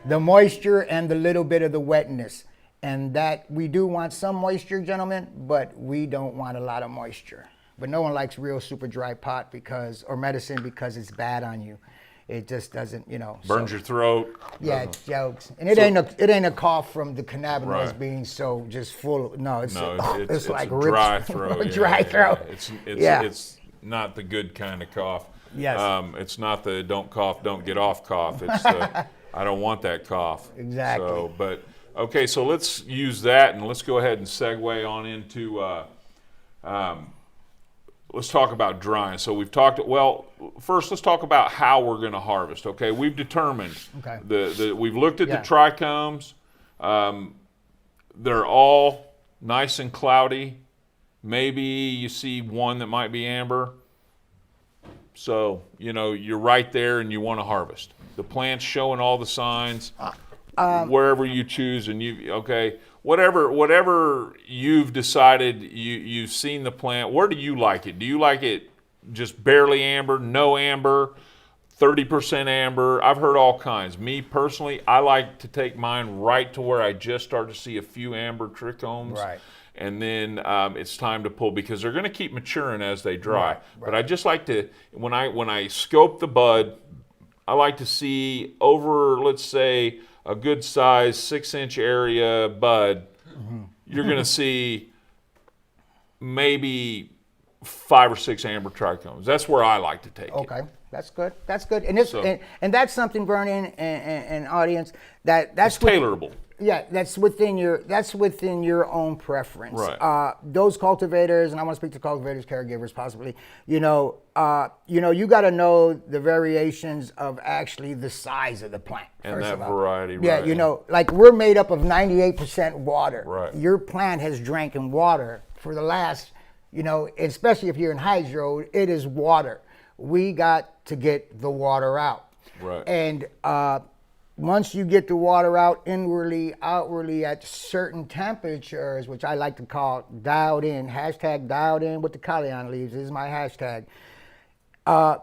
The moisture and the little bit of the wetness. And that we do want some moisture, gentlemen, but we don't want a lot of moisture. But no one likes real super dry pot or medicine because it's bad on you. It just doesn't, burns your throat. Yeah, it jokes. And it ain't a cough from the cannabinoids being so just full. It's like a dry throat. Dry throat. It's not the good kind of cough. Yes. It's not the don't cough, don't get off cough. It's the I don't want that cough. Exactly. Okay, so let's use that, and let's go ahead and segue on into, let's talk about drying. So we've talked, first let's talk about how we're going to harvest, okay? We've determined, we've looked at the trichomes. They're all nice and cloudy. Maybe you see one that might be amber. So, you're right there and you want to harvest. The plant's showing all the signs. Wherever you choose, and whatever you've decided, you've seen the plant. Where do you like it? Do you like it just barely amber, no amber, 30% amber? I've heard all kinds. Me personally, I like to take mine right to where I just start to see a few amber trichomes. Right. And then it's time to pull, because they're going to keep maturing as they dry. Right. But I just like to, when I scope the bud, I like to see over, let's say, a good size 6-inch area bud, you're going to see maybe 5 or 6 amber trichomes. That's where I like to take it. Okay, that's good. That's good. And that's something, Vernon and audience, that's tailorable. Yeah, that's within your own preference. Right. Those cultivators, and I want to speak to cultivators, caregivers, possibly. You got to know the variations of actually the size of the plant. And that variety. Yeah, right. Like we're made up of 98% water. Right. Your plant has drank in water for the last, especially if you're in hydro, it is water. We got to get the water out. Right. And once you get the water out inwardly, outwardly at certain temperatures, which I like to call dialed in, hashtag dialed in with the Calian leaves, this is my hashtag,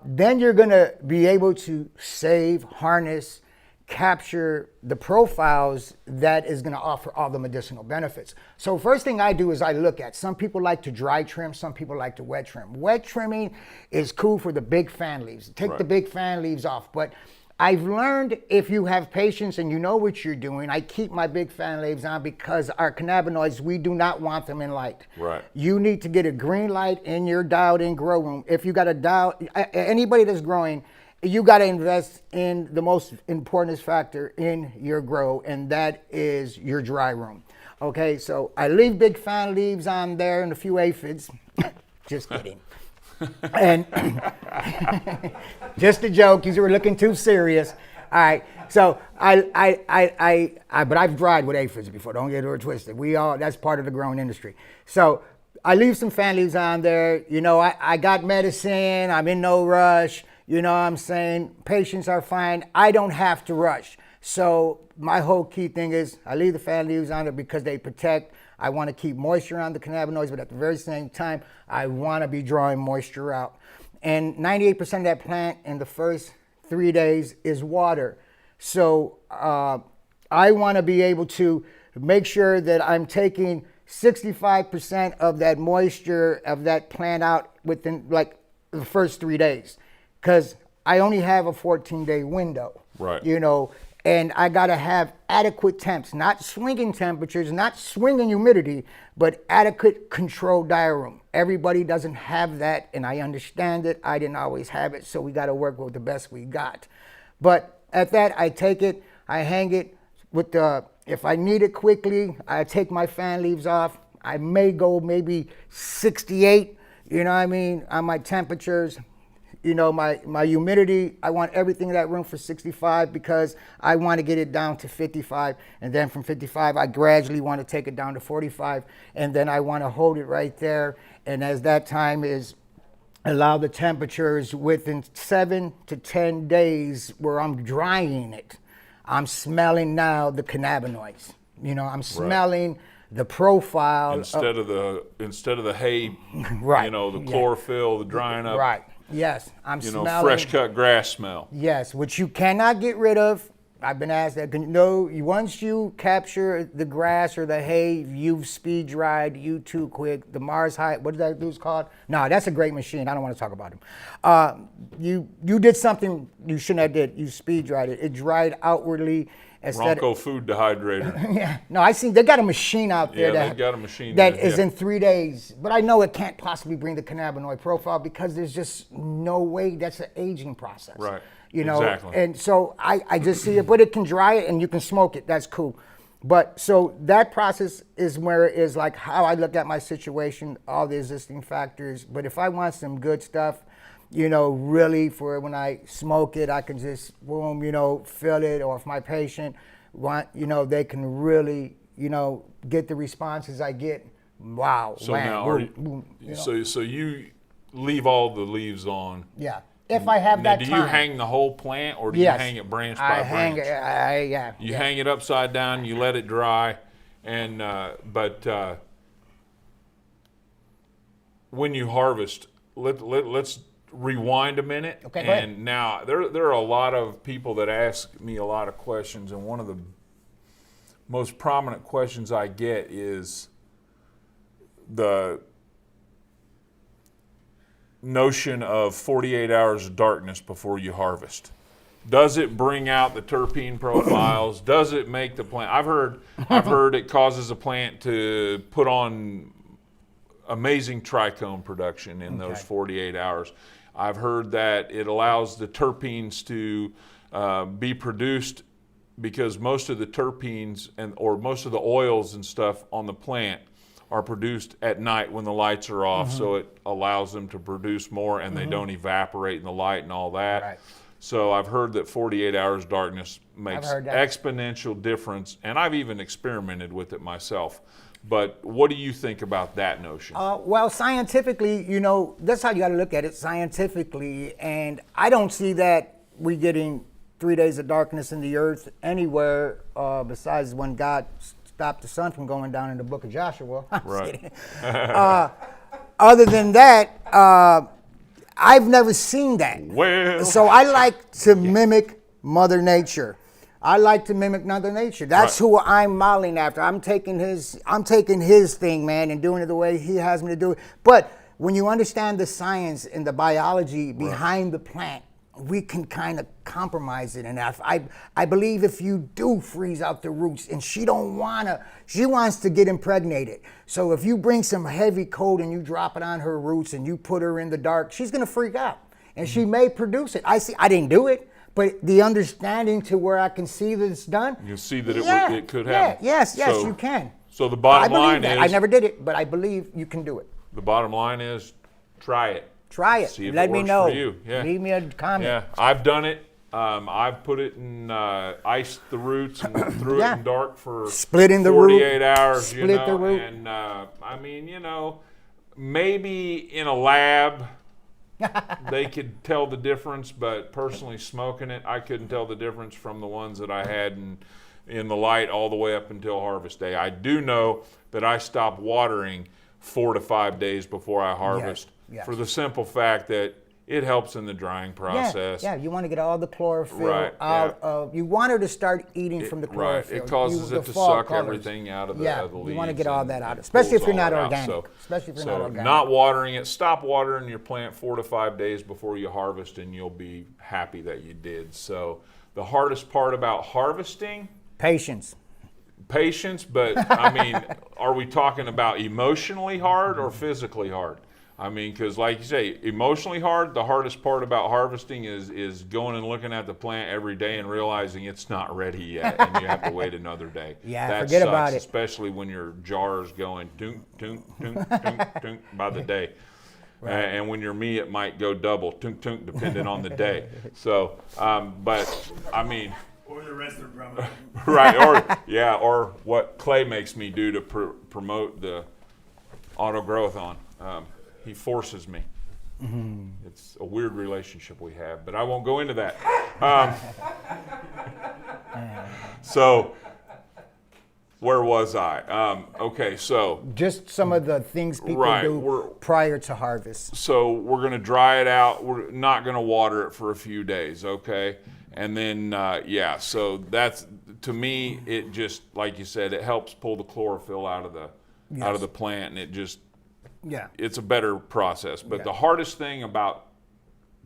then you're going to be able to save, harness, capture the profiles that is going to offer all the medicinal benefits. So first thing I do is I look at, some people like to dry trim, some people like to wet trim. Wet trimming is cool for the big fan leaves. Take the big fan leaves off, but I've learned, if you have patience and you know what you're doing, I keep my big fan leaves on, because our cannabinoids, we do not want them in light. Right. You need to get a green light in your dialed in grow room. If you got anybody that's growing, you got to invest in the most important factor in your grow, and that is your dry room. Okay, so I leave big fan leaves on there and a few aphids. Just kidding. And just a joke, you were looking too serious. All right, so but I've dried with aphids before, don't get it twisted. That's part of the growing industry. So I leave some fan leaves on there. I got medicine, I'm in no rush. You know what I'm saying? Patients are fine. I don't have to rush. So my whole key thing is I leave the fan leaves on there because they protect. I want to keep moisture on the cannabinoids, but at the very same time, I want to be drawing moisture out. And 98% of that plant in the first 3 days is water. So I want to be able to make sure that I'm taking 65% of that moisture of that plant out within like the first 3 days, because I only have a 14-day window. Right. You know, and I got to have adequate temps, not swinging temperatures, not swinging humidity, but adequate controlled diaroom. Everybody doesn't have that, and I understand it. I didn't always have it, so we got to work with the best we got. But at that, I take it, I hang it with the, if I need it quickly, I take my fan leaves off. I may go maybe 68, you know what I mean, on my temperatures. You know, my humidity, I want everything in that room for 65 because I want to get it down to 55. And then from 55, I gradually want to take it down to 45. And then I want to hold it right there. And as that time is, allow the temperatures within 7 to 10 days where I'm drying it. I'm smelling now the cannabinoids. You know, I'm smelling the profile. Instead of the hay, right. You know, the chlorophyll, the drying up. Right. Yes, I'm smelling. You know, fresh cut grass smell. Yes, which you cannot get rid of. I've been asked that. No, once you capture the grass or the hay, you've speed dried you too quick. The Mars High, what did that dude's called? No, that's a great machine. I don't want to talk about him. You did something you shouldn't have did. You speed dried it. It dried outwardly. Bronco food dehydrator. Yeah, no, I seen they got a machine out there they got a machine that is in 3 days. But I know it can't possibly bring the cannabinoid profile because there's just no way. That's an aging process. Right. You know, exactly. And so I just see it, but it can dry it and you can smoke it. That's cool. But so that process is where it is like how I look at my situation, all the existing factors. But if I want some good stuff, you know, really for when I smoke it, I can just, boom, you know, feel it. Or if my patient want, you know, they can really, you know, get the responses I get. Wow. So wham, now, boom, boom, you know. so you leave all the leaves on. Yeah. If I have now, that do time. you hang the whole plant, or do you hang it branch by branch? You hang it upside down. You let it dry, and but when you harvest, let's rewind a minute. Okay, go ahead. And now there are a lot of people that ask me a lot of questions, and one of the most prominent questions I get is the notion of 48 hours of darkness before you harvest. Does it bring out the terpene profiles? Does it make the plant? I've heard it causes a plant to put on amazing trichome production in those 48 hours. I've heard that it allows the terpenes to be produced because most of the terpenes or most of the oils and stuff on the plant are produced at night when the lights are off, so it allows them to produce more and they don't evaporate in the light and all that. Right. So I've heard that 48 hours darkness makes exponential difference, and I've even experimented with it myself. But what do you think about that notion? Well, scientifically, you know, that's how you got to look at it scientifically, and I don't see that we getting 3 days of darkness in the earth anywhere besides when God stopped the sun from going down in the book of Joshua. Right. Other than that, I've never seen that. Well. So I like to mimic Mother Nature. I like to mimic Mother Nature. That's who I'm modeling after. I'm taking his thing, man, and doing it the way he has me to do it. But when you understand the science and the biology behind the plant, we can kind of compromise it enough. I believe if you do freeze out the roots, and she wants to get impregnated. So if you bring some heavy cold and you drop it on her roots and you put her in the dark, she's gonna freak out. And she may produce it. I didn't do it, but the understanding to where I can see that it's done. You see that it could happen. Yes, you can. So the bottom line is, I never did it, but I believe you can do it. The bottom line is, try it. Try it. See if Let it me works know. for you. Yeah. Leave me a comment. Yeah, I've done it. I've put it in, iced the roots and threw it in dark for splitting the 48 root. hours. Split the root. And I mean, you know, maybe in a lab they could tell the difference, but personally smoking it, I couldn't tell the difference from the ones that I had in the light all the way up until harvest day. I do know that I stop watering 4 to 5 days before I harvest. Yes. For the simple fact that it helps in the drying process. Yeah, you want to get all the chlorophyll Right, out of. You want her to start eating from the chlorophyll. Right, it causes it to suck everything out of the leaves. You want to get all that out, especially if you're not organic. Not watering it. Stop watering your plant 4 to 5 days before you harvest, and you'll be happy that you did. So the hardest part about harvesting? Patience, but I mean, are we talking about emotionally hard or physically hard? I mean, because like you say, emotionally hard, the hardest part about harvesting is going and looking at the plant every day and realizing it's not ready yet and you have to wait another day. Yeah, that forget sucks, about it. Especially when your jar is going dunk, dunk, dunk, dunk, dunk by the day. Right. And when you're me, it might go double, tunk, tunk, depending on the day. So, but I mean... Or the rest of the promote. Right, or what Clay makes me do to promote the auto growth on. He forces me. Mm-hmm. It's a weird relationship we have, but I won't go into that. So, where was I? Okay, so. Just some of the things people do prior to harvest. So we're going to dry it out. We're not going to water it for a few days, okay? And then, so that's, to me, it just, like you said, it helps pull the chlorophyll out of the plant, and it just, it's a better process. But the hardest thing about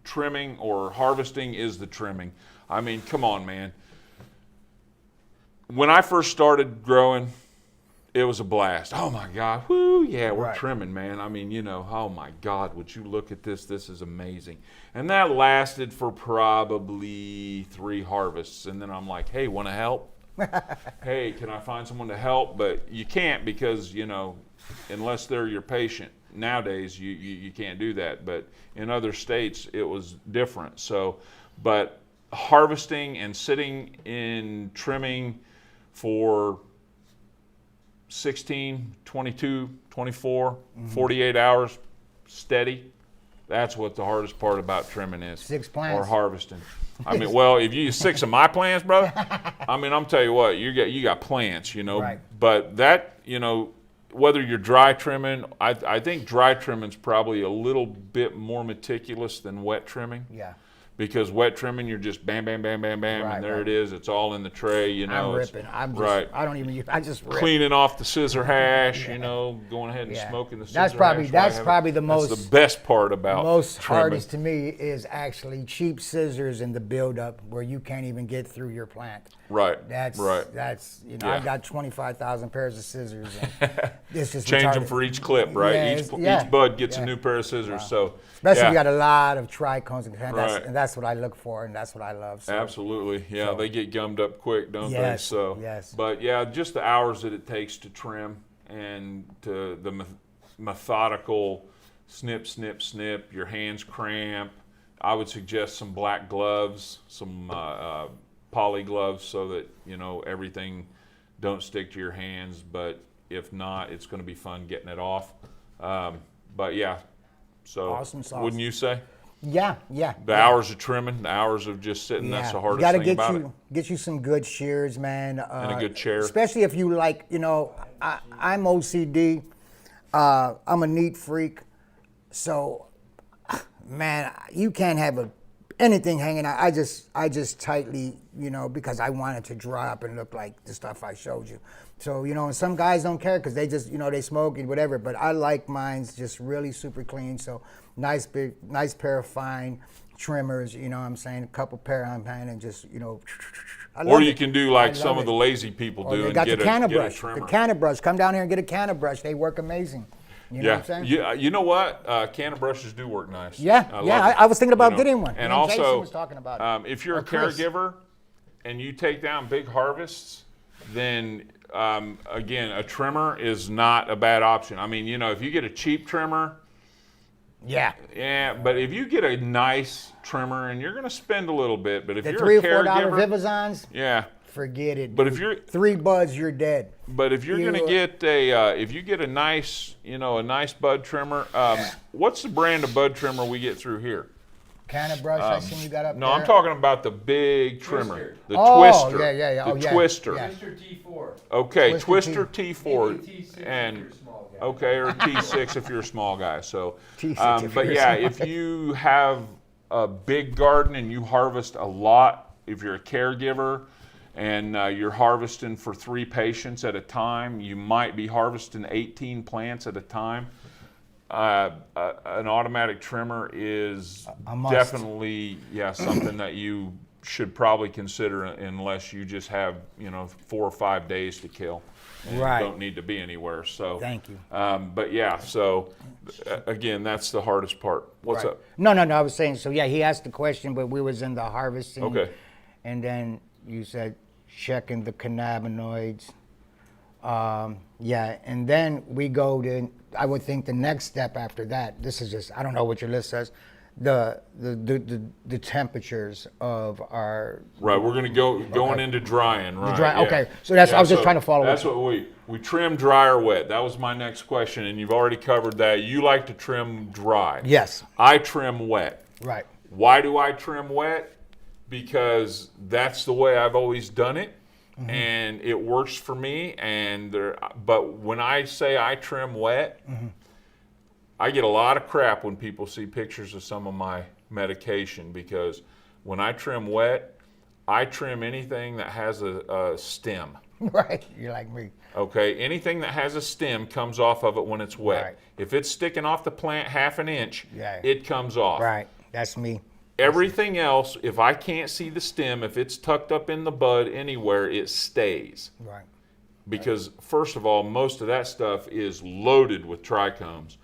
trimming or harvesting is the trimming. I mean, come on, man. When I first started growing, it was a blast. Oh my God, whoo, yeah, we're trimming, man. I mean, oh my God, would you look at this? This is amazing. And that lasted for probably 3 harvests. And then I'm like, hey, want to help? Hey, can I find someone to help? But you can't because, unless they're your patient. Nowadays, you can't do that. But in other states, it was different. So, but harvesting and sitting in trimming for 16, 22, 24, 48 hours steady, that's what the hardest part about trimming is. 6 plants. Or harvesting. I mean, well, if you use 6 of my plants, brother, I mean, I'm telling you what, you got plants, Right. But that, whether you're dry trimming, I think dry trimming's probably a little bit more meticulous than wet trimming. Yeah. Because wet trimming, you're just bam, bam, bam, bam, bam, and there it is. It's all in the tray, I'm ripping. I just rip. Cleaning off the scissor hash, going ahead and smoking the scissor hash. That's probably the most. That's the best part about most trimming. hardest to me is actually cheap scissors in the buildup where you can't even get through your plant. Right. That's I've got 25,000 pairs of scissors. And it's just change retarded. them for each clip, right? Yeah, each bud gets a new pair of scissors. Wow. So especially if you got a lot of trichomes and that's what I look for and that's what I love. So. Absolutely, yeah. They get gummed up quick, don't they? So but just the hours that it takes to trim and to the methodical snip, snip, snip. Your hands cramp. I would suggest some black gloves, some poly gloves, so that everything don't stick to your hands. But if not, it's going to be fun getting it off. But yeah, so awesome sauce. Wouldn't you say? Yeah. The hours of trimming, the hours of just sitting, that's the hardest thing about it. Get you some good shears, man. And a good chair. Especially if you like, I'm OCD. I'm a neat freak. So, man, you can't have anything hanging out. I just tightly, because I want it to dry up and look like the stuff I showed you. So, and some guys don't care because they just, they smoke and whatever. But I like mine's just really super clean. So nice pair of fine trimmers, what I'm saying, a couple pair on hand and just, or you can do like some of the lazy people do and get a trimmer. The canna brush. Come down here and get a canna brush. They work amazing. You know what I'm saying? Yeah, you know what? Canna brushes do work nice. Yeah, I was thinking about getting one. And also, Jason was talking about it. If you're a caregiver and you take down big harvests, then again, a trimmer is not a bad option. I mean, if you get a cheap trimmer, yeah, but if you get a nice trimmer, and you're going to spend a little bit, but if you're $3 a caregiver, or $4 Vivazons, forget it. But if you're 3 buds, you're dead. But if you're going to get if you get a nice, a nice bud trimmer, what's the brand of bud trimmer we get through here? Canna brush, I seen you got up No, there. I'm talking about the big trimmer. The Oh, twister. yeah. Oh, the yeah. twister. Yeah. Twister T4. Okay, Twister Twister T4. Maybe T6 and if you're a small guy. okay, or T6 if you're a small guy. So, T6 if but you're a yeah, small if guy. you have a big garden and you harvest a lot, if you're a caregiver and you're harvesting for 3 patients at a time, you might be harvesting 18 plants at a time. An automatic trimmer is definitely something that you should probably consider unless you just have 4 or 5 days to kill and Right. don't need to be anywhere. So Thank you. But yeah, so again, that's the hardest part. What's Right. up? No. I was saying, so yeah, he asked the question, but we was in the harvesting. Okay. And then you said checking the cannabinoids. And then we go to, I would think the next step after that, this is just, I don't know what your list says, the temperatures of our... Right, we're going to going into drying, right? Okay, so that's, I was just trying to follow. That's what we trim dry or wet. That was my next question, and you've already covered that. You like to trim dry. Yes. I trim wet. Right. Why do I trim wet? Because that's the way I've always done it. Mm-hmm. And it works for me. But when I say I trim wet, mm-hmm. I get a lot of crap when people see pictures of some of my medication, because when I trim wet, I trim anything that has a stem. Right, you're like me. Okay, anything that has a stem comes off of it when it's wet. Right. If it's sticking off the plant half an inch, Yeah. it comes off. Right, that's me. Everything else, if I can't see the stem, if it's tucked up in the bud anywhere, it stays. Right. Because first of all, most of that stuff is loaded with trichomes.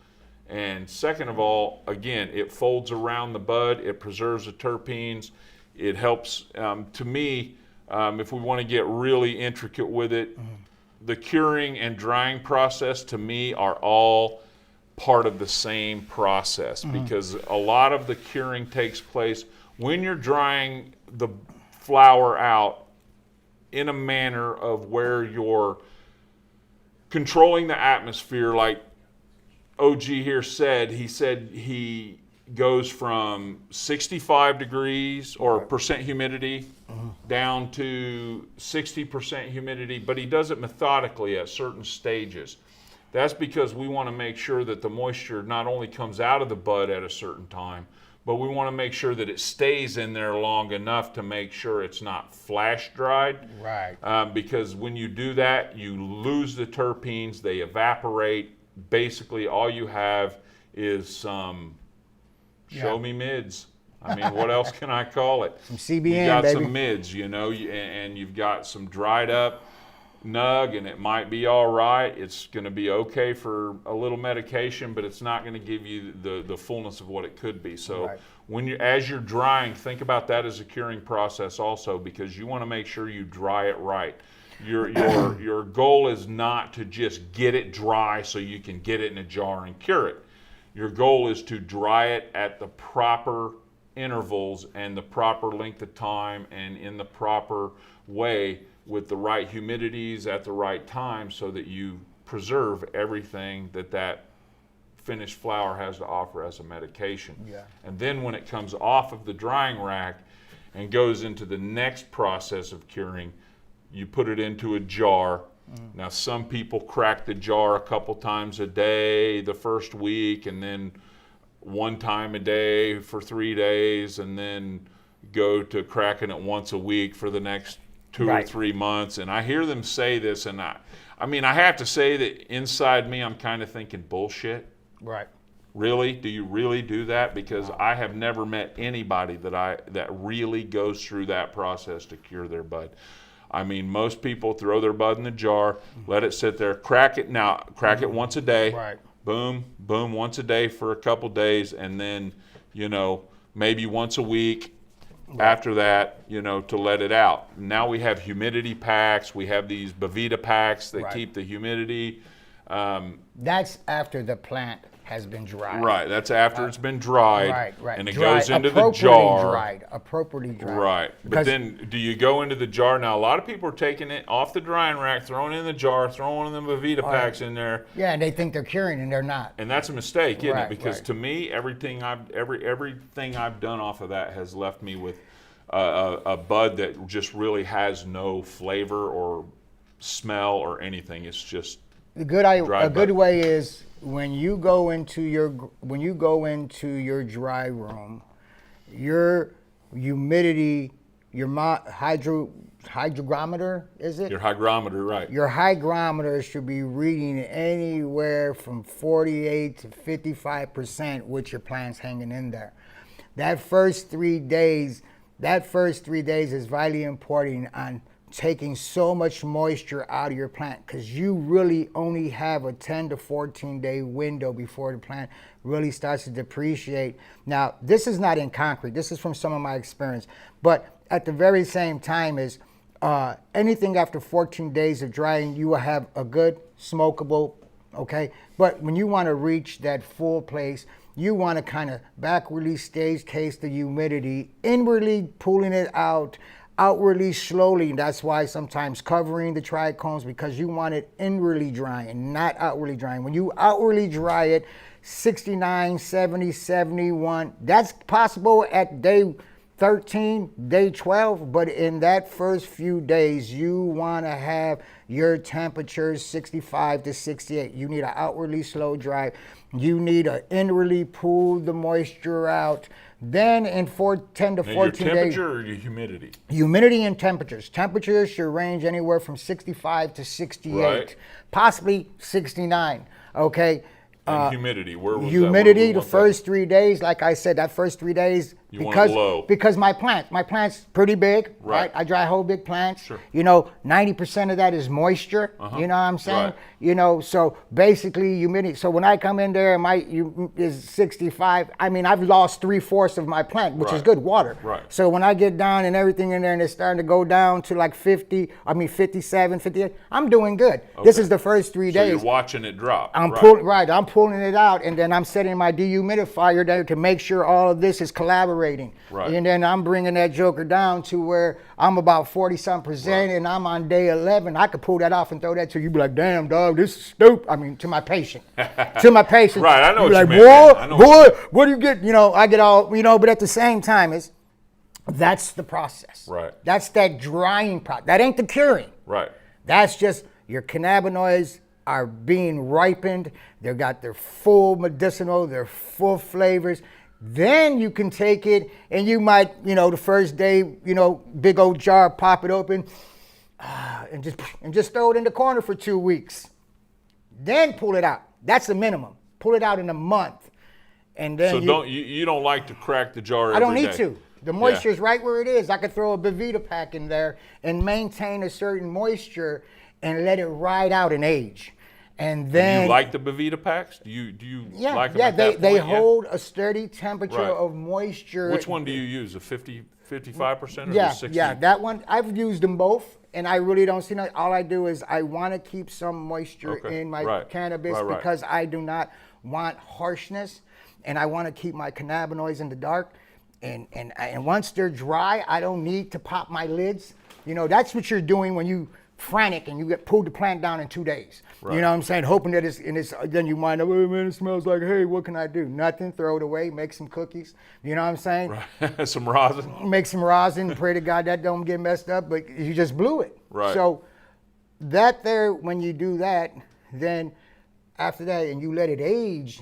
And second of all, again, it folds around the bud, it preserves the terpenes, it helps, to me, if we want to get really intricate with it, mm-hmm. the curing and drying process to me are all part of the same process, mm-hmm. because a lot of the curing takes place when you're drying the flower out in a manner of where you're controlling the atmosphere. Like OG here said, he goes from 65 degrees or percent humidity down to 60% humidity, but he does it methodically at certain stages. That's because we want to make sure that the moisture not only comes out of the bud at a certain time, but we want to make sure that it stays in there long enough to make sure it's not flash dried. Right. Because when you do that, you lose the terpenes, they evaporate. Basically, all you have is some show me mids. I mean, what else can I call it? Some CBN, you got baby. some mids, and you've got some dried up nug, and it might be all right. It's going to be okay for a little medication, but it's not going to give you the fullness of what it could be. So right. As you're drying, think about that as a curing process also, because you want to make sure you dry it right. Your goal is not to just get it dry so you can get it in a jar and cure it. Your goal is to dry it at the proper intervals and the proper length of time and in the proper way with the right humidities at the right time, so that you preserve everything that finished flower has to offer as a medication. Yeah. And then when it comes off of the drying rack and goes into the next process of curing, you put it into a jar. Now, some people crack the jar a couple times a day the first week, and then one time a day for 3 days, and then go to cracking it once a week for the next 2 or 3 months. And I hear them say this, and I have to say that inside me, I'm kind of thinking bullshit. Right. Really? Do you really do that? Because I have never met anybody that really goes through that process to cure their bud. I mean, most people throw their bud in the jar, let it sit there, crack it once a day. Right. Boom, boom, once a day for a couple days, and then, maybe once a week after that, to let it out. Now we have humidity packs. We have these Bavita packs that keep the humidity. That's after the plant has been dried. Right, that's after it's been dried. Right. And it Dried, goes into the jar. Appropriately dried. Right, but then do you go into the jar? Now, a lot of people are taking it off the drying rack, throwing it in the jar, throwing one of them Vivita packs in there. Yeah, and they think they're curing, and they're not. And that's a mistake, isn't Right, it? Because right. to me, everything I've done off of that has left me with a bud that just really has no flavor or smell or anything. It's just A good way is when you go into your dry room, your humidity, your hygrometer, is it? Your hygrometer, right. Your hygrometer should be reading anywhere from 48 to 55% with your plants hanging in there. That first 3 days is vitally important on taking so much moisture out of your plant, because you really only have a 10 to 14 day window before the plant really starts to depreciate. Now, this is not in concrete. This is from some of my experience. But at the very same time is anything after 14 days of drying, you will have a good smokable, okay? But when you want to reach that full place, you want to kind of backwardly stage case the humidity, inwardly pulling it out, outwardly slowly. That's why sometimes covering the trichomes, because you want it inwardly drying, not outwardly drying. When you outwardly dry it, 69, 70, 71, that's possible at day 13, day 12, but in that first few days, you want to have your temperatures 65 to 68. You need an outwardly slow dry. You need to inwardly pull the moisture out. Then in 10 to 14 days. Your temperature or your humidity? Humidity and temperatures. Temperatures should range anywhere from 65 to 68, right. Possibly 69, okay? And humidity, where was humidity, that? the first 3 days, like I said, that first 3 days, you want it low. Because my plant's pretty big, right? I dry whole big plants. Sure. 90% of that is moisture. You know what I'm saying? Right. So basically humidity. So when I come in there and is 65, I mean, I've lost 3/4 of my plant, which is good water. Right. So when I get down and everything in there and it's starting to go down to like 57, 58, I'm doing good. Okay. This is the first 3 days. So you're watching it drop. I'm pulling it out, and then I'm setting my dehumidifier there to make sure all of this is collaborating. Right. And then I'm bringing that joker down to where I'm about 40-something%, and I'm on day 11. I could pull that off and throw that to you. Be like, damn, dog, this is stupid. I mean, to my patient. Right, I know what you mean. Boy, what do you get? I get all, but at the same time, that's the process. Right. That's that drying process. That ain't the curing. Right. That's just your cannabinoids are being ripened. They've got their full medicinal, their full flavors. Then you can take it and you might, the first day, big old jar, pop it open, and just throw it in the corner for 2 weeks. Then pull it out. That's the minimum. Pull it out in a month. And then you don't like to crack the jar every day. I don't need to. The moisture is right where it is. I could throw a Vivita pack in there and maintain a certain moisture and let it ride out and age. And then, do you like the Bevita packs? Do you like them at that they point? hold a steady temperature of moisture. Which one do you use? A 55% or the 60? Yeah, that one. I've used them both, and I really don't see nothing. All I do is I want to keep some moisture in my cannabis because I do not want harshness, and I want to keep my cannabinoids in the dark. And once they're dry, I don't need to pop my lids. That's what you're doing when you frantic and you get pulled the plant down in 2 days. Right. You know what I'm saying? Hoping that then you might know, oh man, it smells like hay. What can I do? Nothing. Throw it away. Make some cookies. You know what I'm saying? Right. Some rosin. Make some rosin. Pray to God that don't get messed up, but you just blew it. Right. So when you do that, then after that, and you let it age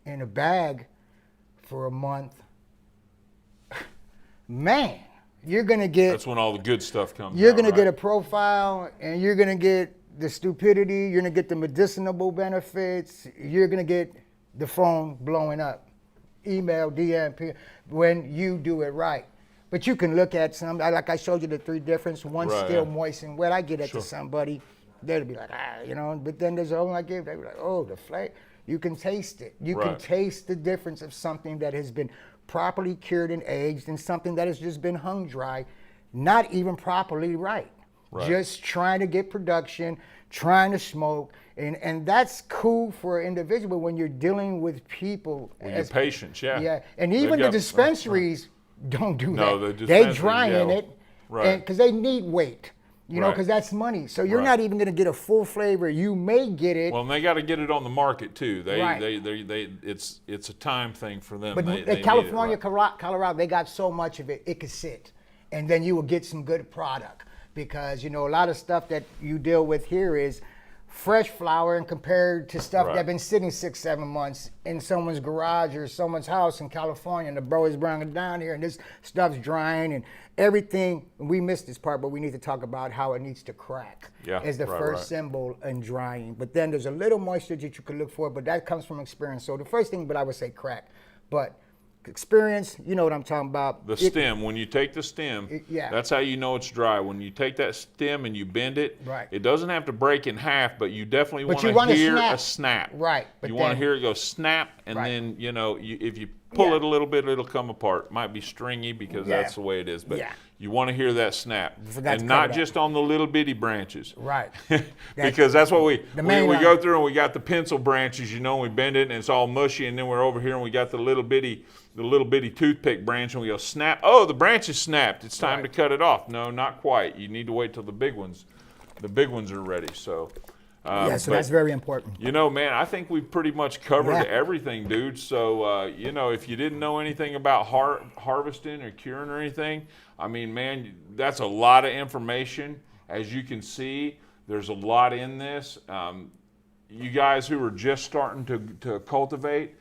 in a bag for a month, man, you're going to get... That's when all the good stuff comes You're going to get a profile, and you're going to get the stupidity, you're going to get the medicinal benefits, you're going to get the phone blowing up, email, DM, when you do it right. But you can look at some, like I showed you the 3 difference, one still moist and wet. I get it to somebody, they'll be like, but then there's a one I give, they'll be like, oh, the flavor. You can taste it. You can taste the difference of something that has been properly cured and aged and something that has just been hung dry, not even properly right. Just trying to get production, trying to smoke. And that's cool for an individual when you're dealing with people. With your patients, yeah. Yeah, and even the dispensaries don't do No, that. the They dispensaries, drying yeah. it, Right. Because they need weight. You know, Right. because that's money. So you're Right. not even going to get a full flavor. You may get it. Well, and they got to get it on the market too. Right. It's a time thing for them. But They in need it, California, right. Colorado, they got so much of it, it could sit. And then you will get some good product. Because, you know, a lot of stuff that you deal with here is fresh flower and compared to stuff Right. that's been sitting 6-7 months in someone's garage or someone's house in California, and the bro is bringing it down here, and this stuff's drying and everything. We missed this part, but we need to talk about how it needs to crack as the first symbol in drying. But then there's a little moisture that you could look for, but that comes from experience. So the first thing, but I would say crack. But experience, you know what I'm talking about. The stem, when you take the stem, that's how you know it's dry. When you take that stem and you bend it, Right. it doesn't have to break in half, but you definitely But want you to hear wanna a snap. Right. But You want to then- hear it go snap, and Right. then, you know, if you pull Yeah. it a little bit, it'll come apart. Might be stringy because Yeah. that's the way it is, but Yeah. you want to hear that snap. forgot to And cover not that. just on the little bitty branches. Right. Because that's what we main we line. go through, and we got the pencil branches, you know, and we bend it and it's all mushy, and then we're over here and we got the little bitty toothpick branch, and we go snap. Oh, the branch is snapped. It's time to cut it off. No, not quite. You need to wait till the big ones are ready. So So that's very important. you know, man, I think we've pretty much covered Yeah. everything, dude. So, you know, if you didn't know anything about harvesting or curing or anything, I mean, man, that's a lot of information. As you can see, there's a lot in this. You guys who are just starting to cultivate,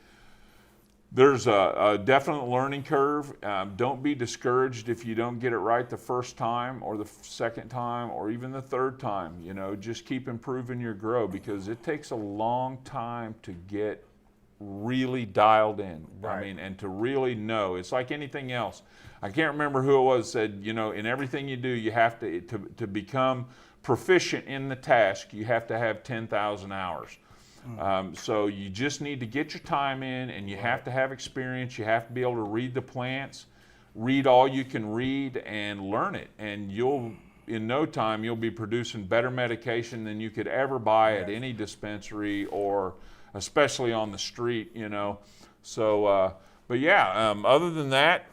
there's a definite learning curve. Don't be discouraged if you don't get it right the first time or the second time or even the third time. You know, just keep improving your grow, because it takes a long time to get really dialed in. I mean, and to really know. It's like anything else. I can't remember who it was said, you know, in everything you do, you have to become proficient in the task, you have to have 10,000 hours. So you just need to get your time in, and you have to have experience. You have to be able to read the plants, read all you can read, and learn it. And in no time, you'll be producing better medication than you could ever buy at any dispensary, or especially on the street, you know. So, but yeah, other than that,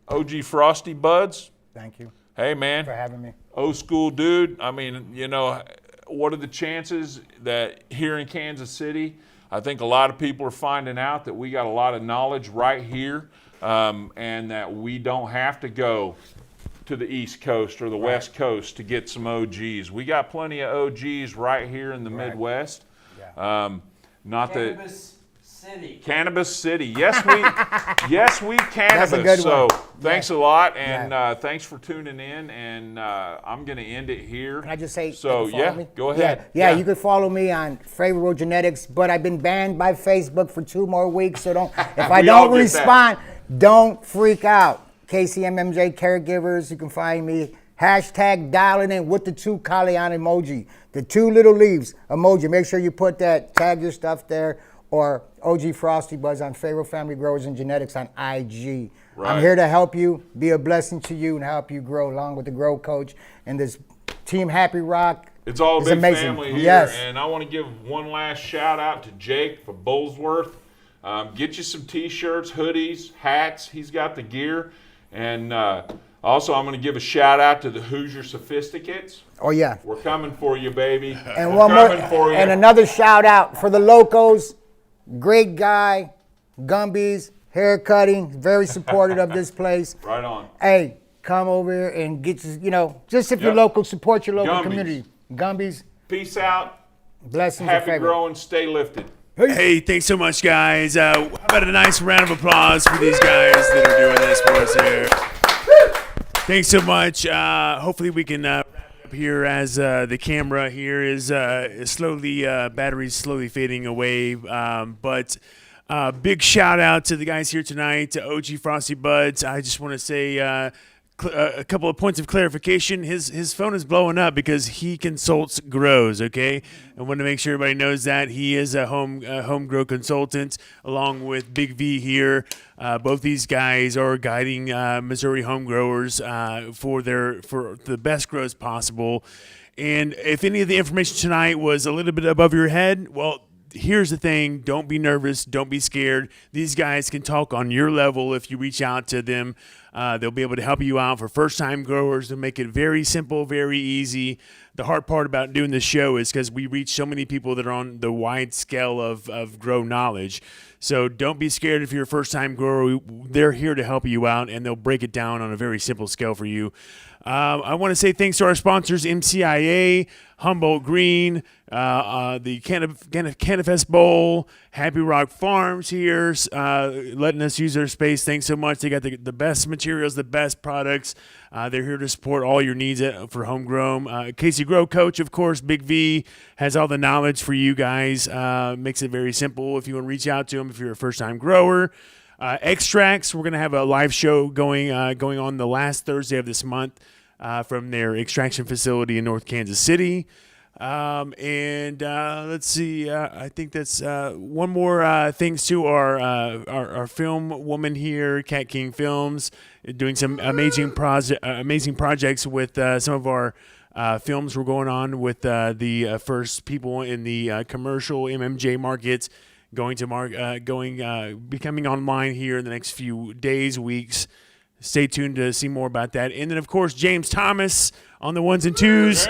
OG Frosty Buds. Thank you. Hey, man. For having me. Old school dude. I mean, you know, what are the chances that here in Kansas City, I think a lot of people are finding out that we got a lot of knowledge right here, and that we don't have to go to the East Coast or the West Coast to get some OGs. We got plenty of OGs right here in the Midwest. Not that City. Cannabis City. Yes, we cannabis. That's a good so one. thanks a lot, and thanks for tuning in. And I'm going to end it here. Can I just say? So you can follow me? go ahead. Yeah, you can follow me on Favorable Genetics, but I've been banned by Facebook for 2 more weeks. So don't. If I We all don't get respond, don't freak out. KCMMJ Caregivers. You can find me. Hashtag dialing in with the 2 Kalian emoji, the 2 little leaves emoji. Make sure you put that, tag your stuff there, or OG Frosty Buzz on Favorable Family Growers and Genetics on IG. Right. I'm here to help you, be a blessing to you, and help you grow along with the Grow Coach and this Team Happy Rock. It's all a is big amazing. family here, Yes. and I want to give one last shout out to Jake for Bullsworth. Get you some T-shirts, hoodies, hats. He's got the gear, and also I'm going to give a shout out to the Hoosier Sophisticates. Oh yeah. We're coming for you, baby. And We're one more, coming for you. and another shout out for the locos. Great guy, Gumby's hair cutting, very supportive of this place. Right on. Hey, come over here and get just if you're local, support your local Gumby's. community. Gumby's. Peace out. Blessings. Happy and favor. growing. Stay lifted. Hey, thanks so much, guys. How about a nice round of applause for these guys that are doing this for us here. Thanks so much. Hopefully we can wrap up here as the camera here is slowly, batteries slowly fading away. But big shout out to the guys here tonight, to OG Frosty Buds. I just want to say a couple of points of clarification. His phone is blowing up because he consults grows, okay? I want to make sure everybody knows that. He is a home grow consultant along with Big V here. Both these guys are guiding Missouri home growers for the best grows possible. And if any of the information tonight was a little bit above your head, well, here's the thing. Don't be nervous. Don't be scared. These guys can talk on your level if you reach out to them. They'll be able to help you out for first-time growers to make it very simple, very easy. The hard part about doing this show is because we reach so many people that are on the wide scale of grow knowledge. So don't be scared if you're a first-time grower. They're here to help you out, and they'll break it down on a very simple scale for you. I want to say thanks to our sponsors, MCIA, Humboldt Green, the Canafest Bowl, Happy Rock Farms here, letting us use their space. Thanks so much. They got the best materials, the best products. They're here to support all your needs for homegrown. Casey Grow Coach, of course, Big V, has all the knowledge for you guys. Makes it very simple if you want to reach out to them if you're a first-time grower. Extracts, we're going to have a live show going on the last Thursday of this month from their extraction facility in North Kansas City. Let's see, I think that's one more thanks to our film woman here, Cat King Films, doing some amazing projects with some of our films we're going on with the first people in the commercial MMJ markets becoming online here in the next few days, weeks. Stay tuned to see more about that. And then, of course, James Thomas on the ones and twos.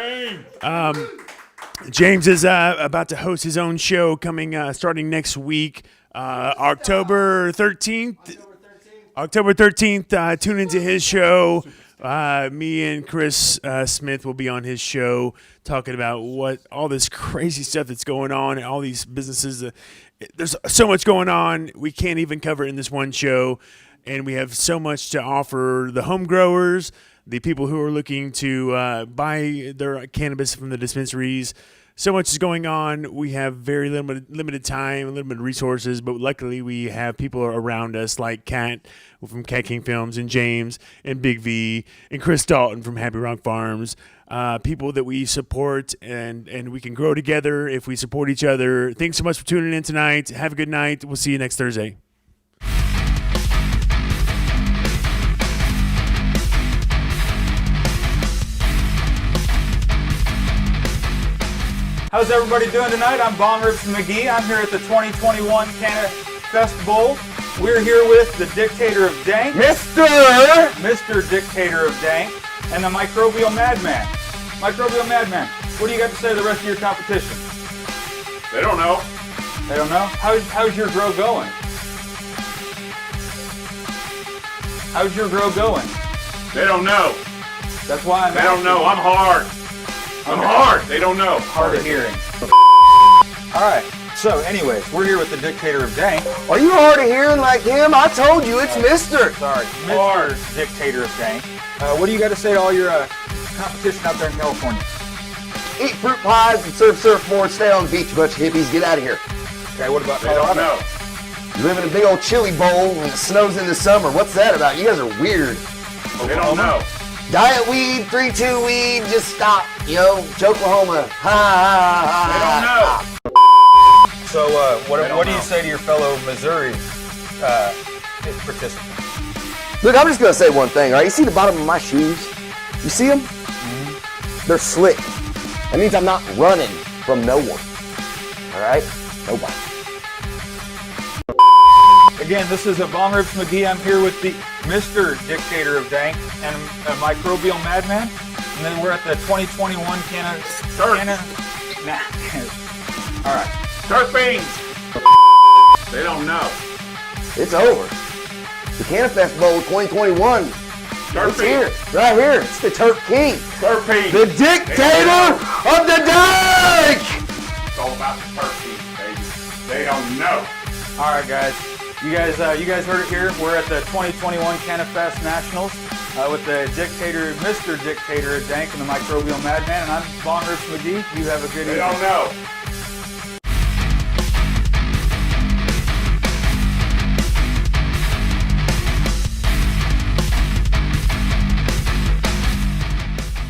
James is about to host his own show starting next week, October 13th. October 13th, tune into his show. Me and Chris Smith will be on his show talking about all this crazy stuff that's going on and all these businesses. There's so much going on. We can't even cover it in this one show. And we have so much to offer the home growers, the people who are looking to buy their cannabis from the dispensaries. So much is going on. We have very limited time, limited resources, but luckily we have people around us like Kat from Cat King Films and James and Big V and Chris Dalton from Happy Rock Farms. People that we support and we can grow together if we support each other. Thanks so much for tuning in tonight. Have a good night. We'll see you next Thursday. How's everybody doing tonight? I'm Bong Ribs McGee. I'm here at the 2021 Canafest Bowl. We're here with the Dictator of Dank, Mr. Dictator of Dank, and the Microbial Madman. Microbial Madman, what do you got to say to the rest of your competition? They don't know. They don't know? How's your grow going? How's your grow going? They don't know. That's why I'm They don't know. I'm hard. I'm hard. They don't know. Hard of hearing. All right. So, anyways, we're here with the Dictator of Dank. Are you hard of hearing like him? I told you, it's Mr. Sorry, Mr. Dictator of Dank. What do you got to say to all your competition out there in California? Eat fruit pies and surf surfboards, stay on the beach, bunch of hippies, get out of here. Okay, what about They don't know. You live in a big old chili bowl and it snows in the summer. What's that about? You guys are weird. They don't know. Diet weed, 3-2 weed, just stop, yo. Oklahoma. Ha ha ha. They don't know. So, what do you say to your fellow Missouri participants? Look, I'm just gonna say one thing, all right? You see the bottom of my shoes? You see them? Mm-hmm. They're slick. That means I'm not running from no one. All right? Nobody. Again, this is Bong Ribs McGee. I'm here with the Mr. Dictator of Dank and a Microbial Madman. And then we're at the 2021 All right. Terpenes. They don't know. It's over. The Canafest Bowl 2021. It's here. Right here. It's the Turp King. Terpenes. The Dictator of the Dank. It's all about the terpenes, baby. They don't know. All right, guys. You guys heard it here. We're at the 2021 Canafest Nationals with the Dictator, Mr. Dictator of Dank and the Microbial Madman, and I'm Bong Ribs McGee. You have a good evening. They don't know.